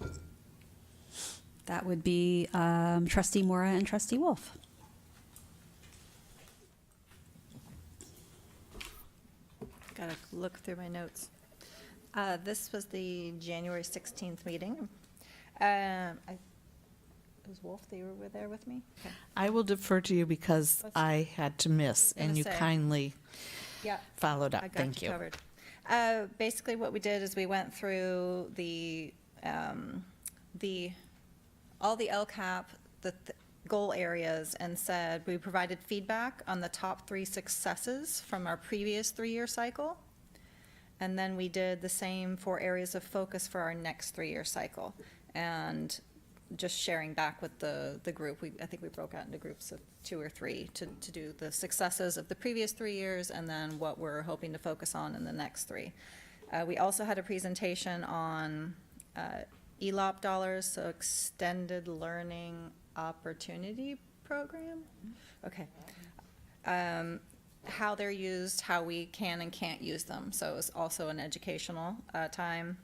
That would be Trustee Mora and Trustee Wolf. Gotta look through my notes. This was the January 16th meeting. Was Wolf, you were there with me? Okay. I will defer to you because I had to miss, and you kindly followed up. I got Thank you you. covered. Basically, what we did is we went through all the LCAP, the goal areas, and said we provided feedback on the top 3 successes from our previous 3-year cycle. And then we did the same for areas of focus for our next 3-year cycle. And just sharing back with the group, I think we broke out into groups of 2 or 3 to do the successes of the previous 3 years and then what we're hoping to focus on in the next 3. We also had a presentation on ELOP dollars, so extended learning opportunity program? Okay. How they're used, how we can and can't use them. So it was also an educational time.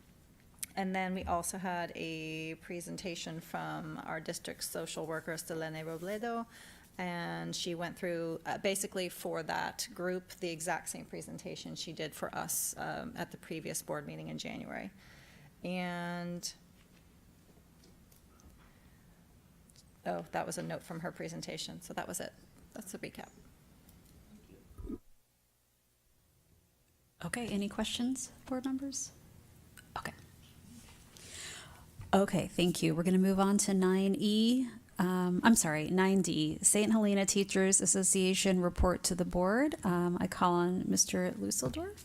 And then we also had a presentation from our district social worker, Selene Robledo, and she went through, basically for that group, the exact same presentation she did for us at the previous board meeting in January. And, oh, that was a note from her presentation, so that was it. That's the recap. Okay, any questions, board members? Okay. Okay, thank you. We're going to move on to 9E. 9D, St. Helena Teachers Association report to the board. I call on Mr. Lusseldorf.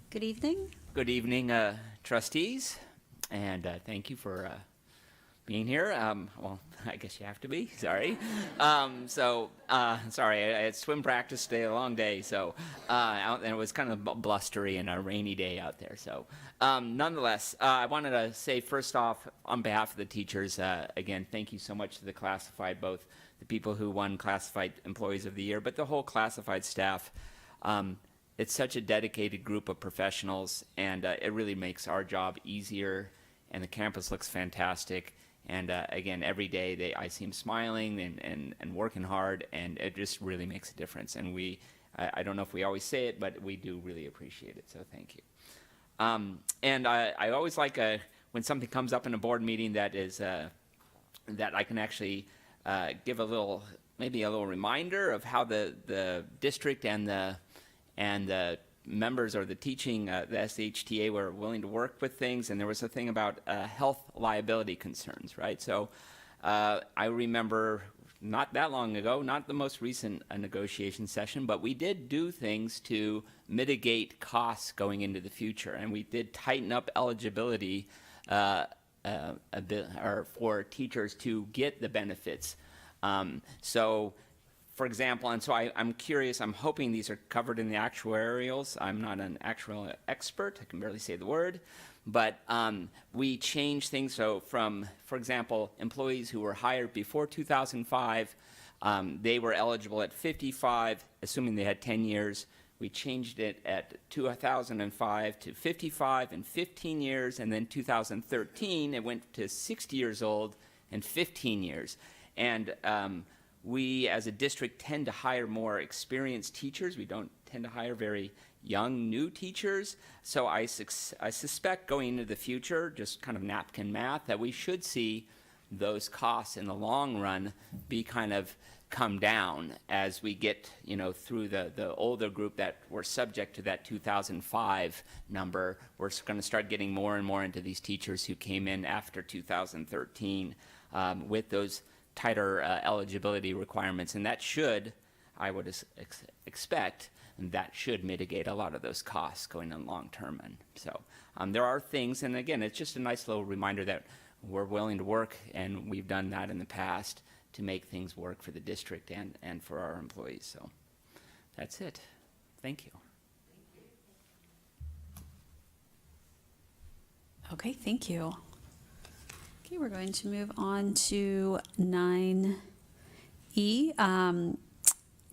Good evening. Good evening, trustees, and thank you for being here. Well, I guess you have to be. Sorry. Sorry. I had swim practice today, a long day, so and it was kind of blustery and a rainy day out there. So, nonetheless, I wanted to say first off, on behalf of the teachers, again, thank you so much to the classified, both the people who won Classified Employees of the Year, but the whole classified staff. It's such a dedicated group of professionals, and it really makes our job easier. And the campus looks fantastic. And again, every day I see them smiling and working hard, and it just really makes a difference. And I don't know if we always say it, but we do really appreciate it. So thank you. And I always like when something comes up in a board meeting that is that I can actually give maybe a little reminder of how the district and the members or the teaching, the SHTA, were willing to work with things. And there was a thing about health liability concerns, right? So I remember not that long ago, not the most recent negotiation session, but we did do things to mitigate costs going into the future. And we did tighten up eligibility a bit, or for teachers to get the benefits. For example, and so I'm curious, I'm hoping these are covered in the actuarials. I'm not an actuarial expert, I can barely say the word, but we changed things. So for example, employees who were hired before 2005, they were eligible at 55, assuming they had 10 years. We changed it at 2005 to 55 and 15 years, and then 2013, it went to 60 years old and 15 years. And we, as a district, tend to hire more experienced teachers. We don't tend to hire very young, new teachers. So I suspect going into the future, just kind of napkin math, that we should see those costs in the long run be kind of come down as we get, through the older group that were subject to that 2005 number. We're going to start getting more and more into these teachers who came in after 2013 with those tighter eligibility requirements, and that should, I would expect, that should mitigate a lot of those costs going on long term. And so there are things, and again, it's just a nice little reminder that we're willing to work, and we've done that in the past to make things work for the district and for our employees. So that's it. Thank you. Okay, thank you. Okay, we're going to move on to 9E,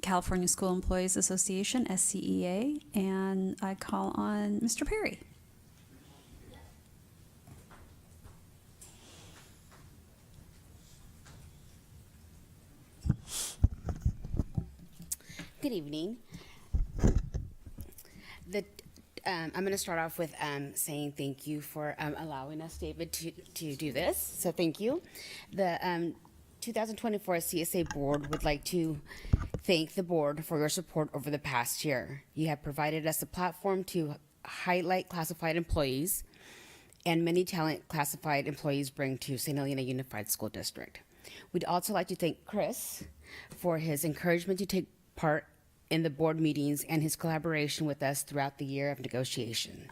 California School Employees Association, SCEA, and I call on Mr. Perry. Good evening. I'm going to start off with saying thank you for allowing us, David, to do this. So thank you. The 2024 CSA board would like to thank the board for your support over the past year. You have provided us a platform to highlight classified employees and many talent classified employees bring to St. Helena Unified School District. We'd also like to thank Chris for his encouragement to take part in the board meetings and his collaboration with us throughout the year of negotiation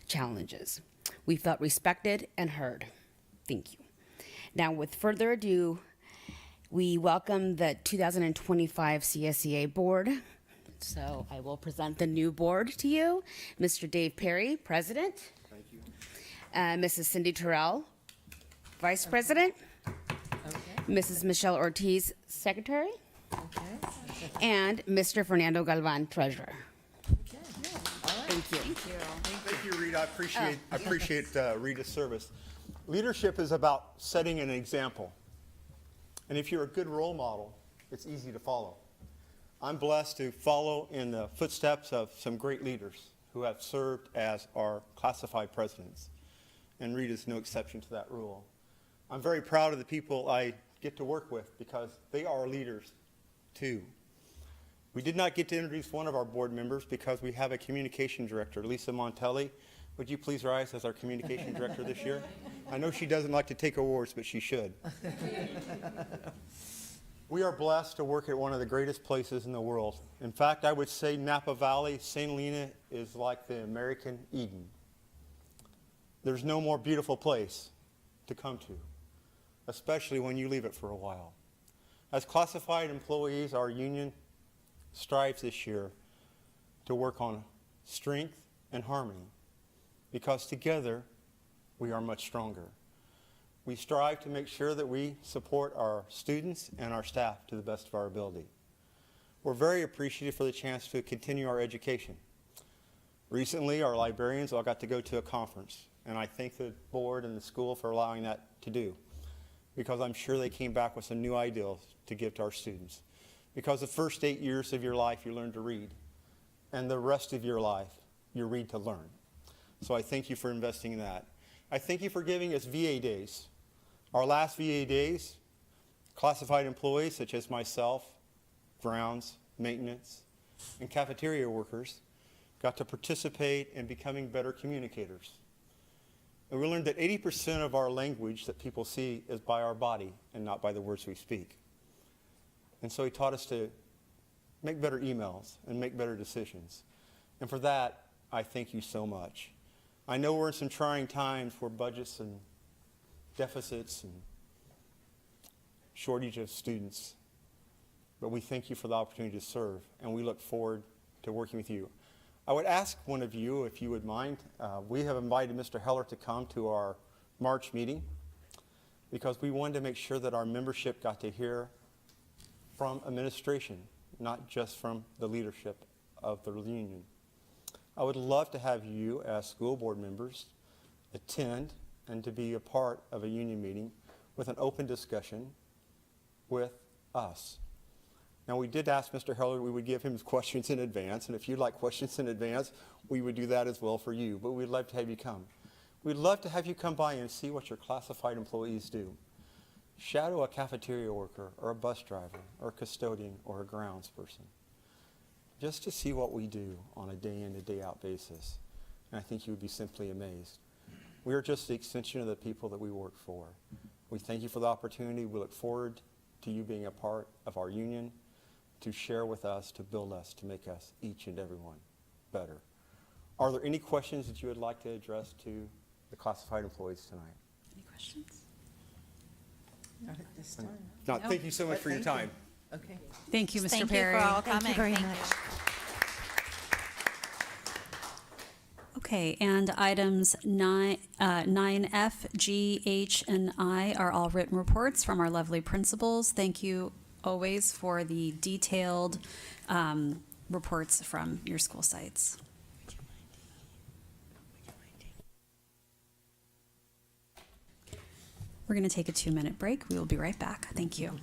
challenges. We felt respected and heard. Thank you. Now, with further ado, we welcome the 2025 CSEA board. So I will present the new board to you. Mr. Dave Perry, President. Thank you. Mrs. Cindy Terrell, Vice President. Mrs. Michelle Ortiz, secretary, and Mr. Fernando Galvan, treasurer. Thank you. Thank you, Rita. I appreciate Rita's service. Leadership is about setting an example. And if you're a good role model, it's easy to follow. I'm blessed to follow in the footsteps of some great leaders who have served as our classified presidents. And Rita's no exception to that rule. I'm very proud of the people I get to work with because they are leaders too. We did not get to introduce one of our board members because we have a communication director, Lisa Montelli. Would you please rise as our communication director this year? I know she doesn't like to take awards, but she should. We are blessed to work at one of the greatest places in the world. In fact, I would say Napa Valley, St. Helena is like the American Eden. There's no more beautiful place to come to, especially when you leave it for a while. As classified employees, our union strives this year to work on strength and harmony, because together we are much stronger. We strive to make sure that we support our students and our staff to the best of our ability. We're very appreciative for the chance to continue our education. Recently, our librarians all got to go to a conference, and I thank the board and the school for allowing that to do, because I'm sure they came back with some new ideals to give to our students. Because the first 8 years of your life, you learn to read, and the rest of your life, you read to learn. So I thank you for investing in that. I thank you for giving us VA days. Our last VA days, classified employees such as myself, grounds, maintenance, and cafeteria workers got to participate in becoming better communicators. And we learned that 80% of our language that people see is by our body and not by the words we speak. And so he taught us to make better emails and make better decisions. And for that, I thank you so much. I know we're in some trying times for budgets and deficits and shortage of students, but we thank you for the opportunity to serve, and we look forward to working with you. I would ask one of you, if you would mind, we have invited Mr. Heller to come to our March meeting because we wanted to make sure that our membership got to hear from administration, not just from the leadership of the union. I would love to have you as school board members attend and to be a part of a union meeting with an open discussion with us. Now, we did ask Mr. Heller we would give him questions in advance, and if you'd like questions in advance, we would do that as well for you, but we'd love to have you come. We'd love to have you come by and see what your classified employees do. Shadow a cafeteria worker or a bus driver or a custodian or a grounds person, just to see what we do on a day in and day out basis. And I think you would be simply amazed. We are just the extension of the people that we work for. We thank you for the opportunity. We look forward to you being a part of our union, to share with us, to build us, to make us, each and every one, better. Are there any questions that you would like to address to the classified employees tonight? Any questions? Not at this time. No, thank you so much for your time. Okay. Thank you, Mr. Thank Perry. you for all Thank coming. you very Thank much. you. Okay, and items 9F, G, H, and I are all written reports from our lovely principals. Thank you always for the detailed reports from your school sites. We're going to take a 2-minute break. We will be right back. Thank you.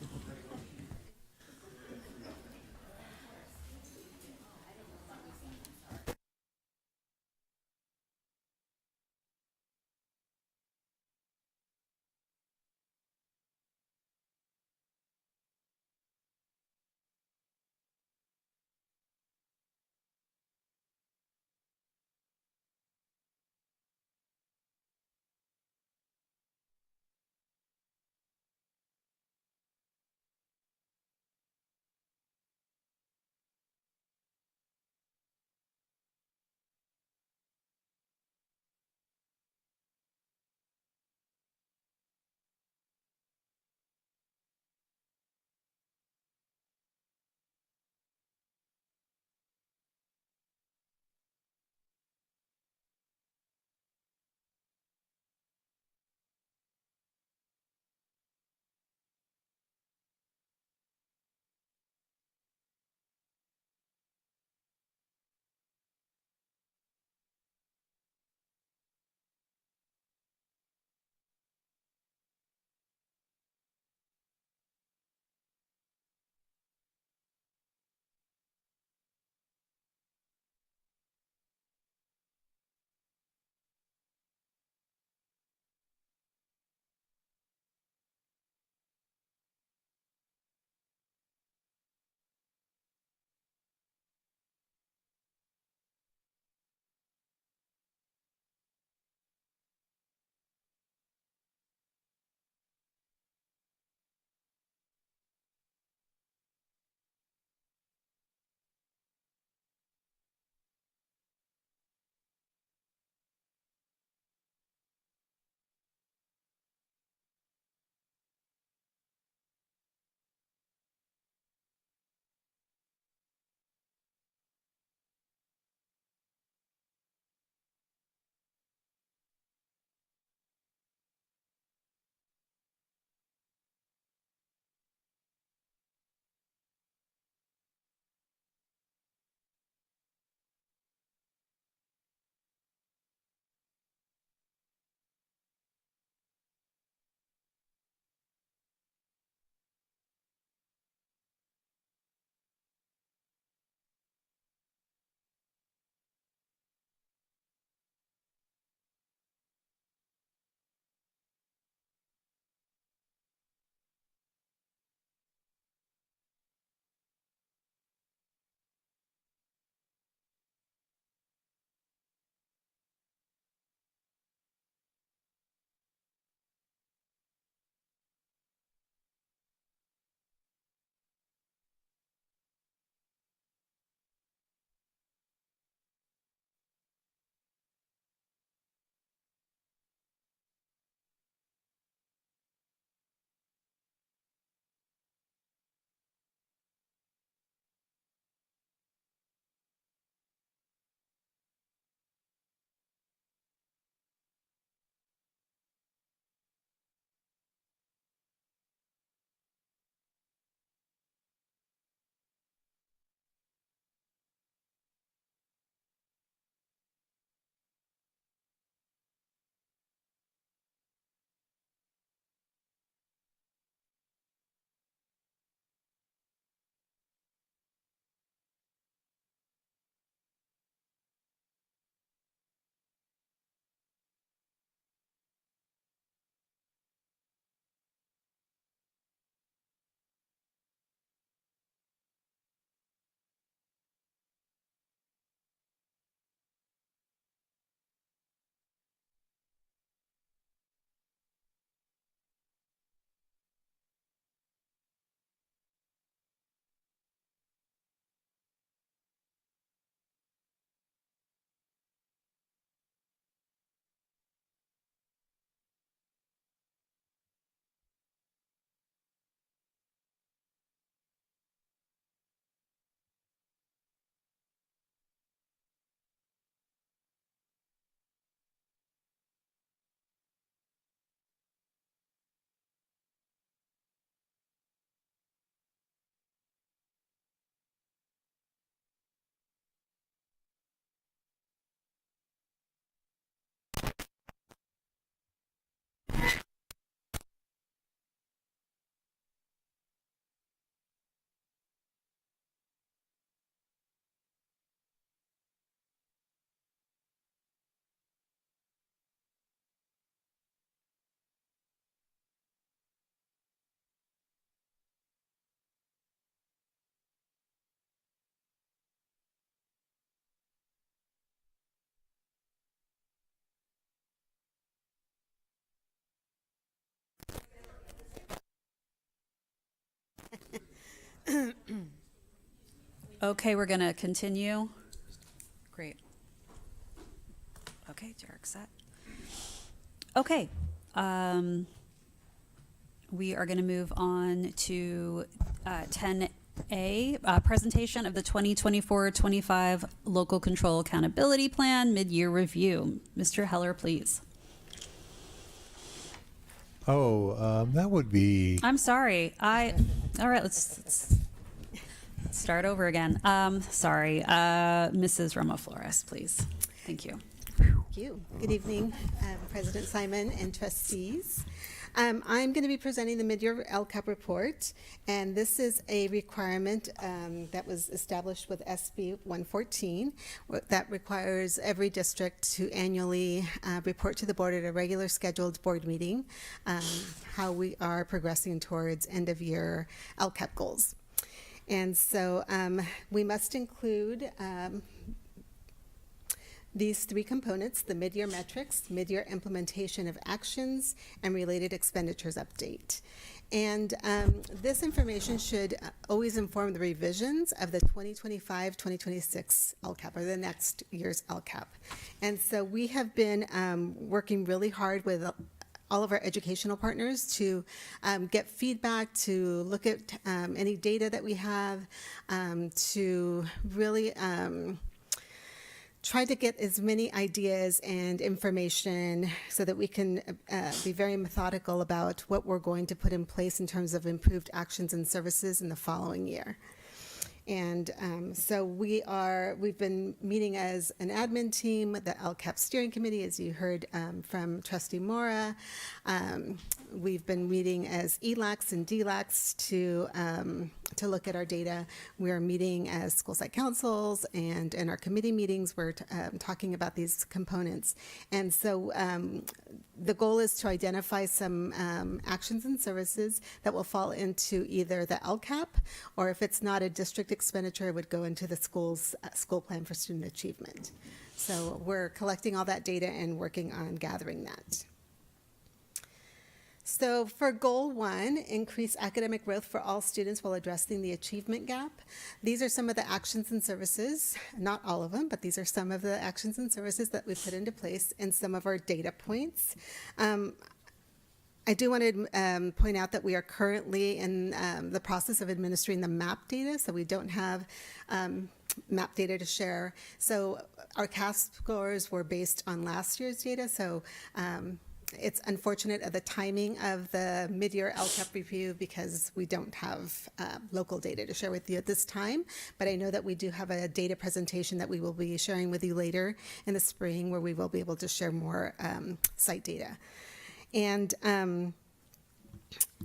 Okay, we're going to continue. Great. Okay, Derek's set. Okay. We are going to move on to 10A, presentation of the 2024-25 Local Control Accountability Plan Mid-Year Review. Mr. Heller, please. That would be. I'm sorry. All right, let's start over again. Sorry. Mrs. Romo Flores, please. Thank you. Thank you. Good evening, President Simon and trustees. I'm going to be presenting the mid-year LCAP report, and this is a requirement that was established with SB 114 that requires every district to annually report to the board at a regular scheduled board meeting how we are progressing towards end-of-year LCAP goals. And so we must include these three components: the mid-year metrics, mid-year implementation of actions, and related expenditures update. And this information should always inform the revisions of the 2025-2026 LCAP, or the next year's LCAP. And so we have been working really hard with all of our educational partners to get feedback, to look at any data that we have, to really try to get as many ideas and information so that we can be very methodical about what we're going to put in place in terms of improved actions and services in the following year. And so we've been meeting as an admin team, the LCAP steering committee, as you heard from Trustee Mora. We've been meeting as ELACs and DLACs to look at our data. We are meeting as school site councils, and in our committee meetings, we're talking about these components. And so the goal is to identify some actions and services that will fall into either the LCAP, or if it's not a district expenditure, it would go into the school's school plan for student achievement. So we're collecting all that data and working on gathering that. So for goal 1, increase academic growth for all students while addressing the achievement gap. These are some of the actions and services, not all of them, but these are some of the actions and services that we put into place and some of our data points. I do want to point out that we are currently in the process of administering the MAP data, so we don't have MAP data to share. So our CASP scores were based on last year's data, so it's unfortunate of the timing of the mid-year LCAP review because we don't have local data to share with you at this time, but I know that we do have a data presentation that we will be sharing with you later in the spring where we will be able to share more site data. And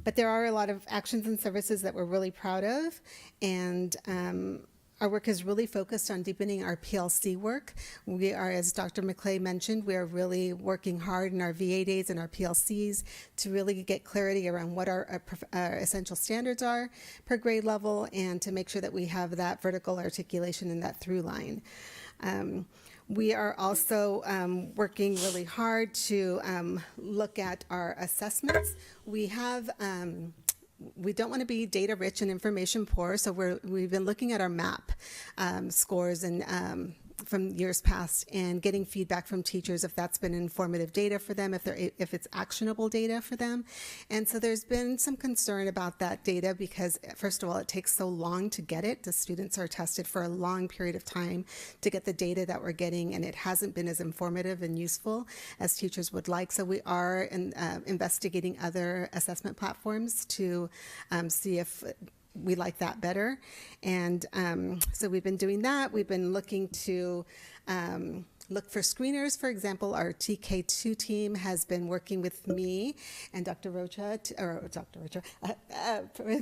but there are a lot of actions and services that we're really proud of, and our work is really focused on deepening our PLC work. We are, as Dr. McClay mentioned, we are really working hard in our VA days and our PLCs to really get clarity around what our essential standards are per grade level, and to make sure that we have that vertical articulation and that through line. We are also working really hard to look at our assessments. We have we don't want to be data rich and information poor, so we've been looking at our MAP scores and from years past and getting feedback from teachers if that's been informative data for them, if it's actionable data for them. And so there's been some concern about that data because, first of all, it takes so long to get it. The students are tested for a long period of time to get the data that we're getting, and it hasn't been as informative and useful as teachers would like. So we are investigating other assessment platforms to see if we like that better. And so we've been doing that. We've been looking to look for screeners. For example, our TK2 team has been working with me and Dr. Rocha,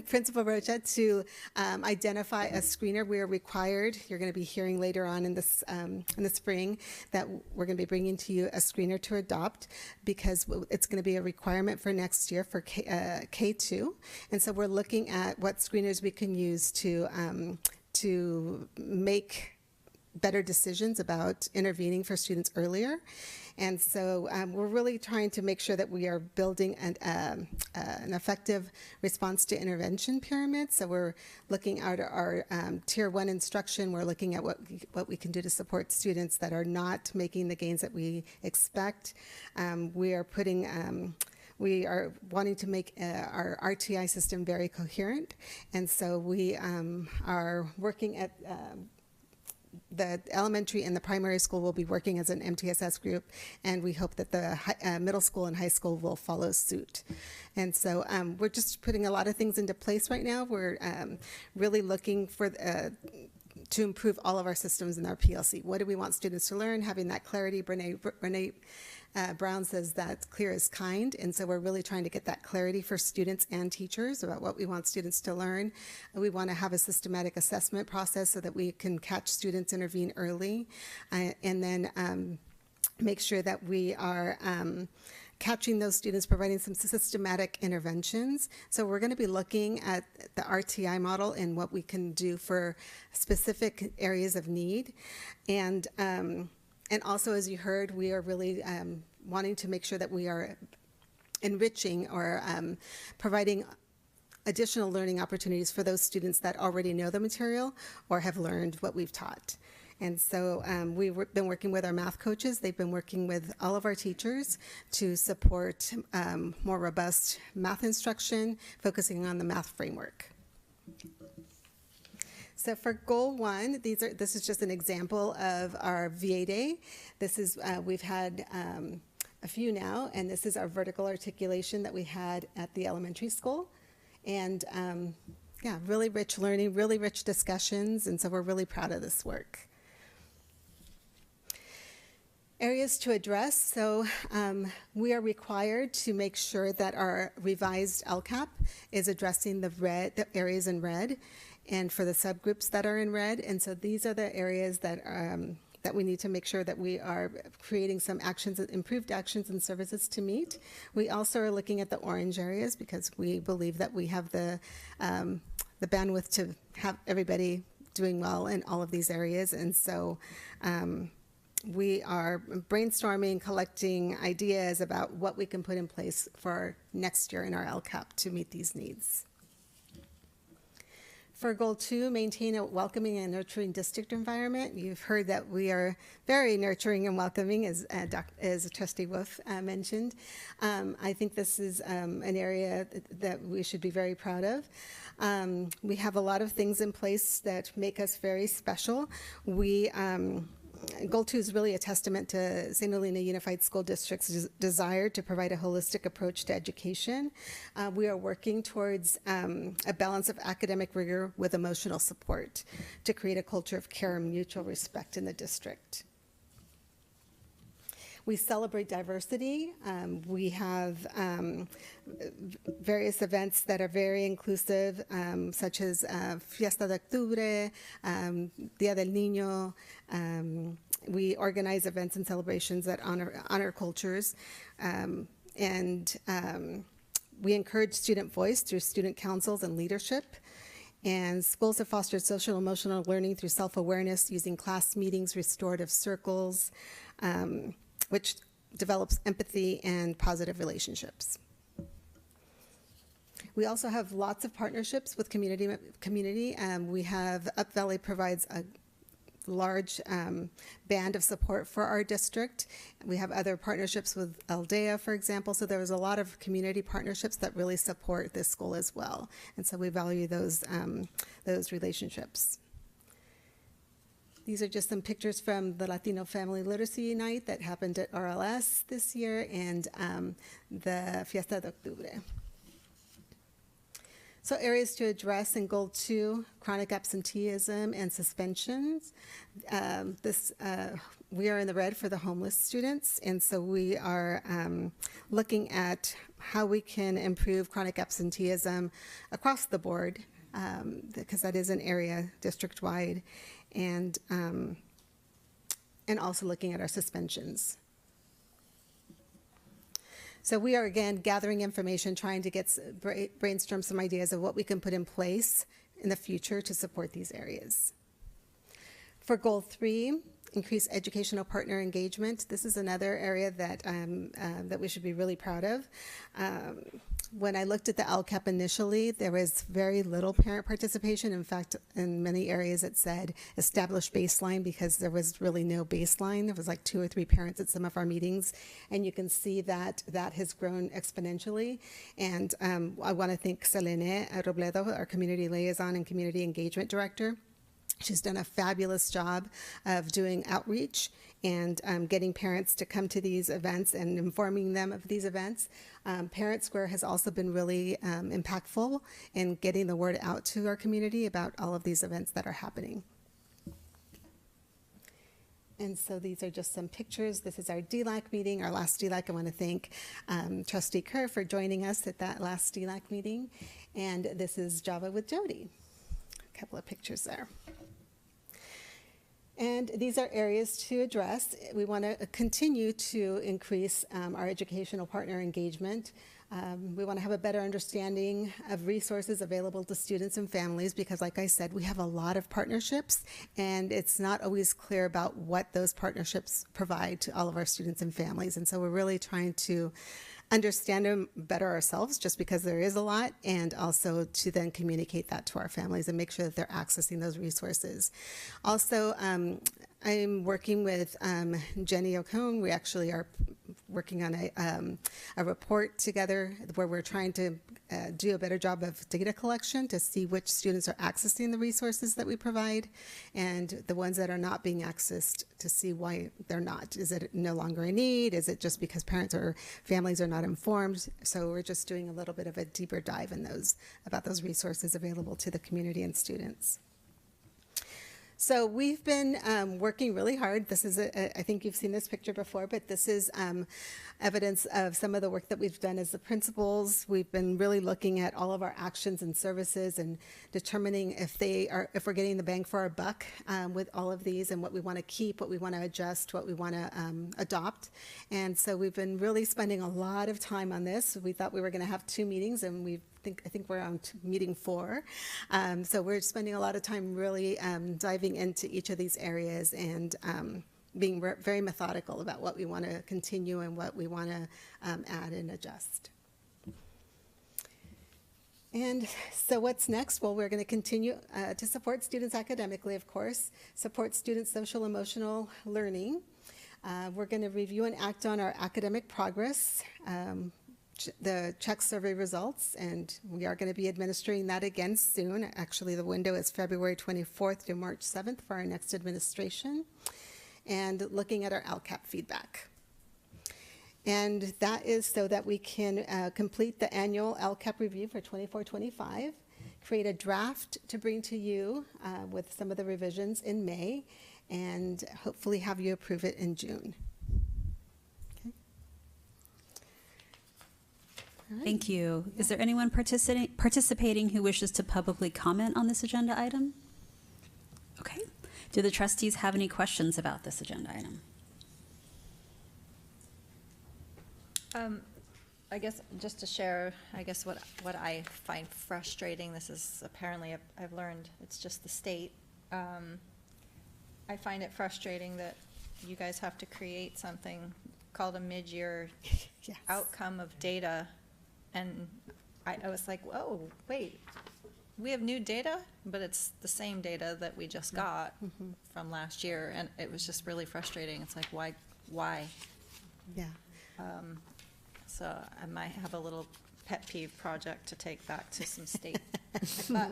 Principal Rocha, to identify a screener. We are required, you're going to be hearing later on in this in the spring, that we're going to be bringing to you a screener to adopt because it's going to be a requirement for next year for K2. And so we're looking at what screeners we can use to make better decisions about intervening for students earlier. And so we're really trying to make sure that we are building an effective response to intervention pyramid. So we're looking at our tier 1 instruction. We're looking at what we can do to support students that are not making the gains that we expect. We are wanting to make our RTI system very coherent. And so we are working at the elementary and the primary school will be working as an MTSS group, and we hope that the middle school and high school will follow suit. And so we're just putting a lot of things into place right now. We're really looking for to improve all of our systems in our PLC. What do we want students to learn? Having that clarity. Brene Brown says that clear is kind, and so we're really trying to get that clarity for students and teachers about what we want students to learn. We want to have a systematic assessment process so that we can catch students, intervene early, and then make sure that we are catching those students, providing some systematic interventions. So we're going to be looking at the RTI model and what we can do for specific areas of need. And also, as you heard, we are really wanting to make sure that we are enriching or providing additional learning opportunities for those students that already know the material or have learned what we've taught. And so we've been working with our math coaches. They've been working with all of our teachers to support more robust math instruction, focusing on the math framework. So for goal 1, this is just an example of our VA day. This is, we've had a few now, and this is our vertical articulation that we had at the elementary school. And yeah, really rich learning, really rich discussions, and so we're really proud of this work. Areas to address. So we are required to make sure that our revised LCAP is addressing the areas in red, and for the subgroups that are in red. And so these are the areas that that we need to make sure that we are creating some actions, improved actions and services to meet. We also are looking at the orange areas because we believe that we have the bandwidth to have everybody doing well in all of these areas. And so we are brainstorming, collecting ideas about what we can put in place for next year in our LCAP to meet these needs. For goal 2, maintain a welcoming and nurturing district environment. You've heard that we are very nurturing and welcoming, as Trustee Wolf mentioned. I think this is an area that we should be very proud of. We have a lot of things in place that make us very special. Goal 2 is really a testament to St. Helena Unified School District's desire to provide a holistic approach to education. We are working towards a balance of academic rigor with emotional support to create a culture of care and mutual respect in the district. We celebrate diversity. We have various events that are very inclusive, such as Fiesta de Octubre, Día del Niño. We organize events and celebrations that honor cultures. And we encourage student voice through student councils and leadership. And schools have fostered social and emotional learning through self-awareness using class meetings, restorative circles, which develops empathy and positive relationships. We also have lots of partnerships with community. We have Up Valley provides a large band of support for our district. We have other partnerships with Aldea, for example, so there was a lot of community partnerships that really support this school as well. And so we value those relationships. These are just some pictures from the Latino Family Literacy Night that happened at RLS this year and the Fiesta de Octubre. So areas to address in Goal 2, chronic absenteeism and suspensions. We are in the red for the homeless students, and so we are looking at how we can improve chronic absenteeism across the board, because that is an area district-wide, and also looking at our suspensions. So we are, again, gathering information, trying to brainstorm some ideas of what we can put in place in the future to support these areas. For goal 3, increase educational partner engagement. This is another area that that we should be really proud of. When I looked at the LCAP initially, there was very little parent participation. In fact, in many areas it said establish baseline because there was really no baseline. There was like 2 or 3 parents at some of our meetings, and you can see that that has grown exponentially. And I want to thank Selene Robledo, our community liaison and community engagement director. She's done a fabulous job of doing outreach and getting parents to come to these events and informing them of these events. Parent Square has also been really impactful in getting the word out to our community about all of these events that are happening. And so these are just some pictures. This is our DLAC meeting, our last DLAC. I want to thank Trustee Kerr for joining us at that last DLAC meeting. And this is Java with Jody. A couple of pictures there. And these are areas to address. We want to continue to increase our educational partner engagement. We want to have a better understanding of resources available to students and families because, like I said, we have a lot of partnerships, and it's not always clear about what those partnerships provide to all of our students and families. And so we're really trying to understand them better ourselves just because there is a lot, and also to then communicate that to our families and make sure that they're accessing those resources. Also, I'm working with Jenny O'Cone. We actually are working on a report together where we're trying to do a better job of data collection to see which students are accessing the resources that we provide, and the ones that are not being accessed to see why they're not. Is it no longer a need? Is it just because parents or families are not informed? So we're just doing a little bit of a deeper dive in those, about those resources available to the community and students. So we've been working really hard. This is, I think you've seen this picture before, but this is evidence of some of the work that we've done as the principals. We've been really looking at all of our actions and services and determining if we're getting the bang for our buck with all of these, and what we want to keep, what we want to adjust, what we want to adopt. And so we've been really spending a lot of time on this. We thought we were going to have 2 meetings, and I think we're on meeting 4. So we're spending a lot of time really diving into each of these areas and being very methodical about what we want to continue and what we want to add and adjust. And so what's next? Well, we're going to continue to support students academically, of course, support students' social emotional learning. We're going to review and act on our academic progress, the check survey results, and we are going to be administering that again soon. Actually, the window is February 24th to March 7th for our next administration, and looking at our LCAP feedback. And that is so that we can complete the annual LCAP review for 24-25, create a draft to bring to you with some of the revisions in May, and hopefully have you approve it in June. Thank you. Is there anyone participating who wishes to publicly comment on this agenda item? Okay. Do the trustees have any questions about this agenda item? I guess just to share, I guess what I find frustrating, this is apparently, I've learned, it's just the state. I find it frustrating that you guys have to create something called a mid-year Yes. outcome of data. And I was like, whoa, wait, we have new data, but it's the same data that we just got from last year. And it was just really frustrating. It's like, why? Yeah. So I might have a little pet peeve project to take back to some state. But,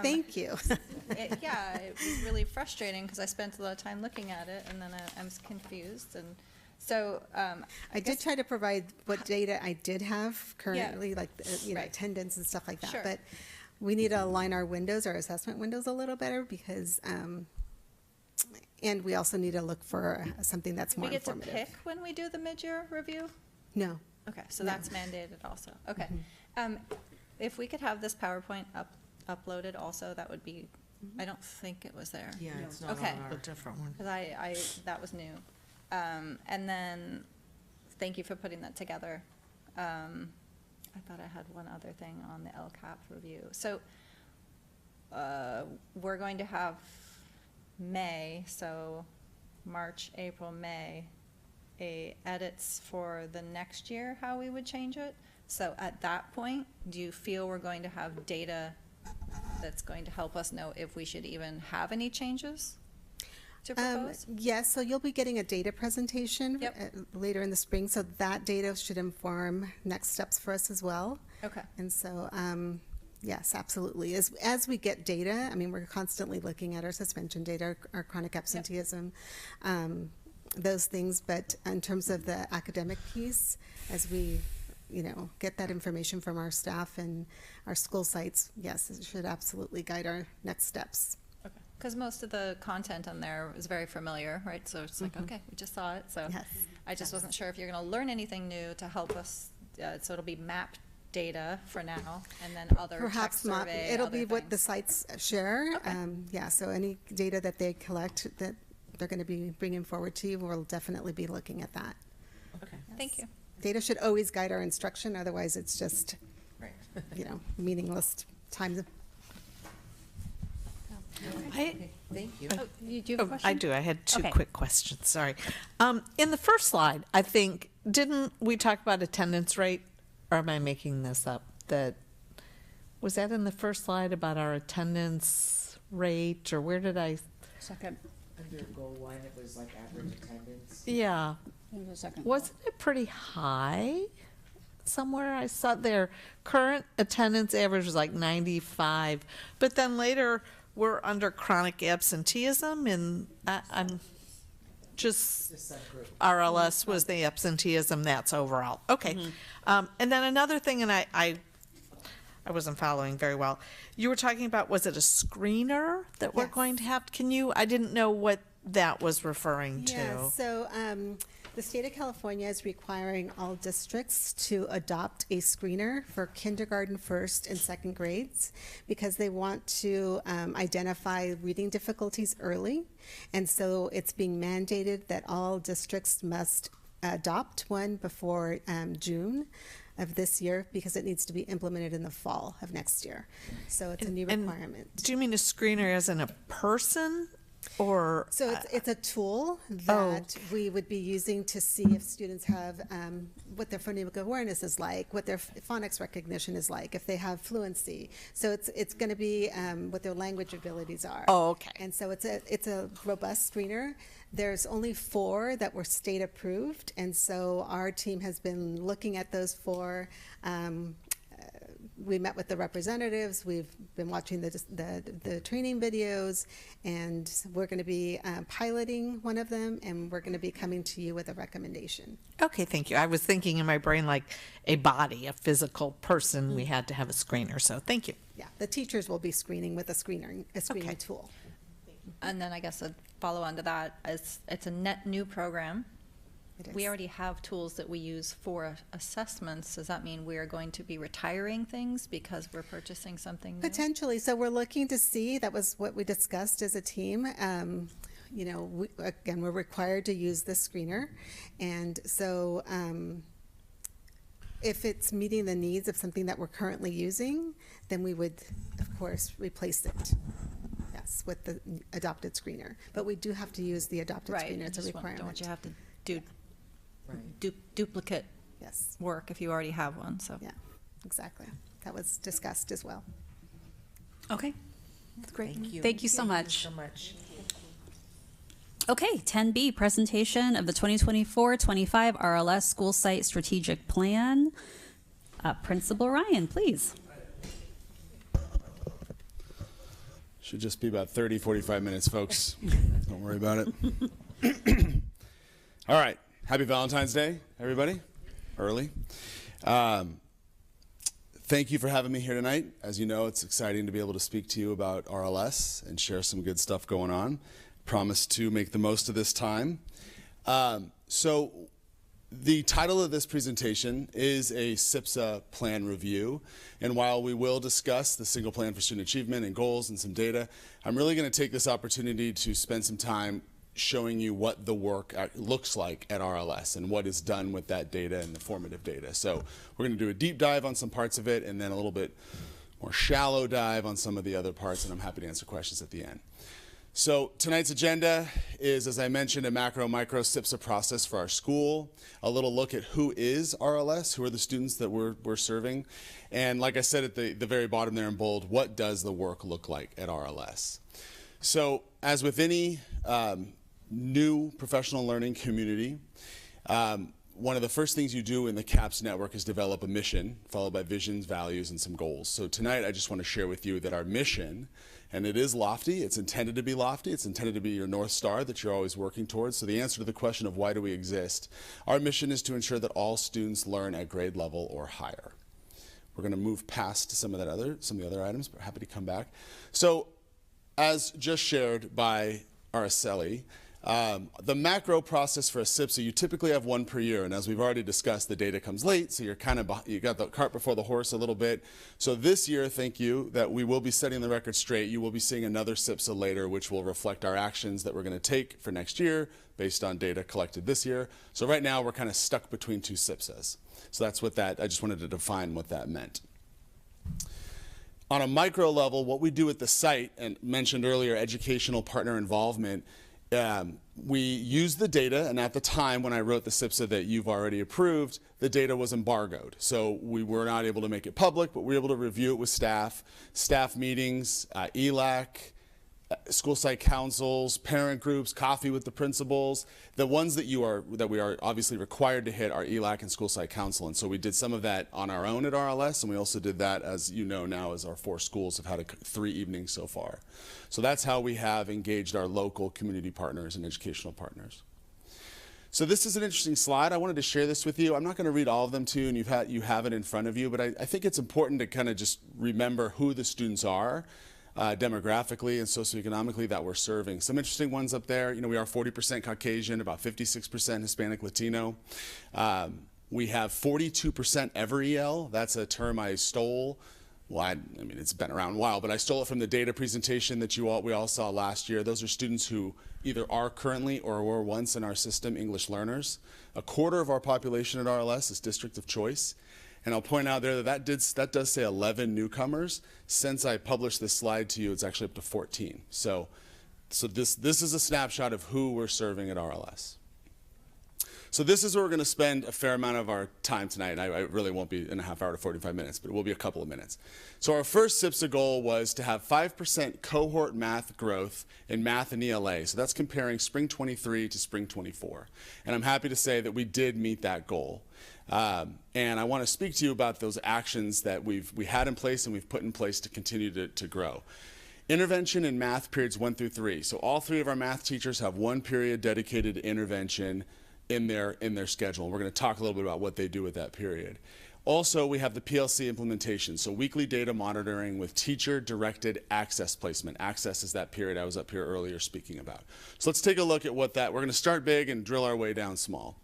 Thank you. yeah, it was really frustrating because I spent a lot of time looking at it, and then I was confused. And so I did try to provide what data I did have currently, like attendance and stuff like that. Sure. But we need to align our windows, our assessment windows, a little better because, and we also need to look for something that's more informative. We get to pick when we do the mid-year review? No. Okay, so that's mandated also. Okay. If we could have this PowerPoint uploaded also, that would be. I don't think it was there. Yeah, it's not okay. on a different one. Because that was new. And then, thank you for putting that together. I thought I had one other thing on the LCAP review. So, we're going to have May, so March, April, May, edits for the next year, how we would change it. So at that point, do you feel we're going to have data that's going to help us know if we should even have any changes to propose? Yes, so you'll be getting a data presentation later in the spring, so that data should inform next steps for us as well. Okay. And so, yes, absolutely. As we get data, I mean, we're constantly looking at our suspension data, our chronic absenteeism, those things, but in terms of the academic piece, as we get that information from our staff and our school sites, yes, it should absolutely guide our next steps. Because most of the content on there is very familiar, right? So it's like, okay, we just saw it. So Yes. I just wasn't sure if you're going to learn anything new to help us. So it'll be map data for now, and then other Perhaps tech not. survey, It'll other be what the things. sites share. Yeah, so any data that they collect that they're going to be bringing forward to you, we'll definitely be looking at that. Okay, thank you. Data should always guide our instruction, otherwise it's just, meaningless time. Thank you. Oh, you do have a question? I do. I had two Okay. quick questions. Sorry. In the first slide, I think, didn't we talk about attendance rate? Or am I making this up? Was that in the first slide about our attendance rate, or where did I? Second. Under goal 1, it was like average attendance. Yeah. There's a second. Wasn't it pretty high? Somewhere I saw their current attendance average was like 95, but then later we're under chronic absenteeism, and I'm just RLS was the absenteeism. That's overall. Okay. And then another thing, and I wasn't following very well. You were talking about, was it a screener that we're going to have? I didn't know what that was referring to. Yeah, so the state of California is requiring all districts to adopt a screener for kindergarten, first, and second grades because they want to identify reading difficulties early. And so it's being mandated that all districts must adopt one before June of this year because it needs to be implemented in the fall of next year. So it's a new requirement. Do you mean a screener as in a person? Or so it's a tool that we would be using to see if students have what their phonemic awareness is like, what their phonics recognition is like, if they have fluency. So it's going to be what their language abilities are. Oh, okay. And so it's a robust screener. There's only 4 that were state approved, and so our team has been looking at those 4. We met with the representatives. We've been watching the training videos, and we're going to be piloting one of them, and we're going to be coming to you with a recommendation. Okay, thank you. I was thinking in my brain like a body, a physical person. We had to have a screener, so thank you. Yeah, the teachers will be screening with a screening tool. And then I guess a follow on to that is it's a net new program. We already have tools that we use for assessments. Does that mean we're going to be retiring things because we're purchasing something new? Potentially. So we're looking to see, that was what we discussed as a team. We're required to use this screener. And so if it's meeting the needs of something that we're currently using, then we would, of course, replace it. Yes, with the adopted screener. But we do have to use the adopted screener. It's a requirement. Don't you have to do duplicate work if you already have one? So yeah, exactly. That was discussed as well. Okay, that's great. Thank you. Thank you so much. Thank you so much. Okay, 10B, presentation of the 2024-25 RLS School Site Strategic Plan. Principal Ryan, please. Should just be about 30, 45 minutes, folks. Don't worry about it. All right. Happy Valentine's Day, everybody. Early. Thank you for having me here tonight. As you know, it's exciting to be able to speak to you about RLS and share some good stuff going on. Promise to make the most of this time. So the title of this presentation is a SIPSA plan review. And while we will discuss the single plan for student achievement and goals and some data, I'm really going to take this opportunity to spend some time showing you what the work looks like at RLS and what is done with that data and the formative data. So we're going to do a deep dive on some parts of it and then a little bit more shallow dive on some of the other parts, and I'm happy to answer questions at the end. So tonight's agenda is, as I mentioned, a macro-micro SIPSA process for our school, a little look at who is RLS, who are the students that we're serving, and like I said at the very bottom there in bold, what does the work look like at RLS? So as with any new professional learning community, one of the first things you do in the CAPS network is develop a mission, followed by visions, values, and some goals. So tonight I just want to share with you that our mission, and it is lofty, it's intended to be lofty, it's intended to be your North Star that you're always working towards. So the answer to the question of why do we exist, our mission is to ensure that all students learn at grade level or higher. We're going to move past some of the other items, but happy to come back. So as just shared by Araceli, the macro process for a SIPSA, you typically have one per year, and as we've already discussed, the data comes late, so you got the cart before the horse a little bit. So this year, thank you, that we will be setting the record straight. You will be seeing another SIPSA later, which will reflect our actions that we're going to take for next year based on data collected this year. So right now, we're kind of stuck between two SIPSAs. So that's what that, I just wanted to define what that meant. On a micro level, what we do at the site, and mentioned earlier, educational partner involvement, we use the data, and at the time when I wrote the SIPSA that you've already approved, the data was embargoed. So we were not able to make it public, but we were able to review it with staff meetings, ELAC, school site councils, parent groups, coffee with the principals. The ones that we are obviously required to hit are ELAC and school site council. And so we did some of that on our own at RLS, and we also did that, as you know now, as our 4 schools have had 3 evenings so far. So that's how we have engaged our local community partners and educational partners. So this is an interesting slide. I wanted to share this with you. I'm not going to read all of them to you, and you have it in front of you, but I think it's important to kind of just remember who the students are. Demographically and socioeconomically that we're serving. Some interesting ones up there. You know, we are 40% Caucasian, about 56% Hispanic Latino. We have 42% Ever-EL. That's a term I stole. Well, I mean, it's been around a while, but I stole it from the data presentation that we all saw last year. Those are students who either are currently or were once in our system English learners. A quarter of our population at RLS is district of choice. And I'll point out there that does say 11 newcomers. Since I published this slide to you, it's actually up to 14. So this is a snapshot of who we're serving at RLS. So this is where we're going to spend a fair amount of our time tonight. I really won't be in a half hour to 45 minutes, but it will be a couple of minutes. So our first SIPSA goal was to have 5% cohort math growth in math and ELA. So that's comparing spring 23 to spring 24. And I'm happy to say that we did meet that goal. And I want to speak to you about those actions that we had in place and we've put in place to continue to grow. Intervention in math periods 1 through 3. So all 3 of our math teachers have 1 period dedicated to intervention in their schedule. We're going to talk a little bit about what they do with that period. Also, we have the PLC implementation, so weekly data monitoring with teacher-directed access placement. Access is that period I was up here earlier speaking about. So let's take a look at we're going to start big and drill our way down small.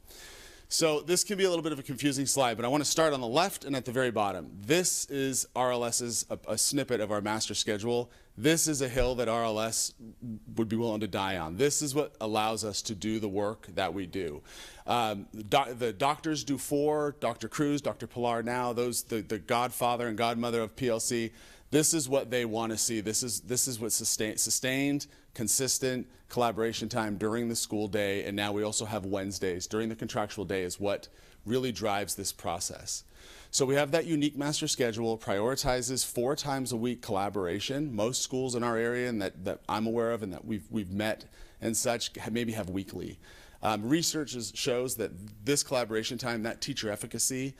So this can be a little bit of a confusing slide, but I want to start on the left and at the very bottom. This is RLS's, a snippet of our master schedule. This is a hill that RLS would be willing to die on. This is what allows us to do the work that we do. The doctors do 4, Dr. Cruz, Dr. Pilar now, the godfather and godmother of PLC. This is what they want to see. This is what sustained, consistent collaboration time during the school day, and now we also have Wednesdays during the contractual day is what really drives this process. So we have that unique master schedule, prioritizes 4 times a week collaboration. Most schools in our area and that I'm aware of and that we've met and such maybe have weekly. Research shows that this collaboration time, that teacher efficacy,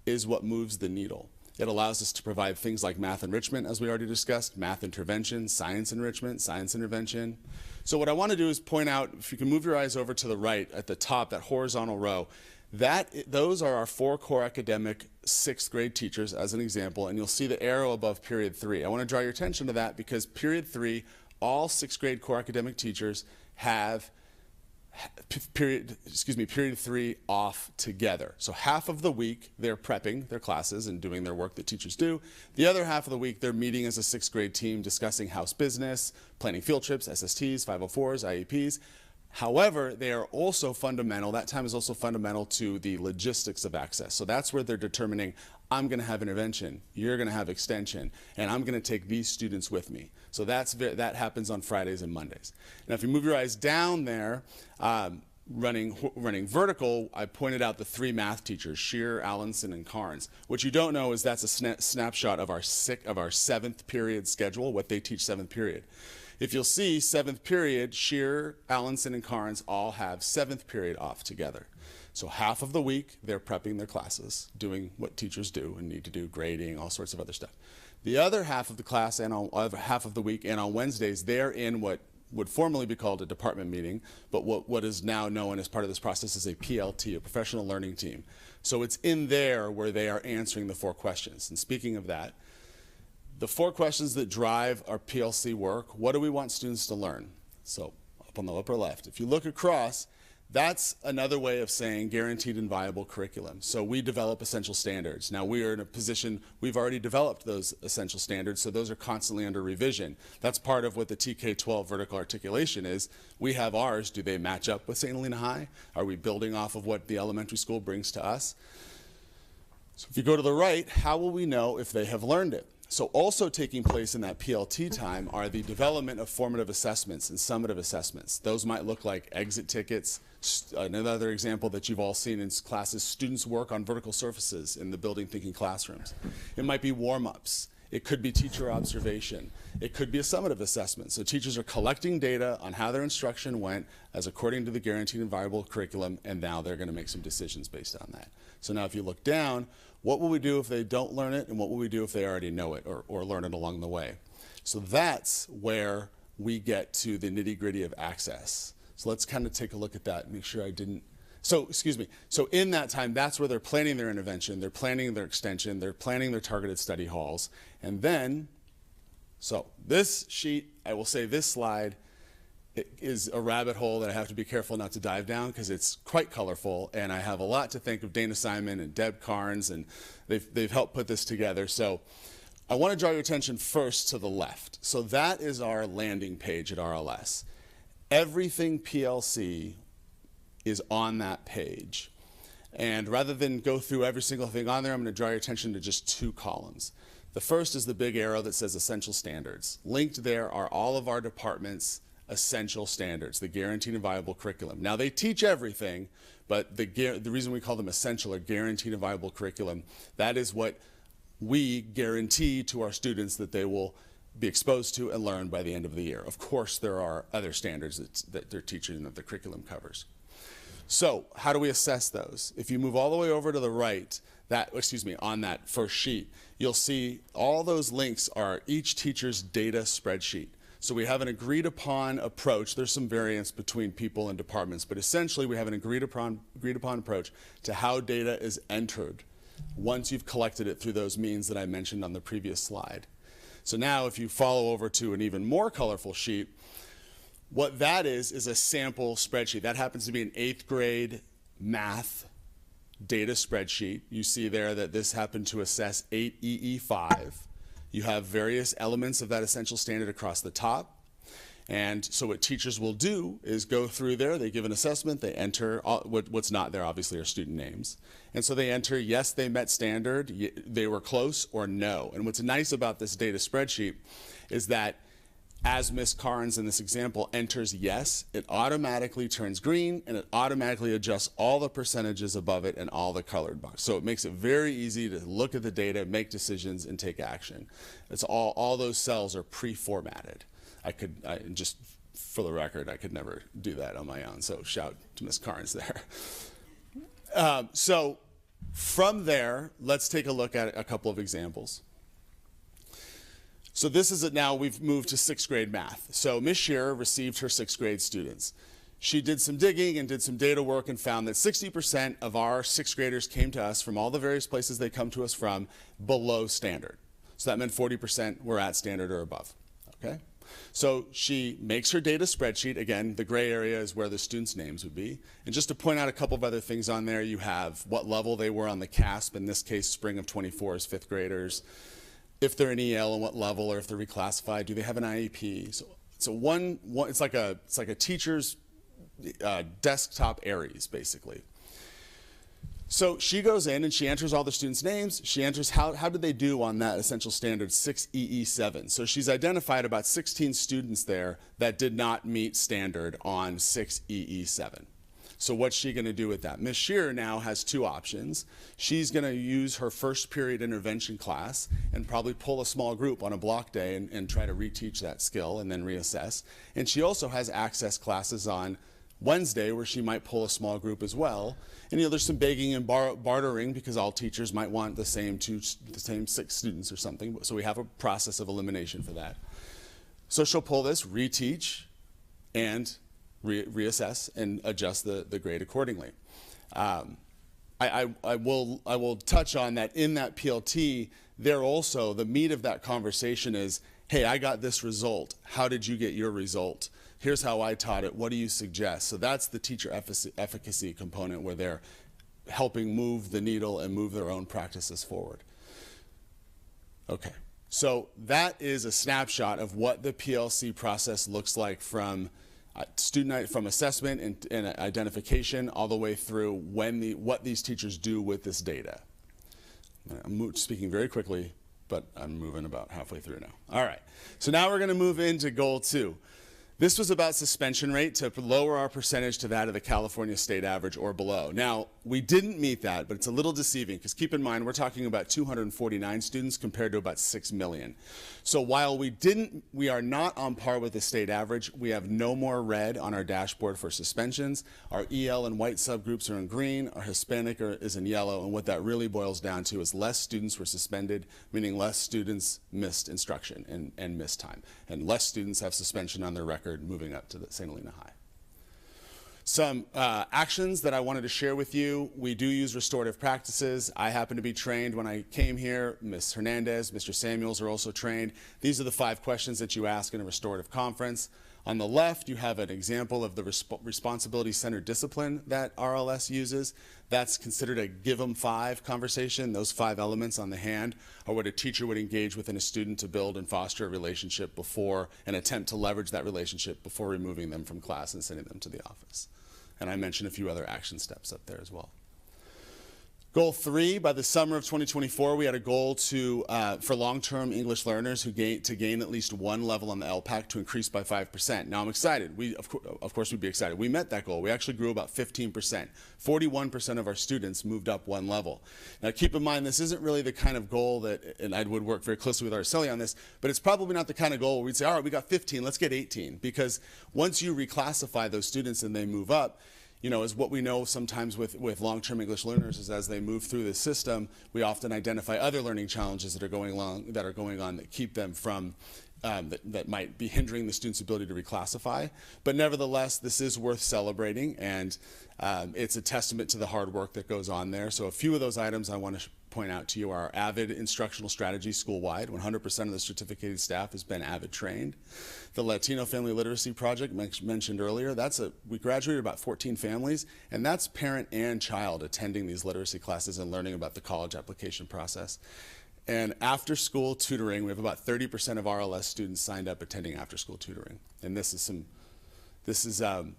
is what moves the needle. It allows us to provide things like math enrichment, as we already discussed, math intervention, science enrichment, science intervention. So what I want to do is point out, if you can move your eyes over to the right at the top, that horizontal row, those are our 4 core academic 6th grade teachers as an example, and you'll see the arrow above period 3. I want to draw your attention to that because period 3, all 6th grade core academic teachers have period 3 off together. So half of the week they're prepping their classes and doing their work that teachers do. The other half of the week they're meeting as a 6th grade team discussing house business, planning field trips, SSTs, 504s, IEPs. However, they are also fundamental, that time is also fundamental to the logistics of access. So that's where they're determining, I'm going to have intervention, you're going to have extension, and I'm going to take these students with me. So that happens on Fridays and Mondays. Now, if you move your eyes down there, running vertical, I pointed out the 3 math teachers, Shear, Allenson, and Carnes. What you don't know is that's a snapshot of our 7th period schedule, what they teach 7th period. If you'll see, 7th period, Shear, Allenson, and Carnes all have 7th period off together. So half of the week, they're prepping their classes, doing what teachers do and need to do, grading, all sorts of other stuff. The other half of the class and half of the week and on Wednesdays, they're in what would formerly be called a department meeting, but what is now known as part of this process is a PLT, a professional learning team. So it's in there where they are answering the 4 questions. And speaking of that, the 4 questions that drive our PLC work, what do we want students to learn? So up on the upper left, if you look across, that's another way of saying guaranteed and viable curriculum. So we develop essential standards. Now we are in a position, we've already developed those essential standards, so those are constantly under revision. That's part of what the TK-12 vertical articulation is. We have ours. Do they match up with St. Helena High? Are we building off of what the elementary school brings to us? So if you go to the right, how will we know if they have learned it? So also taking place in that PLT time are the development of formative assessments and summative assessments. Those might look like exit tickets. Another example that you've all seen in classes, students work on vertical surfaces in the building thinking classrooms. It might be warm-ups. It could be teacher observation. It could be a summative assessment. So teachers are collecting data on how their instruction went as according to the guaranteed and viable curriculum, and now they're going to make some decisions based on that. So now if you look down, what will we do if they don't learn it, and what will we do if they already know it or learn it along the way? So that's where we get to the nitty-gritty of access. So let's kind of take a look at that, make sure I didn't. So, excuse me. So in that time, that's where they're planning their intervention, they're planning their extension, they're planning their targeted study halls. And then, so this sheet, I will say this slide, it is a rabbit hole that I have to be careful not to dive down because it's quite colorful, and I have a lot to thank of Dana Simon and Deb Carnes, and they've helped put this together. So I want to draw your attention first to the left. So that is our landing page at RLS. Everything PLC is on that page. And rather than go through every single thing on there, I'm going to draw your attention to just 2 columns. The first is the big arrow that says Essential Standards. Linked there are all of our departments' essential standards, the guaranteed and viable curriculum. Now they teach everything, but the reason we call them essential or guaranteed and viable curriculum, that is what we guarantee to our students that they will be exposed to and learn by the end of the year. Of course, there are other standards that they're teaching and that the curriculum covers. So how do we assess those? If you move all the way over to the right, on that first sheet, you'll see all those links are each teacher's data spreadsheet. So we have an agreed upon approach. There's some variance between people and departments, but essentially we have an agreed upon approach to how data is entered once you've collected it through those means that I mentioned on the previous slide. So now if you follow over to an even more colorful sheet, what that is a sample spreadsheet. That happens to be an 8th grade math data spreadsheet. You see there that this happened to assess 8EE5. You have various elements of that essential standard across the top. And so what teachers will do is go through there, they give an assessment, they enter, what's not there obviously are student names. And so they enter, yes, they met standard, they were close, or no. And what's nice about this data spreadsheet is that as Ms. Carnes in this example enters yes, it automatically turns green and it automatically adjusts all the percentages above it and all the colored boxes. So it makes it very easy to look at the data, make decisions, and take action. It's all those cells are pre-formatted. Just for the record, I could never do that on my own, so shout to Ms. Carnes there. So from there, let's take a look at a couple of examples. So this is it now, we've moved to 6th grade math. So Ms. Shearer received her 6th grade students. She did some digging and did some data work and found that 60% of our 6th graders came to us from all the various places they come to us from below standard. So that meant 40% were at standard or above, okay? So she makes her data spreadsheet. Again, the gray area is where the students' names would be. And just to point out a couple of other things on there, you have what level they were on the CASP, in this case, spring of 24 as 5th graders. If they're in EL and what level, or if they're reclassified, do they have an IEP? So it's like a teacher's desktop Aries, basically. So she goes in and she enters all the students' names. She enters how did they do on that essential standard 6EE7. So she's identified about 16 students there that did not meet standard on 6EE7. So what's she going to do with that? Ms. Shearer now has two options. She's going to use her first period intervention class and probably pull a small group on a block day and try to reteach that skill and then reassess. And she also has access classes on Wednesday where she might pull a small group as well. And there's some begging and bartering because all teachers might want the same 6 students or something. So we have a process of elimination for that. So she'll pull this, reteach, and reassess and adjust the grade accordingly. I will touch on that in that PLT. There also, the meat of that conversation is, hey, I got this result. How did you get your result? Here's how I taught it. What do you suggest? So that's the teacher efficacy component where they're helping move the needle and move their own practices forward. Okay, so that is a snapshot of what the PLC process looks like from from assessment and identification all the way through what these teachers do with this data. I'm speaking very quickly, but I'm moving about halfway through now. All right, so now we're going to move into goal 2. This was about suspension rate to lower our percentage to that of the California state average or below. Now, we didn't meet that, but it's a little deceiving because keep in mind, we're talking about 249 students compared to about 6 million. So while we are not on par with the state average, we have no more red on our dashboard for suspensions. Our EL and white subgroups are in green, our Hispanic is in yellow, and what that really boils down to is less students were suspended, meaning less students missed instruction and missed time, and less students have suspension on their record moving up to the St. Helena High. Some actions that I wanted to share with you. We do use restorative practices. I happen to be trained when I came here. Ms. Hernandez, Mr. Samuels are also trained. These are the 5 questions that you ask in a restorative conference. On the left, you have an example of the responsibility-centered discipline that RLS uses. That's considered a give 'em 5 conversation. Those 5 elements on the hand are what a teacher would engage within a student to build and foster a relationship before and attempt to leverage that relationship before removing them from class and sending them to the office. And I mentioned a few other action steps up there as well. Goal 3, by the summer of 2024, we had a goal for long-term English learners to gain at least 1 level on the LPAC to increase by 5%. Now I'm excited. Of course we'd be excited. We met that goal. We actually grew about 15%. 41% of our students moved up 1 level. Now keep in mind, this isn't really the kind of goal that, and I would work very closely with Araceli on this, but it's probably not the kind of goal where we'd say, all right, we got 15, let's get 18. Because once you reclassify those students and they move up, is what we know sometimes with long-term English learners is as they move through the system, we often identify other learning challenges that are going on that keep them from, that might be hindering the student's ability to reclassify. But nevertheless, this is worth celebrating, and it's a testament to the hard work that goes on there. So a few of those items I want to point out to you are AVID instructional strategy school-wide. 100% of the certificated staff has been AVID trained. The Latino Family Literacy Project mentioned earlier, we graduated about 14 families, and that's parent and child attending these literacy classes and learning about the college application process. And after-school tutoring, we have about 30% of RLS students signed up attending after-school tutoring. And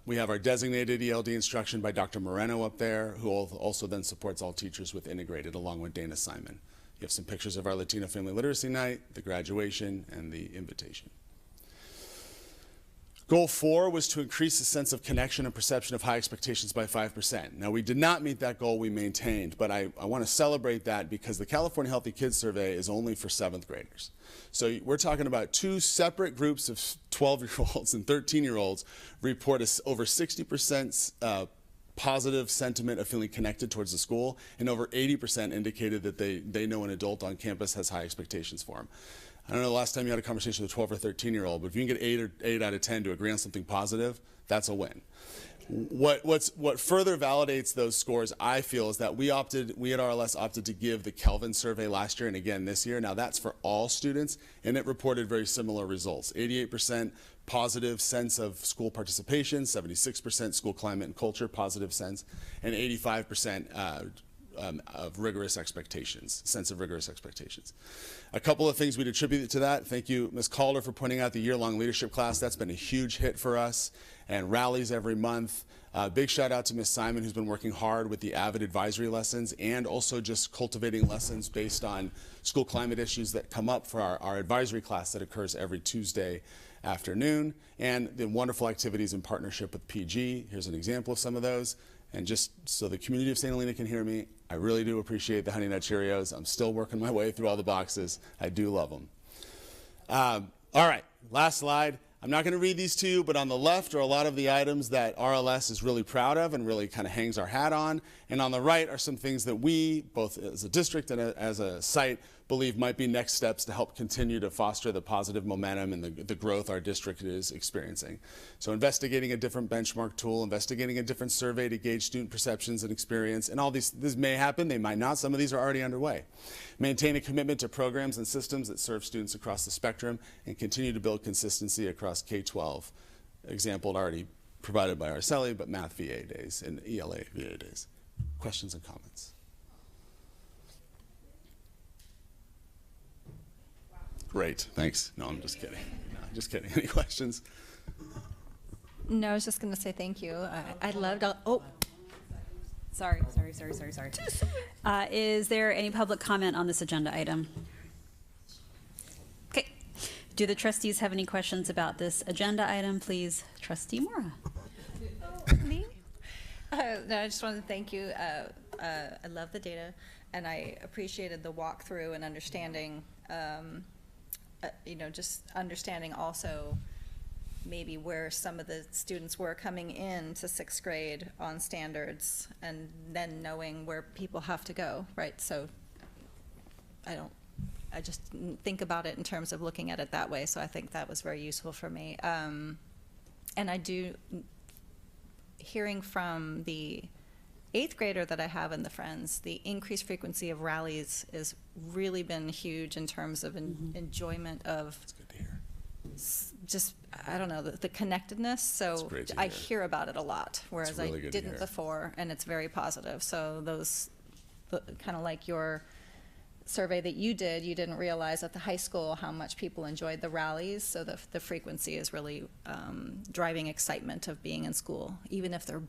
we have our designated ELD instruction by Dr. Moreno up there, who also then supports all teachers with integrated along with Dana Simon. You have some pictures of our Latino Family Literacy Night, the graduation, and the invitation. Goal 4 was to increase the sense of connection and perception of high expectations by 5%. Now, we did not meet that goal, we maintained, but I want to celebrate that because the California Healthy Kids Survey is only for 7th graders. So we're talking about 2 separate groups of 12-year-olds and 13-year-olds report over 60% positive sentiment of feeling connected towards the school, and over 80% indicated that they know an adult on campus has high expectations for them. I don't know the last time you had a conversation with a 12 or 13-year-old, but if you can get 8 out of 10 to agree on something positive, that's a win. What further validates those scores, I feel, is that we at RLS opted to give the Kelvin survey last year and again this year. Now that's for all students, and it reported very similar results. 88% positive sense of school participation, 76% school climate and culture, positive sense, and 85% of rigorous expectations, sense of rigorous expectations. A couple of things we'd attribute to that. Thank you, Ms. Calder, for pointing out the year-long leadership class. That's been a huge hit for us, and rallies every month. Big shout out to Ms. Simon, who's been working hard with the AVID advisory lessons and also just cultivating lessons based on school climate issues that come up for our advisory class that occurs every Tuesday afternoon, and the wonderful activities in partnership with PG. Here's an example of some of those. And just so the community of St. Helena can hear me, I really do appreciate the Honey Nut Cheerios. I'm still working my way through all the boxes. I do love them. All right, last slide. I'm not going to read these to you, but on the left are a lot of the items that RLS is really proud of and really kind of hangs our hat on. And on the right are some things that we, both as a district and as a site, believe might be next steps to help continue to foster the positive momentum and the growth our district is experiencing. So investigating a different benchmark tool, investigating a different survey to gauge student perceptions and experience, and all these, this may happen, they might not, some of these are already underway. Maintain a commitment to programs and systems that serve students across the spectrum and continue to build consistency across K-12. Example already provided by Arceli, but math VA days and ELA VA days. Questions and comments? Great, thanks. No, I'm just kidding. No, I'm just kidding. Any questions? No, I was just going to say thank you. I loved all, oh. Sorry. Is there any public comment on this agenda item? Okay. Do the trustees have any questions about this agenda item? Please, Trustee Mora. Me? No, I just wanted to thank you. I love the data, and I appreciated the walkthrough and understanding, just understanding also maybe where some of the students were coming in to sixth grade on standards, and then knowing where people have to go, right? So I just think about it in terms of looking at it that way, so I think that was very useful for me. And I do, hearing from the 8th grader that I have in the Friends, the increased frequency of rallies has really been huge in terms of enjoyment of just, I don't know, the connectedness. So I hear about it a lot, whereas I didn't before, and it's very positive. So those, kind of like your survey that you did, you didn't realize at the high school how much people enjoyed the rallies. So the frequency is really driving excitement of being in school, even if they're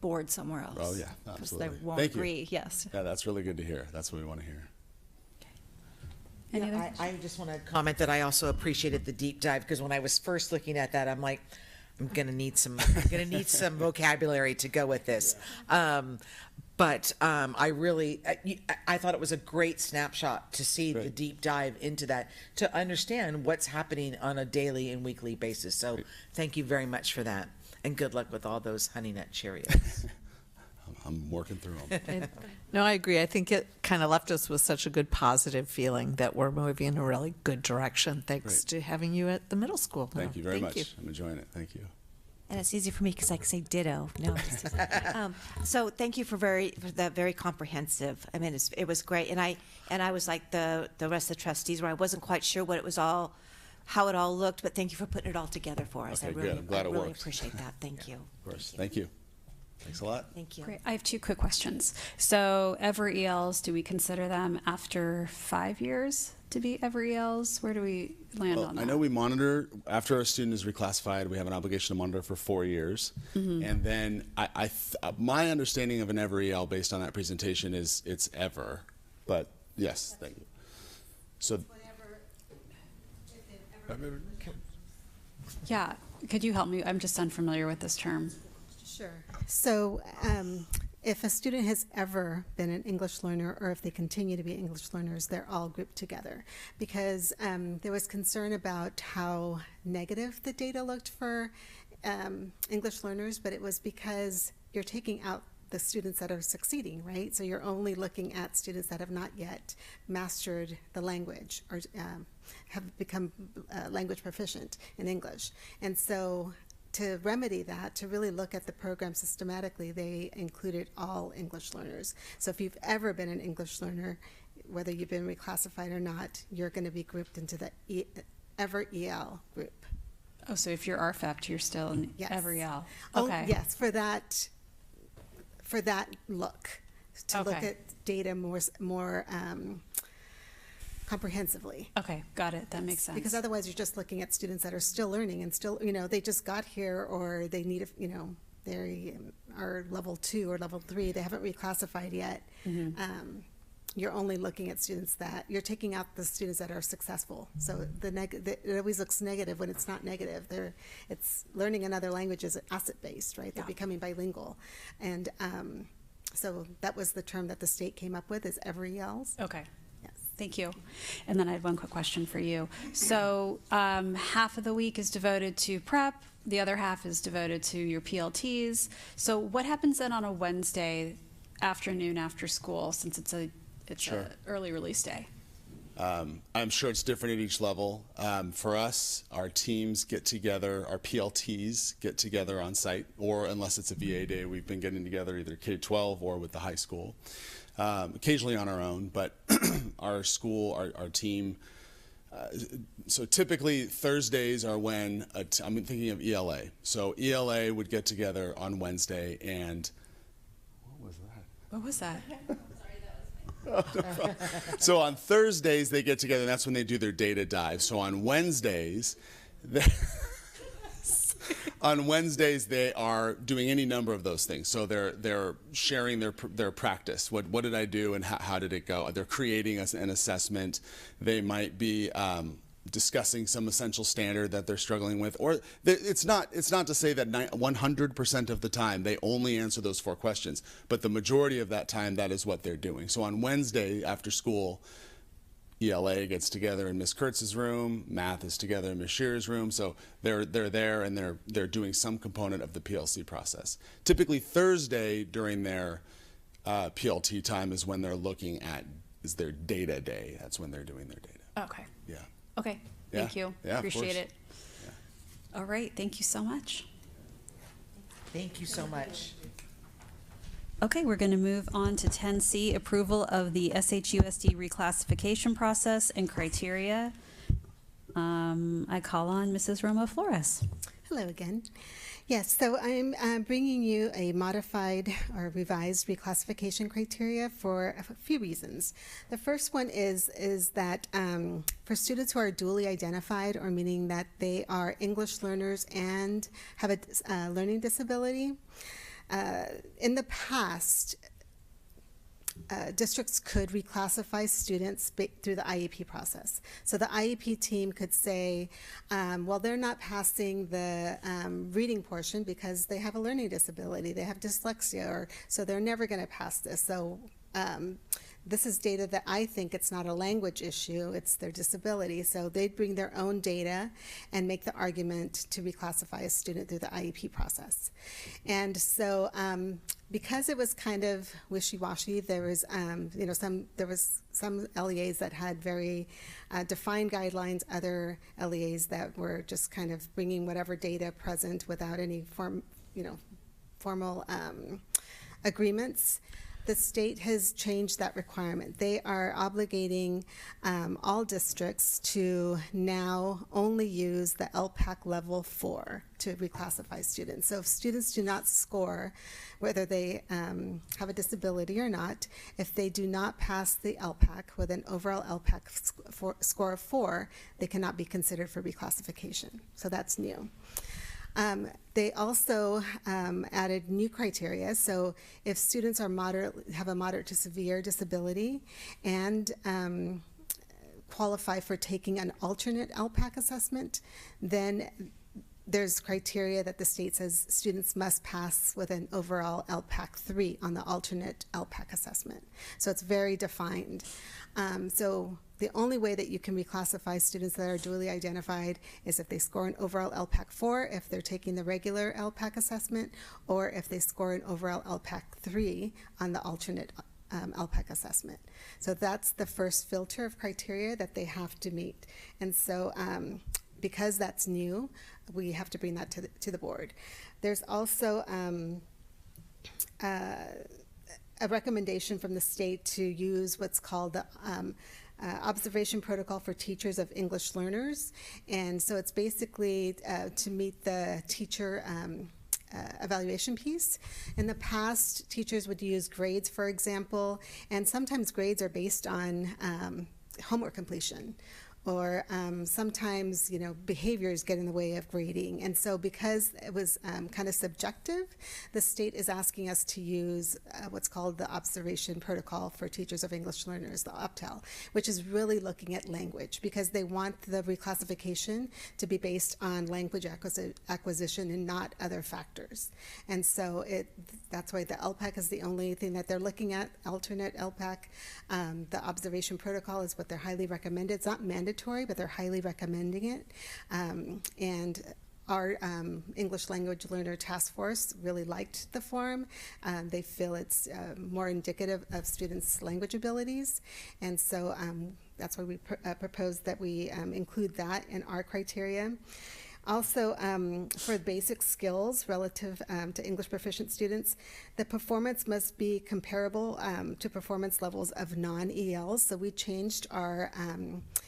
bored somewhere else. Oh yeah, absolutely. Because they won't agree, yes. Yeah, that's really good to hear. That's what we want to hear. Yeah, I just want to comment that I also appreciated the deep dive, because when I was first looking at that, I'm like, I'm gonna need some vocabulary to go with this. But I really, I thought it was a great snapshot to see the deep dive into that, to understand what's happening on a daily and weekly basis. So thank you very much for that, and good luck with all those Honey Nut Cheerios. I'm working through them. No, I agree. I think it kind of left us with such a good positive feeling that we're moving in a really good direction, thanks to having you at the middle school. Thank you very much. I'm enjoying it. Thank you. And it's easy for me because I can say ditto. No. So thank you for that very comprehensive. I mean, it was great, and I was like the rest of the trustees, where I wasn't quite sure what it was all, how it all looked, but thank you for putting it all together for us. Okay, I really, good. I'm glad I it really worked. appreciate that. Thank you. Of course. Thank you. Thanks a lot. Thank you. Great. I have 2 quick questions. So ever ELs, do we consider them after 5 years to be ever ELs? Where do we land on that? I know we monitor, after a student is reclassified, we have an obligation to monitor for 4 years. And then my understanding of an ever EL based on that presentation is it's ever. But yes, thank you. So, yeah, could you help me? I'm just unfamiliar with this term. Sure. So if a student has ever been an English learner, or if they continue to be English learners, they're all grouped together, because there was concern about how negative the data looked for English learners, but it was because you're taking out the students that are succeeding, right? So you're only looking at students that have not yet mastered the language or have become language proficient in English. And so to remedy that, to really look at the program systematically, they included all English learners. So if you've ever been an English learner, whether you've been reclassified or not, you're going to be grouped into the Ever EL group. Oh, so if you're RFEP'd, you're still in Ever EL. Oh, Okay. yes, for that look. to look Okay. at data more comprehensively. Okay, got it. That makes sense. Because otherwise, you're just looking at students that are still learning and still, they just got here, or they need, they are level 2 or level 3. They haven't reclassified yet. You're only looking at students that you're taking out the students that are successful. So it always looks negative when it's not negative. It's learning another language is asset based, right? They're becoming bilingual, and so that was the term that the state came up with, is every ELs. Okay. Thank you. And then I had one quick question for you. So half of the week is devoted to prep, the other half is devoted to your PLTs. So what happens then on a Wednesday afternoon after school, since it's a Sure. early release day? I'm sure it's different at each level. For us, our teams get together, our PLTs get together on site, or unless it's a VA day, we've been getting together either K-12 or with the high school. Occasionally on our own, but our school, our team. So typically Thursdays are when, I'm thinking of ELA. So ELA would get together on Wednesday, and what was that? What was that? So on Thursdays they get together, and that's when they do their data dive. So on Wednesdays, they are doing any number of those things. So they're sharing their practice. What did I do, and how did it go? They're creating an assessment. They might be discussing some essential standard that they're struggling with, or it's not to say that 100% of the time they only answer those 4 questions, but the majority of that time that is what they're doing. So on Wednesday after school, ELA gets together in Miss Kurtz's room, math is together in Miss Shearer's room, so they're there and they're doing some component of the PLC process. Typically Thursday during their PLT time is when they're looking at, is their data day. That's when they're doing their data. Okay. Yeah. Okay, thank you. Yeah, of Appreciate course. it. All right, thank you so much. Thank you so much. Okay, we're going to move on to 10C, approval of the SHUSD reclassification process and criteria. I call on Mrs. Romo Flores. Hello again. Yes, so I'm bringing you a modified or revised reclassification criteria for a few reasons. The first one is that for students who are dually identified, or meaning that they are English learners and have a learning disability, in the past, districts could reclassify students through the IEP process. So the IEP team could say, well, they're not passing the reading portion because they have a learning disability, they have dyslexia, so they're never going to pass this. So this is data that I think it's not a language issue, it's their disability. So they'd bring their own data and make the argument to reclassify a student through the IEP process. And so because it was kind of wishy-washy, there was some LEAs that had very defined guidelines, other LEAs that were just kind of bringing whatever data present without any formal agreements. The state has changed that requirement. They are obligating all districts to now only use the LPAC level 4 to reclassify students. So if students do not score, whether they have a disability or not, if they do not pass the LPAC with an overall LPAC score of 4, they cannot be considered for reclassification. So that's new. They also added new criteria. So if students are have a moderate to severe disability and qualify for taking an alternate LPAC assessment, then there's criteria that the state says students must pass with an overall LPAC 3 on the alternate LPAC assessment. So it's very defined. So the only way that you can reclassify students that are dually identified is if they score an overall LPAC 4, if they're taking the regular LPAC assessment, or if they score an overall LPAC 3 on the alternate LPAC assessment. So that's the first filter of criteria that they have to meet. And so because that's new, we have to bring that to the board. There's also a recommendation from the state to use what's called the observation protocol for teachers of English learners. And so it's basically to meet the teacher evaluation piece. In the past, teachers would use grades, for example, and sometimes grades are based on homework completion, or sometimes, behaviors get in the way of grading. And so because it was kind of subjective, the state is asking us to use what's called the Observation Protocol for Teachers of English Learners, the OPTEL, which is really looking at language, because they want the reclassification to be based on language acquisition and not other factors. And so that's why the LPAC is the only thing that they're looking at, alternate LPAC. The Observation Protocol is what they're highly recommended. It's not mandatory, but they're highly recommending it. And our English Language Learner Task Force really liked the form. They feel it's more indicative of students' language abilities. And so that's why we proposed that we include that in our criteria. Also, for basic skills relative to English proficient students, the performance must be comparable to performance levels of non-ELs. So we changed our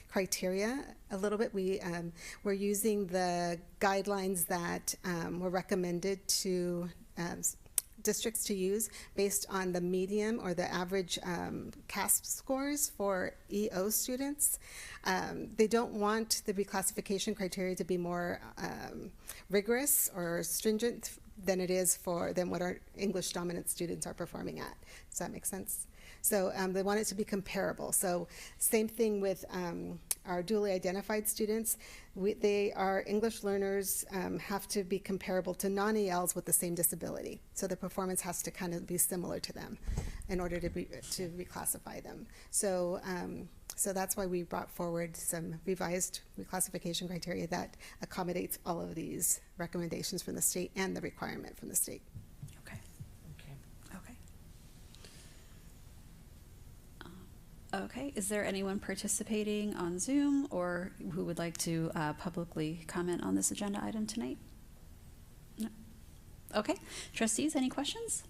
criteria a little bit. We're using the guidelines that were recommended to districts to use based on the median or the average CASP scores for EO students. They don't want the reclassification criteria to be more rigorous or stringent than what our English dominant students are performing at. Does that make sense? So they want it to be comparable. So same thing with our dually identified students. Our English learners have to be comparable to non-ELs with the same disability. So the performance has to kind of be similar to them in order to reclassify them. So so that's why we brought forward some revised reclassification criteria that accommodates all of these recommendations from the state and the requirement from the state. Okay, is there anyone participating on Zoom or who would like to publicly comment on this agenda item tonight? No? Okay, trustees, any questions?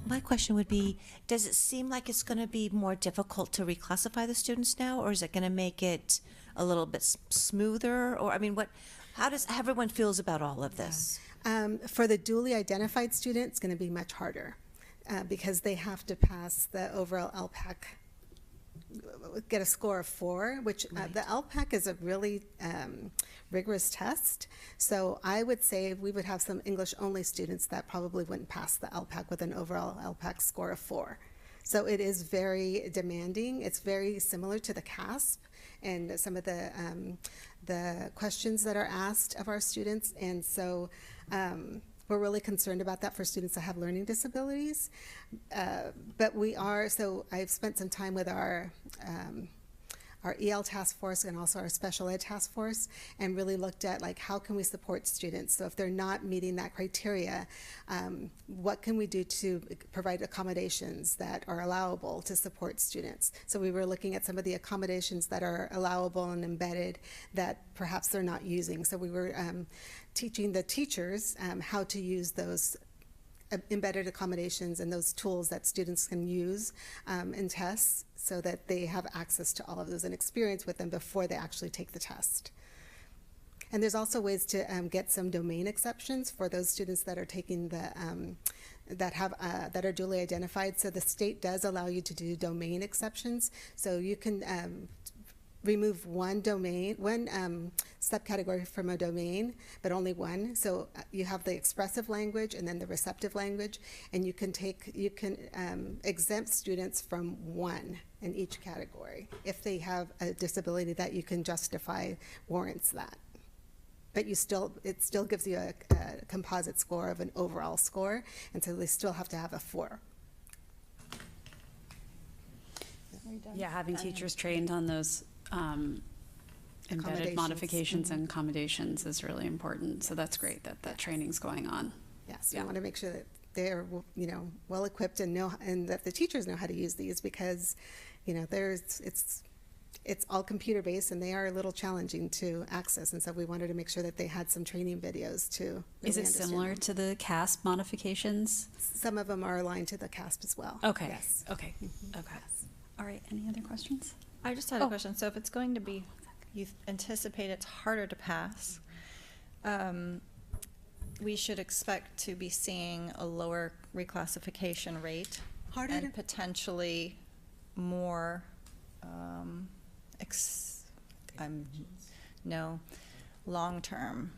My question would be, does it seem like it's going to be more difficult to reclassify the students now, or is it going to make it a little bit smoother? Or, I mean, how does everyone feels about all of this? For the dually identified student, it's going to be much harder. Because they have to pass the overall LPAC, get a score of 4, which the LPAC is a really rigorous test. So I would say we would have some English-only students that probably wouldn't pass the LPAC with an overall LPAC score of 4. So it is very demanding. It's very similar to the CASP and some of the questions that are asked of our students. And so we're really concerned about that for students that have learning disabilities. But I've spent some time with our EL task force and also our special ed task force, and really looked at how can we support students. So if they're not meeting that criteria, what can we do to provide accommodations that are allowable to support students? So we were looking at some of the accommodations that are allowable and embedded that perhaps they're not using. So we were teaching the teachers how to use those embedded accommodations and those tools that students can use in tests, so that they have access to all of those and experience with them before they actually take the test. And there's also ways to get some domain exceptions for those students that are taking that are dually identified. So the state does allow you to do domain exceptions. So you can remove one subcategory from a domain, but only one. So you have the expressive language and then the receptive language, and you can exempt students from one in each category if they have a disability that you can justify warrants that. But it still gives you a composite score of an overall score, and so they still have to have a 4. Yeah, having teachers trained on those embedded modifications and accommodations is really important. So that's great that training's going on. Yes, we want to make sure that they're well equipped and that the teachers know how to use these, because it's all computer based and they are a little challenging to access, and so we wanted to make sure that they had some training videos to really Is it similar to the CASP modifications? Some of them are aligned to the CASP as well. Okay. Yes. Okay. Okay. All right. Any other questions? I just had a question. So if it's going to be, you anticipate it's harder to pass, we should expect to be seeing a lower reclassification rate. Harder and to- potentially more, long-term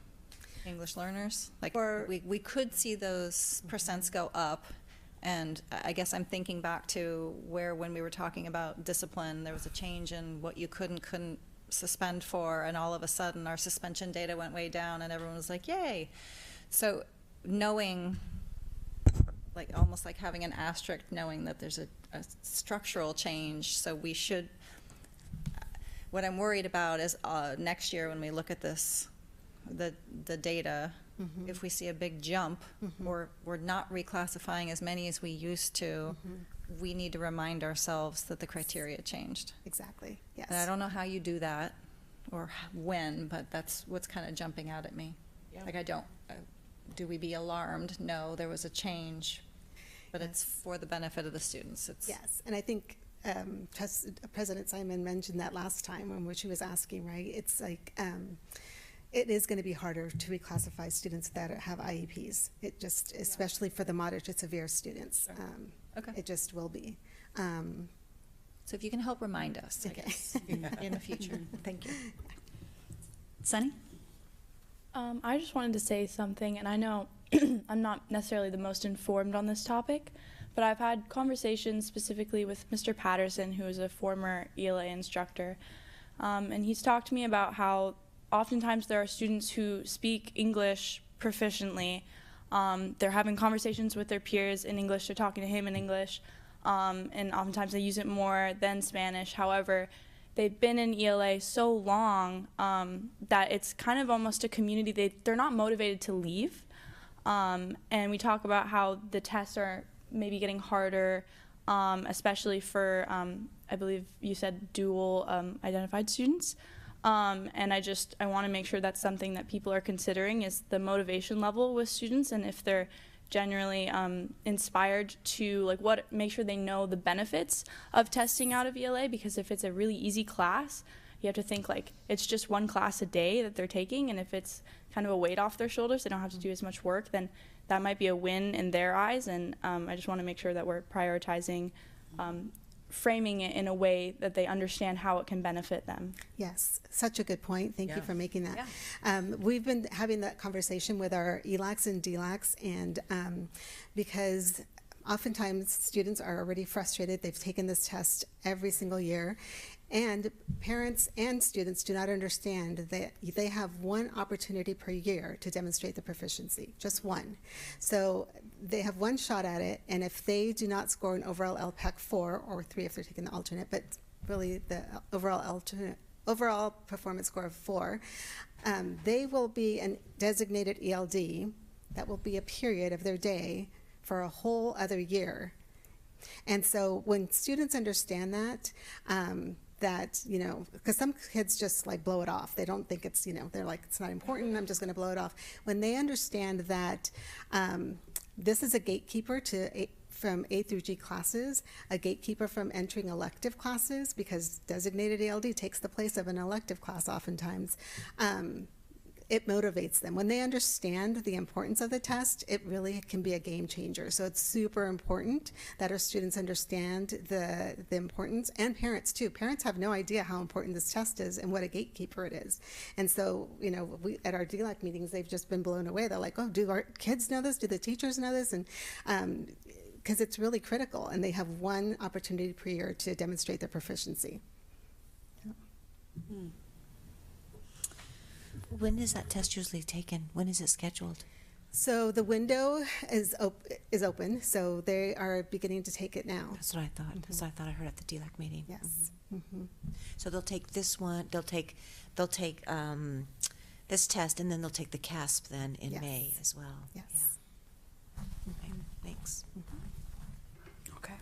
English learners. Like, we could see those percents go up. And I guess I'm thinking back to where, when we were talking about discipline, there was a change in what you couldn't suspend for, and all of a sudden our suspension data went way down and everyone was like, yay. So knowing, like, almost like having an asterisk, knowing that there's a structural change, so we should, what I'm worried about is next year when we look at this, the data, if we see a big jump, or we're not reclassifying as many as we used to, we need to remind ourselves that the criteria changed. Exactly, yes. And I don't know how you do that or when, but that's what's kind of jumping out at me. Like, do we be alarmed? No, there was a change, but it's for the benefit of the students. Yes, and I think President Simon mentioned that last time when she was asking, right? It's like, it is going to be harder to reclassify students that have IEPs. It just, especially for the moderate to severe students. It just will be. So if you can help remind us, I guess, in the future. Thank you. Sunny? I just wanted to say something, and I know I'm not necessarily the most informed on this topic, but I've had conversations specifically with Mr. Patterson, who is a former ELA instructor, and he's talked to me about how oftentimes there are students who speak English proficiently. They're having conversations with their peers in English, they're talking to him in English, and oftentimes they use it more than Spanish. However, they've been in ELA so long that it's kind of almost a community. They're not motivated to leave. And we talk about how the tests are maybe getting harder, especially for, I believe you said, dual identified students. And I want to make sure that's something that people are considering, is the motivation level with students, and if they're generally inspired to make sure they know the benefits of testing out of ELA, because if it's a really easy class, you have to think like it's just one class a day that they're taking, and if it's kind of a weight off their shoulders, they don't have to do as much work, then that might be a win in their eyes. And I just want to make sure that we're prioritizing framing it in a way that they understand how it can benefit them. Yes, such a good point. Thank you for making that. We've been having that conversation with our ELACs and DLACs, and because oftentimes students are already frustrated. They've taken this test every single year, and parents and students do not understand that they have one opportunity per year to demonstrate the proficiency, just one. So they have one shot at it, and if they do not score an overall LPAC 4 or 3 if they're taking the alternate, but really the overall performance score of 4, they will be a designated ELD. That will be a period of their day for a whole other year. And so when students understand that, because some kids just like blow it off. They don't think it's, they're like, it's not important, I'm just going to blow it off. When they understand that this is a gatekeeper from A through G classes, a gatekeeper from entering elective classes, because designated ELD takes the place of an elective class oftentimes, it motivates them. When they understand the importance of the test, it really can be a game changer. So it's super important that our students understand the importance, and parents too. Parents have no idea how important this test is and what a gatekeeper it is. And so, we at our DLAC meetings, they've just been blown away. They're like, oh, do our kids know this? Do the teachers know this? And because it's really critical, and they have one opportunity per year to demonstrate their proficiency. When is that test usually taken? When is it scheduled? So the window is open, so they are beginning to take it now. That's what I thought. That's what I thought I heard at the DLAC meeting. Yes. So they'll take this one. They'll take this test, and then they'll take the CASP then in May as well. Yes. Yeah. Okay. Thanks. Okay.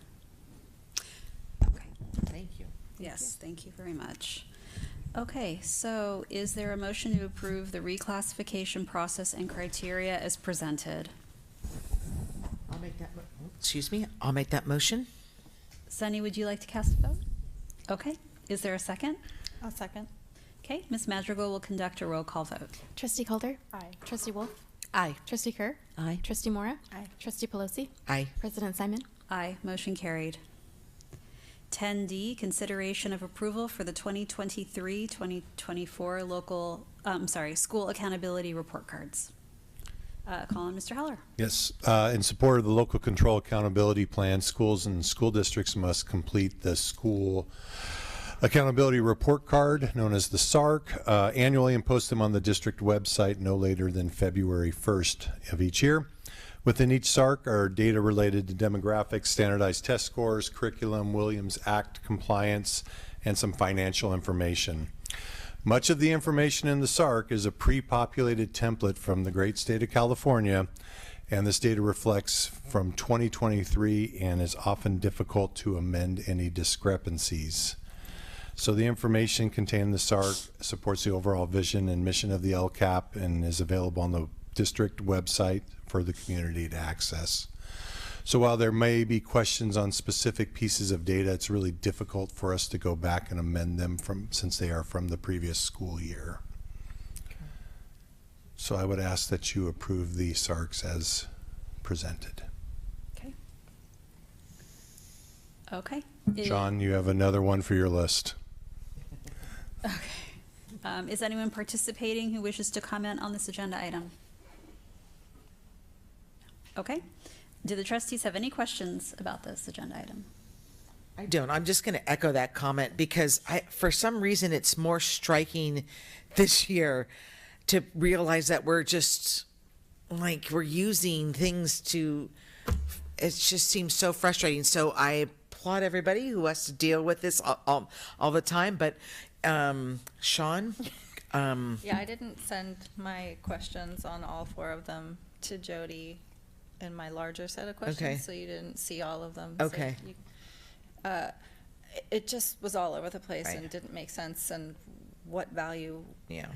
Thank you. Yes, thank you very much. Okay, so is there a motion to approve the reclassification process and criteria as presented? I'll make that. Excuse me. I'll make that motion. Sunny, would you like to cast a vote? Okay, is there a second? I'll second. Okay, Ms. Madrigal will conduct a roll call vote. Trustee Calder? Aye. Trustee Wolf? Aye. Trustee Kerr? Aye. Trustee Mora? Aye. Trustee Pelosi? Aye. President Simon? Aye, motion carried. 10D, consideration of approval for the 2023-2024 school accountability report cards. Call on Mr. Heller. Yes, in support of the local control accountability plan, schools and school districts must complete the school accountability report card, known as the SARC, annually and post them on the district website no later than February 1st of each year. Within each SARC are data related to demographics, standardized test scores, curriculum, Williams Act compliance, and some financial information. Much of the information in the SARC is a pre-populated template from the great state of California, and this data reflects from 2023 and is often difficult to amend any discrepancies. So the information contained in the SARC supports the overall vision and mission of the LCAP and is available on the district website for the community to access. So while there may be questions on specific pieces of data, it's really difficult for us to go back and amend them since they are from the previous school year. So I would ask that you approve the SARCs as presented. Okay. Okay. John, you have another one for your list. Okay. Is anyone participating who wishes to comment on this agenda item? Okay. Do the trustees have any questions about this agenda item? I don't. I'm just going to echo that comment because for some reason, it's more striking this year to realize that we're just like we're using things to. It just seems so frustrating. So I applaud everybody who has to deal with this all the time. But Sean. Yeah, I didn't send my questions on all 4 of them to Jody in my larger set of questions, Okay. so you didn't see all of them. Okay. So it just was all over the place Right. and didn't make sense. And what value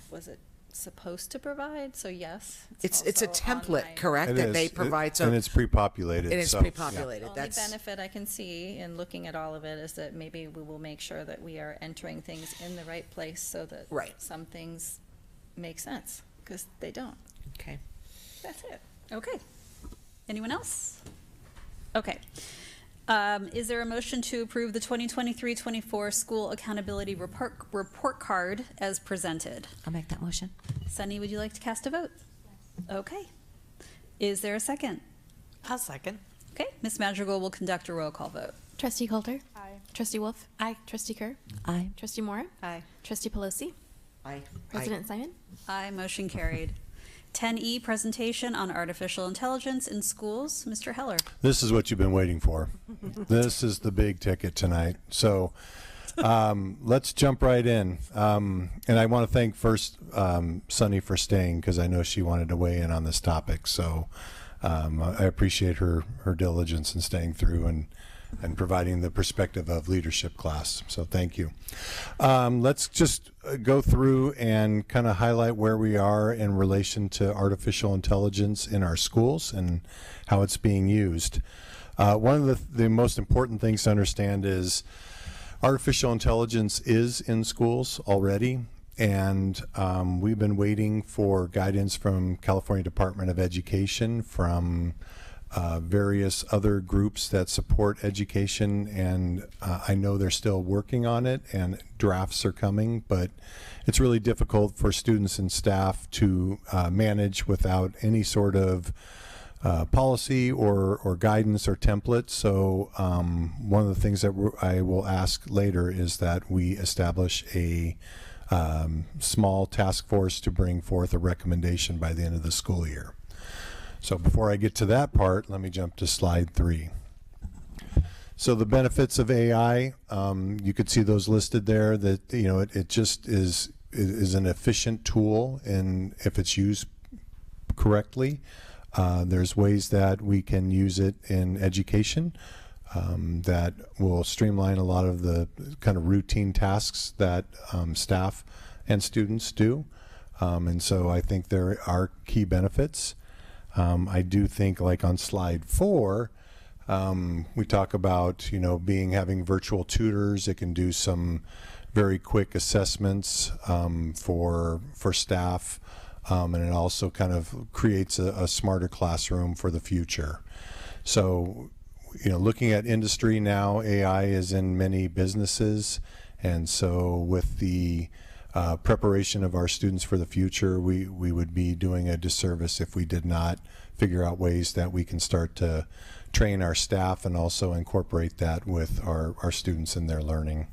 was it supposed to provide? So yes, It's a also on template, my- correct? It That is. they provide. So And it's pre-populated. It is so, pre-populated. The only That's benefit I can see in looking at all of it is that maybe we will make sure that we are entering things in the right place so that Right. some things make sense, because they don't. okay. That's it. Okay. Anyone else? Okay. Is there a motion to approve the 2023-24 school accountability report card as presented? I'll make that motion. Sunny, would you like to cast a vote? Okay. Is there a second? I'll second. Okay. Ms. Madrigal will conduct a roll call vote. Trustee Calder? Aye. Trustee Wolf? Aye. Trustee Kerr? Aye. Trustee Mora? Aye. Trustee Pelosi? Aye. President Simon? Aye. Motion carried. 10E, presentation on artificial intelligence in schools. Mr. Heller. This is what you've been waiting for. This is the big ticket tonight. So let's jump right in. And I want to thank first Sunny for staying because I know she wanted to weigh in on this topic. So I appreciate her diligence in staying through and providing the perspective of leadership class. So thank you. Let's just go through and kind of highlight where we are in relation to artificial intelligence in our schools and how it's being used. One of the most important things to understand is artificial intelligence is in schools already. And we've been waiting for guidance from California Department of Education, from various other groups that support education, and I know they're still working on it and drafts are coming, but it's really difficult for students and staff to manage without any sort of policy or guidance or template. So one of the things that I will ask later is that we establish a small task force to bring forth a recommendation by the end of the school year. So before I get to that part, let me jump to slide 3. So the benefits of AI, you could see those listed there. That it just is an efficient tool, and if it's used correctly, there's ways that we can use it in education that will streamline a lot of the kind of routine tasks that staff and students do. And so I think there are key benefits. I do think, like on slide 4, We talk about, having virtual tutors. It can do some very quick assessments for staff, and it also kind of creates a smarter classroom for the future. So, looking at industry now, AI is in many businesses, and so with the preparation of our students for the future, we would be doing a disservice if we did not figure out ways that we can start to train our staff and also incorporate that with our students in their learning.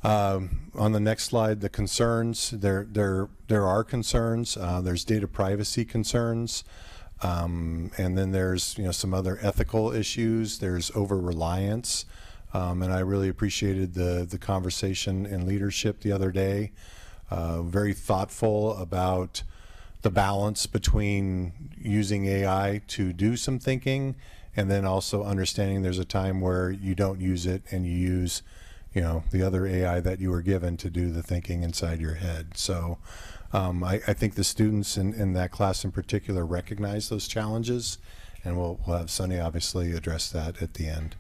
On the next slide, the concerns. There are concerns. There's data privacy concerns, and then there's some other ethical issues. There's over-reliance, and I really appreciated the conversation in leadership the other day. Very thoughtful about the balance between using AI to do some thinking, and then also understanding there's a time where you don't use it and you use the other AI that you were given to do the thinking inside your head. So I think the students in that class in particular recognize those challenges, and we'll have Sunny obviously address that at the end.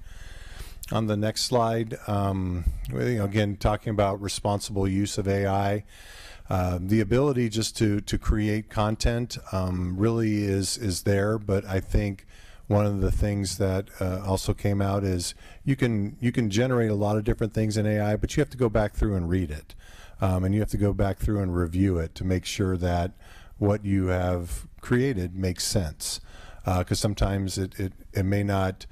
On the next slide, again, talking about responsible use of AI, the ability just to create content really is there, but I think one of the things that also came out is you can generate a lot of different things in AI, but you have to go back through and read it. And you have to go back through and review it to make sure that what you have created makes sense. Because sometimes it may not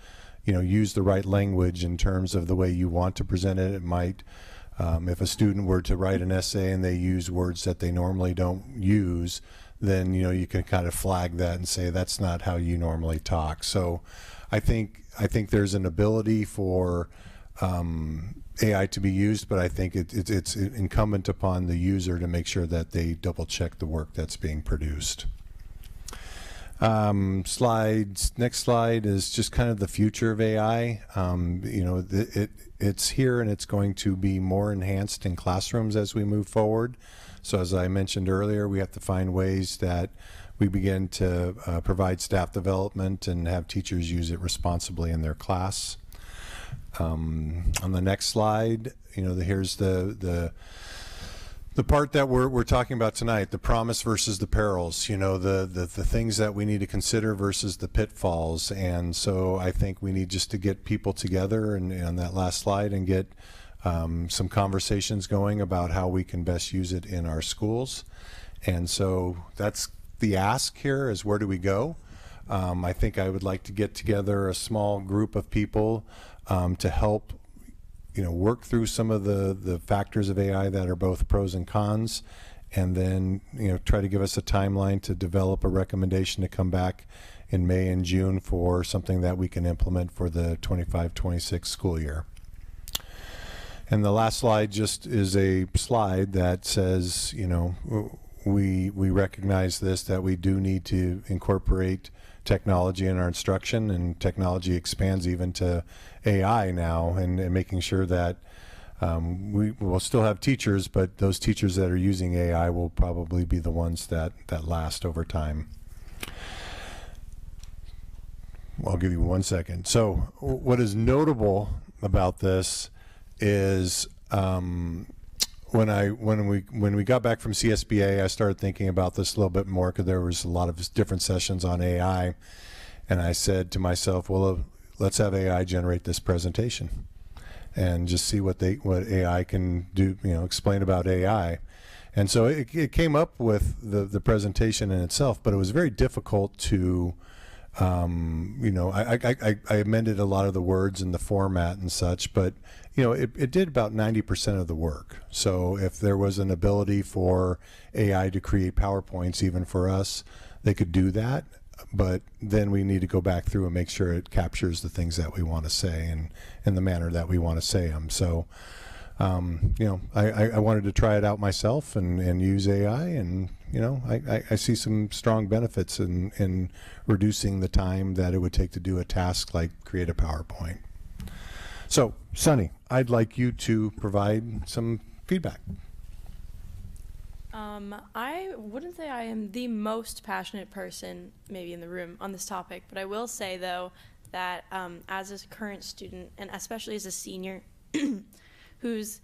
use the right language in terms of the way you want to present it. It might, if a student were to write an essay and they use words that they normally don't use, then you can kind of flag that and say that's not how you normally talk. So I think there's an ability for AI to be used, but I think it's incumbent upon the user to make sure that they double check the work that's being produced. Next slide is just kind of the future of AI. It's here and it's going to be more enhanced in classrooms as we move forward. So as I mentioned earlier, we have to find ways that we begin to provide staff development and have teachers use it responsibly in their class. On the next slide, here's the part that we're talking about tonight, the promise versus the perils, the things that we need to consider versus the pitfalls. And so I think we need just to get people together and on that last slide and get some conversations going about how we can best use it in our schools. And so that's the ask here, is where do we go? I think I would like to get together a small group of people to help work through some of the factors of AI that are both pros and cons, and then try to give us a timeline to develop a recommendation to come back in May and June for something that we can implement for the 25-26 school year. And the last slide just is a slide that says, we recognize this, that we do need to incorporate technology in our instruction, and technology expands even to AI now, and making sure that we will still have teachers, but those teachers that are using AI will probably be the ones that last over time. I'll give you 1 second. So what is notable about this is when we got back from CSBA, I started thinking about this a little bit more because there was a lot of different sessions on AI, and I said to myself, well, let's have AI generate this presentation and just see what AI can do, explain about AI. And so it came up with the presentation in itself, but it was very difficult to I amended a lot of the words and the format and such, but it did about 90% of the work. So if there was an ability for AI to create PowerPoints, even for us, they could do that. But then we need to go back through and make sure it captures the things that we want to say and in the manner that we want to say them. So, I wanted to try it out myself and use AI, and I see some strong benefits in reducing the time that it would take to do a task like create a PowerPoint. So, Sunny, I'd like you to provide some feedback. I wouldn't say I am the most passionate person maybe in the room on this topic, but I will say though that as a current student, and especially as a senior, who's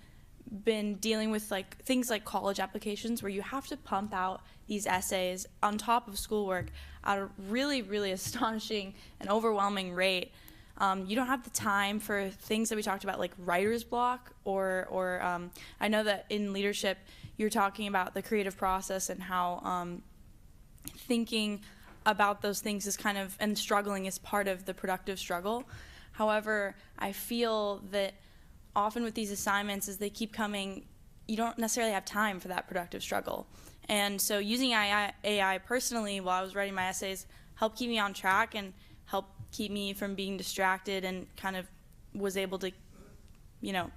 been dealing with like things like college applications where you have to pump out these essays on top of schoolwork at a really, really astonishing and overwhelming rate. You don't have the time for things that we talked about like writer's block or I know that in leadership you're talking about the creative process and how thinking about those things is kind of, and struggling is part of the productive struggle. However, I feel that often with these assignments, as they keep coming, you don't necessarily have time for that productive struggle. And so using AI personally while I was writing my essays helped keep me on track and helped keep me from being distracted, and kind of was able to,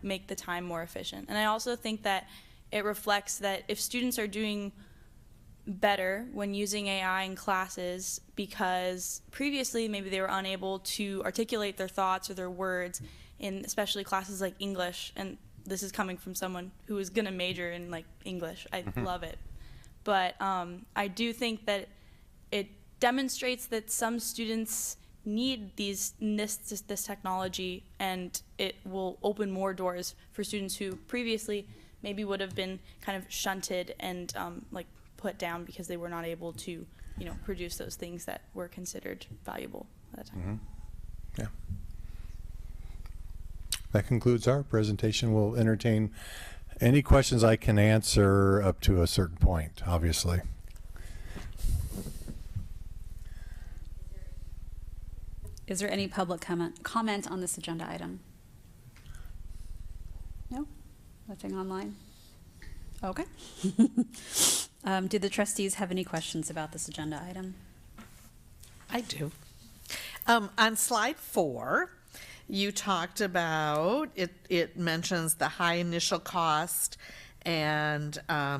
make the time more efficient. And I also think that it reflects that if students are doing better when using AI in classes because previously maybe they were unable to articulate their thoughts or their words in especially classes like English, and this is coming from someone who is going to major in like English. I love it. But I do think that it demonstrates that some students need this technology, and it will open more doors for students who previously maybe would have been kind of shunted and like put down because they were not able to, produce those things that were considered valuable at the time. Yeah. That concludes our presentation. We'll entertain any questions I can answer up to a certain point, obviously. Is there any public comment on this agenda item? No? Nothing online? Okay. Do the trustees have any questions about this agenda item? I do. On slide 4, you talked about, it mentions the high initial cost, and I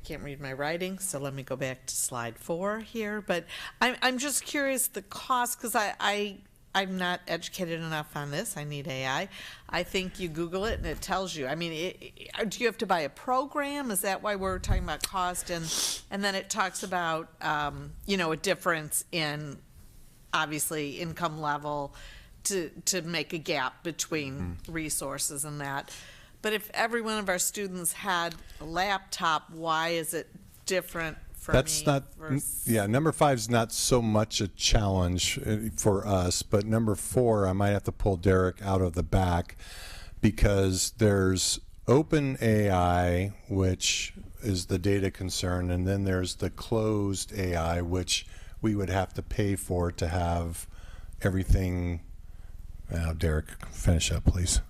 can't read my writing, so let me go back to slide 4 here. But I'm just curious the cost, because I'm not educated enough on this. I need AI. I think you Google it and it tells you. I mean, do you have to buy a program? Is that why we're talking about cost? And then it talks about, a difference in, obviously, income level to make a gap between resources and that. But if every one of our students had a laptop, why is it different for That's me not, versus- yeah, number 5 is not so much a challenge for us, but number 4, I might have to pull Derek out of the back because there's open AI, which is the data concern, and then there's the closed AI, which we would have to pay for to have everything. Now, Derek, finish up, please.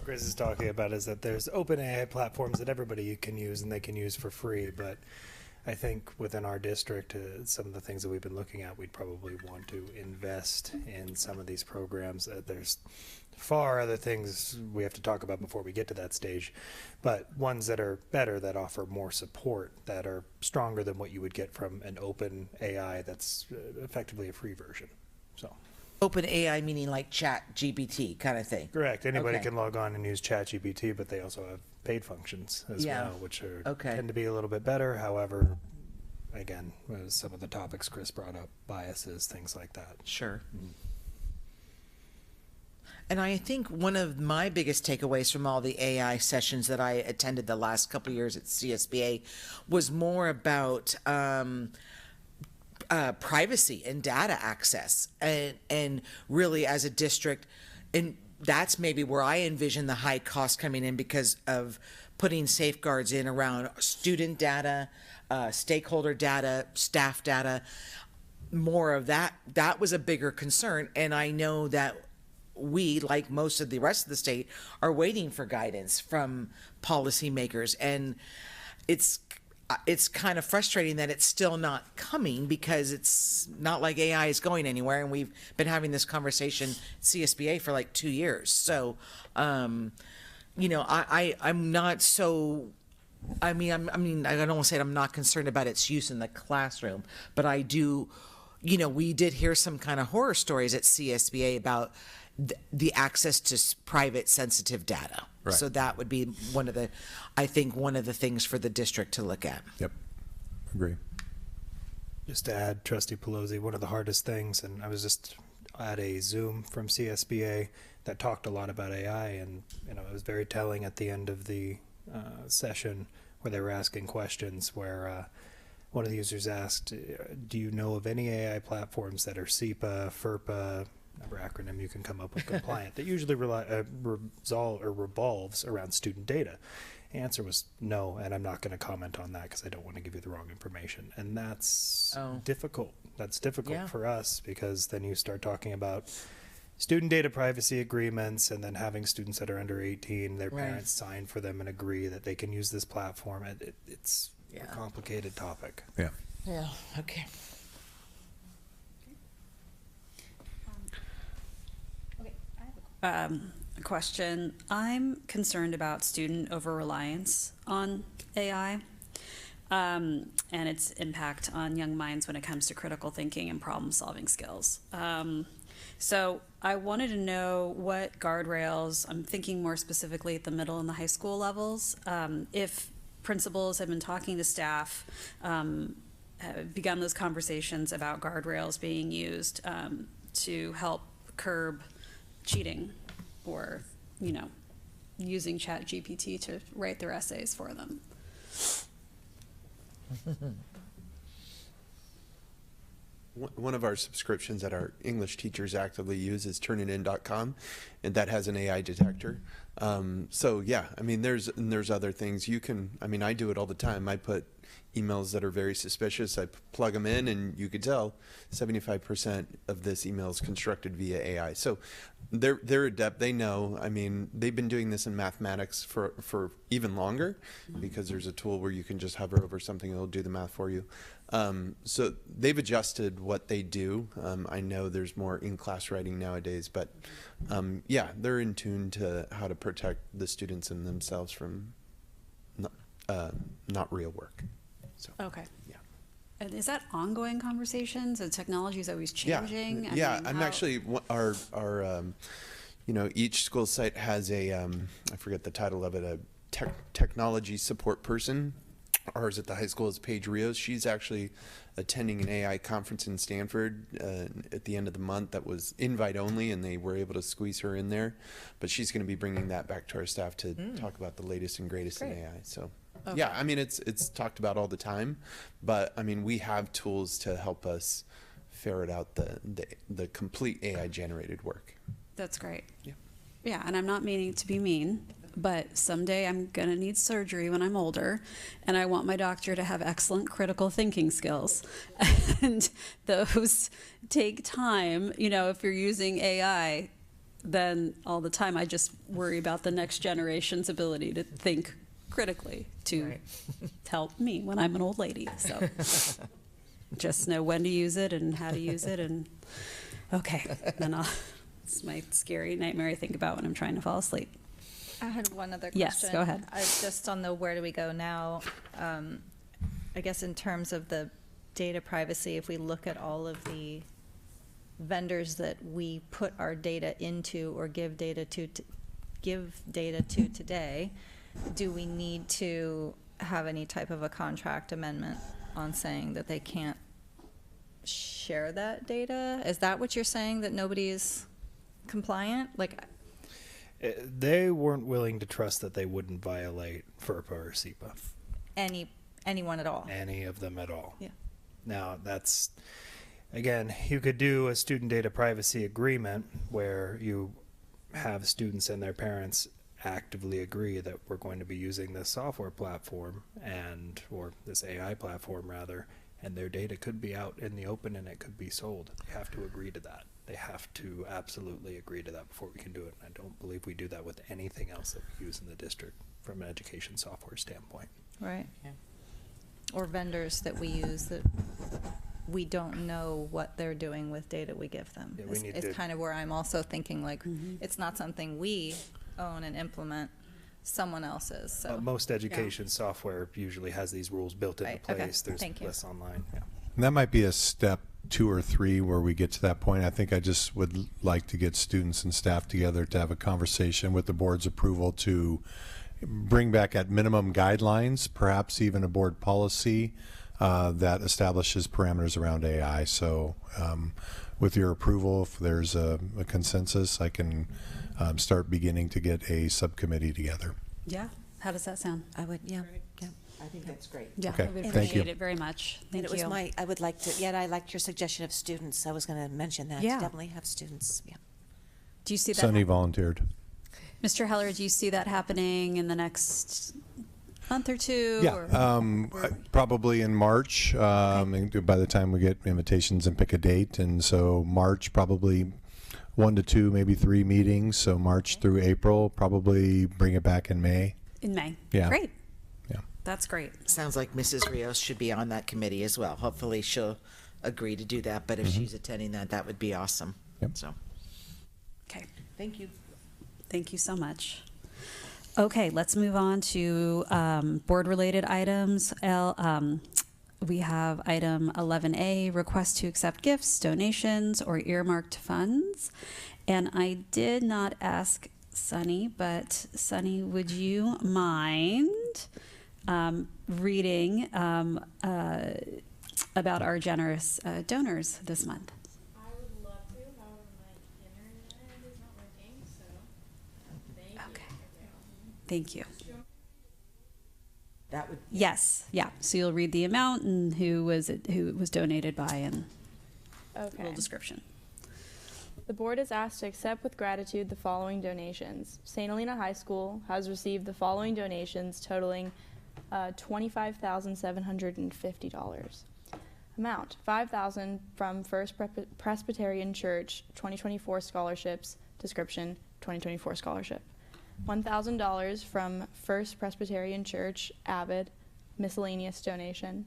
Chris is talking about is that there's open AI platforms that everybody can use and they can use for free, but I think within our district, some of the things that we've been looking at, we'd probably want to invest in some of these programs. There's far other things we have to talk about before we get to that stage, but ones that are better, that offer more support, that are stronger than what you would get from an open AI that's effectively a free version. So. Open AI meaning like Chat GPT kind of thing. Correct. Anybody Okay. can log on and use ChatGPT, but they also have paid functions as Yeah. well, which are Okay. tend to be a little bit better. However, again, some of the topics Chris brought up, biases, things like that. Sure. And I think one of my biggest takeaways from all the AI sessions that I attended the last couple of years at CSBA was more about privacy and data access, and really as a district, and that's maybe where I envision the high cost coming in because of putting safeguards in around student data, stakeholder data, staff data, more of that. That was a bigger concern, and I know that we, like most of the rest of the state, are waiting for guidance from policymakers, and it's kind of frustrating that it's still not coming because it's not like AI is going anywhere, and we've been having this conversation at CSBA for like 2 years. So, I'm not so. I don't want to say I'm not concerned about its use in the classroom, but I do. We did hear some kind of horror stories at CSBA about the access to private sensitive data. Right. So that would be one of the things for the district to look at. Yep. Agree. Just to add, Trustee Pelosi, one of the hardest things, and I was just at a Zoom from CSBA that talked a lot about AI, and it was very telling at the end of the session where they were asking questions where one of the users asked, do you know of any AI platforms that are SEPA, FERPA, number acronym you can come up with, compliant, that usually revolves around student data? The answer was no, and I'm not going to comment on that because I don't want to give you the wrong information. And that's difficult. That's difficult for us, because then you start talking about student data privacy agreements, and then having students that are under 18, their parents sign for them and agree that they can use this platform. It's a complicated topic. Yeah. Yeah, okay. Question. I'm concerned about student over-reliance on AI and its impact on young minds when it comes to critical thinking and problem-solving skills. So I wanted to know what guardrails, I'm thinking more specifically at the middle and the high school levels, if principals have been talking to staff, have begun those conversations about guardrails being used to help curb cheating, or, using ChatGPT to write their essays for them. One of our subscriptions that our English teachers actively use is turnitin.com, and that has an AI detector. So yeah, I mean, there's other things you can, I do it all the time. I put emails that are very suspicious, I plug them in, and you could tell 75% of this email is constructed via AI. So they're adept, they know. They've been doing this in mathematics for even longer, because there's a tool where you can just hover over something and it'll do the math for you. So they've adjusted what they do. I know there's more in-class writing nowadays, but yeah, they're in tune to how to protect the students and themselves from not real work. So, okay. Yeah. And is that ongoing conversations? The technology is always changing? Yeah, I'm actually, our each school site has a, I forget the title of it, a technology support person. Ours at the high school is Paige Rios. She's actually attending an AI conference in Stanford at the end of the month that was invite only, and they were able to squeeze her in there. But she's going to be bringing that back to our staff to talk about the latest and greatest in AI. So, yeah, it's talked about all the time, but we have tools to help us ferret out the complete AI generated work. That's great. Yeah. Yeah, and I'm not meaning to be mean, but someday I'm going to need surgery when I'm older, and I want my doctor to have excellent critical thinking skills. And those take time. If you're using AI, then all the time I just worry about the next generation's ability to think critically to help me when I'm an old lady. So just know when to use it and how to use it, and then it's my scary nightmare I think about when I'm trying to fall asleep. I had one other question. Yes, go ahead. Just on the where do we go now, I guess in terms of the data privacy, if we look at all of the vendors that we put our data into or give data to today, do we need to have any type of a contract amendment on saying that they can't share that data? Is that what you're saying, that nobody's compliant? They weren't willing to trust that they wouldn't violate FERPA or SEPA. Anyone at all? Any of them at all. Yeah. Now, that's, again, you could do a student data privacy agreement where you have students and their parents actively agree that we're going to be using this software platform or this AI platform rather, and their data could be out in the open and it could be sold. They have to agree to that. They have to absolutely agree to that before we can do it. And I don't believe we do that with anything else that we use in the district from an education software standpoint. Right. Yeah. Or vendors that we use that we don't know what they're doing with data we give them. Yeah, it's kind of where I'm also thinking it's not something we own and implement, someone else's. So most education software usually has these rules built into place. There's less online. Yeah. And that might be a step 2 or 3 where we get to that point. I think I just would like to get students and staff together to have a conversation with the board's approval to bring back at minimum guidelines, perhaps even a board policy that establishes parameters around AI. So with your approval, if there's a consensus, I can start beginning to get a subcommittee together. Yeah. How does that sound? I would, yeah. I think that's great. Yeah, Okay, I would thank you. appreciate it very much. Thank And it was you. I would like to, I liked your suggestion of students. I was going to mention that. Yeah. Definitely have students, yeah. Do you see that? Sunny volunteered. Mr. Heller, do you see that happening in the next month or two? Yeah, or- probably in March, and by the time we get invitations and pick a date. And so March, probably 1 to 2, maybe 3 meetings. So March through April, probably bring it back in May. In May. Yeah. Great. Yeah. That's great. Sounds like Mrs. Rios should be on that committee as well. Hopefully she'll agree to do that, but if Mhm. she's attending that would be awesome. Yep. So, Okay. thank you. Thank you so much. Okay, let's move on to board-related items. We have item 11A, request to accept gifts, donations, or earmarked funds. And I did not ask Sunny, but Sunny, would you mind reading about our generous donors this month? I would love to, however, my internet is not working, so thank you. Thank you. That would. Yes, yeah. So you'll read the amount and who it was donated by, and a Okay. little description. The board is asked to accept with gratitude the following donations. St. Helena High School has received the following donations totaling $25,750. Amount: $5,000 from First Presbyterian Church 2024 scholarships. Description: 2024 scholarship. $1,000 from First Presbyterian Church Avid, miscellaneous donation.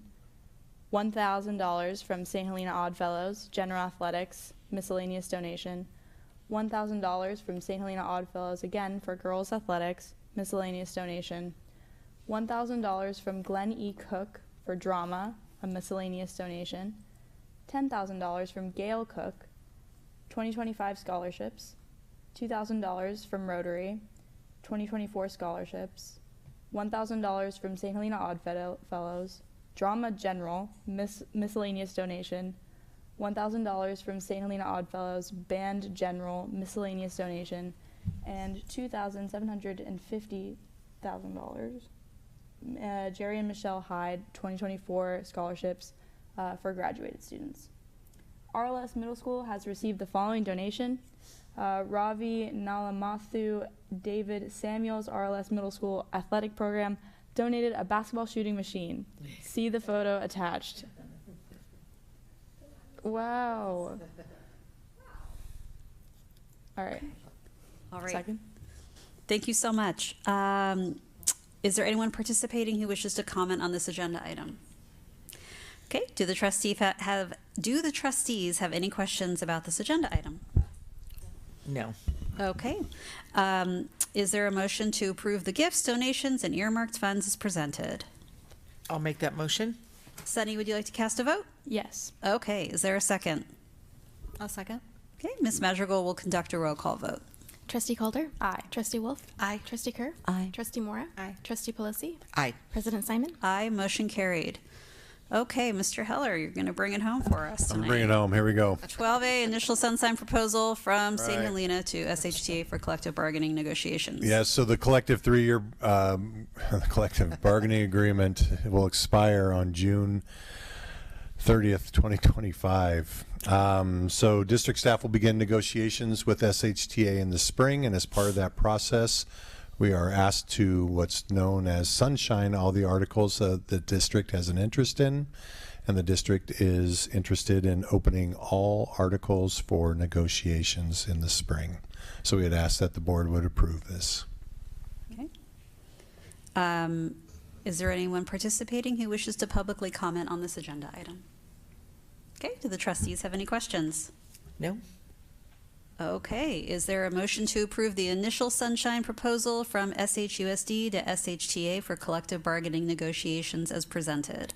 $1,000 from St. Helena Oddfellows, General Athletics, miscellaneous donation. $1,000 from St. Helena Oddfellows again for girls athletics, miscellaneous donation. $1,000 from Glenn E. Cook for drama, a miscellaneous donation. $10,000 from Gail Cook, 2025 scholarships. $2,000 from Rotary, 2024 scholarships. $1,000 from St. Helena Oddfellows, drama general, miscellaneous donation. $1,000 from St. Helena Oddfellows, band general, miscellaneous donation, and $2,750,000. Jerry and Michelle Hyde, 2024 scholarships for graduated students. RLS Middle School has received the following donation. Ravi Nalamathu David Samuels, RLS Middle School Athletic Program, donated a basketball shooting machine. See the photo attached. Wow. All right. All right. Second. Thank you so much. Is there anyone participating who wishes to comment on this agenda item? Okay. Do the trustees have any questions about this agenda item? No. Okay. Is there a motion to approve the gifts, donations, and earmarked funds as presented? I'll make that motion. Sunny, would you like to cast a vote? Yes. Okay. Is there a second? I'll second. Okay. Ms. Madrigal will conduct a roll call vote. Trustee Calder? Aye. Trustee Wolf? Aye. Trustee Kerr? Aye. Trustee Mora? Aye. Trustee Pelosi? Aye. President Simon? Aye. Motion carried. Okay, Mr. Heller, you're going to bring it home for us I'm tonight. bringing it home. Here we go. 12A, initial sunshine proposal from St. Right. Helena to SHTA for collective bargaining negotiations. Yes, so the collective 3-year collective bargaining agreement will expire on June 30th, 2025. So district staff will begin negotiations with SHTA in the spring, and as part of that process, we are asked to what's known as sunshine all the articles the district has an interest in, and the district is interested in opening all articles for negotiations in the spring. So we had asked that the board would approve this. Okay. Is there anyone participating who wishes to publicly comment on this agenda item? Okay, do the trustees have any questions? No. Okay, is there a motion to approve the initial sunshine proposal from SHUSD to SHTA for collective bargaining negotiations as presented?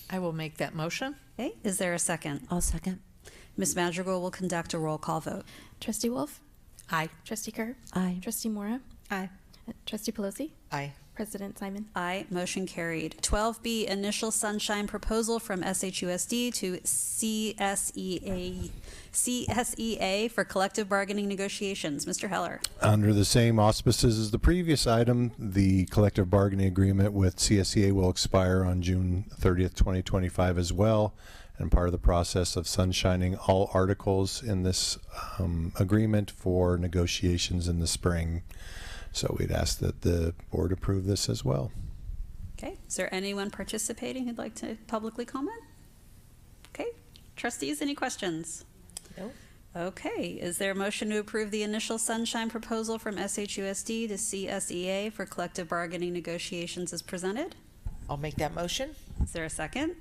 I will make that motion. Okay, is there a second? I'll second. Ms. Madrigal will conduct a roll call vote. Trustee Wolf? Aye. Trustee Kerr? Aye. Trustee Mora? Aye. Trustee Pelosi? Aye. President Simon. Aye, motion carried. 12B, initial sunshine proposal from SHUSD to CSEA for collective bargaining negotiations. Mr. Heller. Under the same auspices as the previous item, the collective bargaining agreement with CSEA will expire on June 30th, 2025 as well. And part of the process of sunshining all articles in this agreement for negotiations in the spring. So we'd ask that the board approve this as well. Okay, is there anyone participating who'd like to publicly comment? Okay, trustees, any questions? No. Okay, is there a motion to approve the initial sunshine proposal from SHUSD to CSEA for collective bargaining negotiations as presented? I'll make that motion. Is there a second?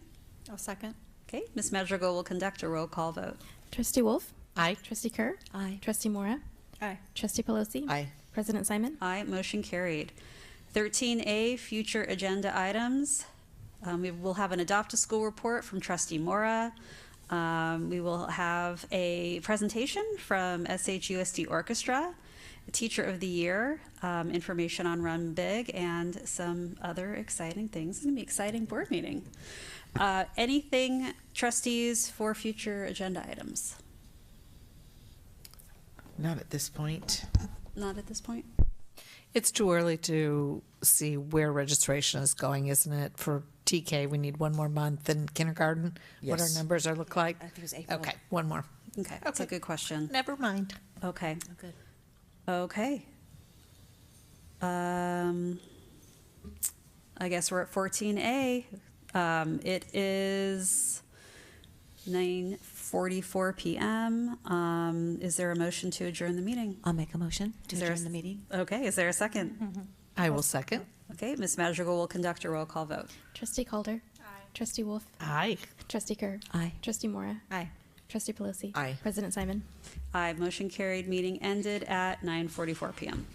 I'll second. Okay, Ms. Madrigal will conduct a roll call vote. Trustee Wolf. Aye. Trustee Kerr. Aye. Trustee Mora. Aye. Trustee Pelosi. Aye. President Simon. Aye, motion carried. 13A, future agenda items. We will have an adopt a school report from Trustee Mora. We will have a presentation from SHUSD Orchestra, a Teacher of the Year, information on Run Big, and some other exciting things. It's going to be an exciting board meeting. Anything, trustees, for future agenda items? Not at this point. Not at this point? It's too early to see where registration is going, isn't it? For TK, we need one more month. And kindergarten, what our Yes. numbers are look like? I think it was April. Okay, one more. Okay, that's a good question. Never mind. Okay. Oh, good. Okay. I guess we're at 14A. It is 9:44 p.m. Is there a motion to adjourn the meeting? I'll make a motion to Is there a adjourn the meeting. Okay, is there a second? I will second. Okay, Ms. Madrigal will conduct a roll call vote. Trustee Calder. Aye. Trustee Wolf. Aye. Trustee Kerr. Aye. Trustee Mora. Aye. Trustee Pelosi. Aye. President Simon. Aye, motion carried. Meeting ended at 9:44 p.m.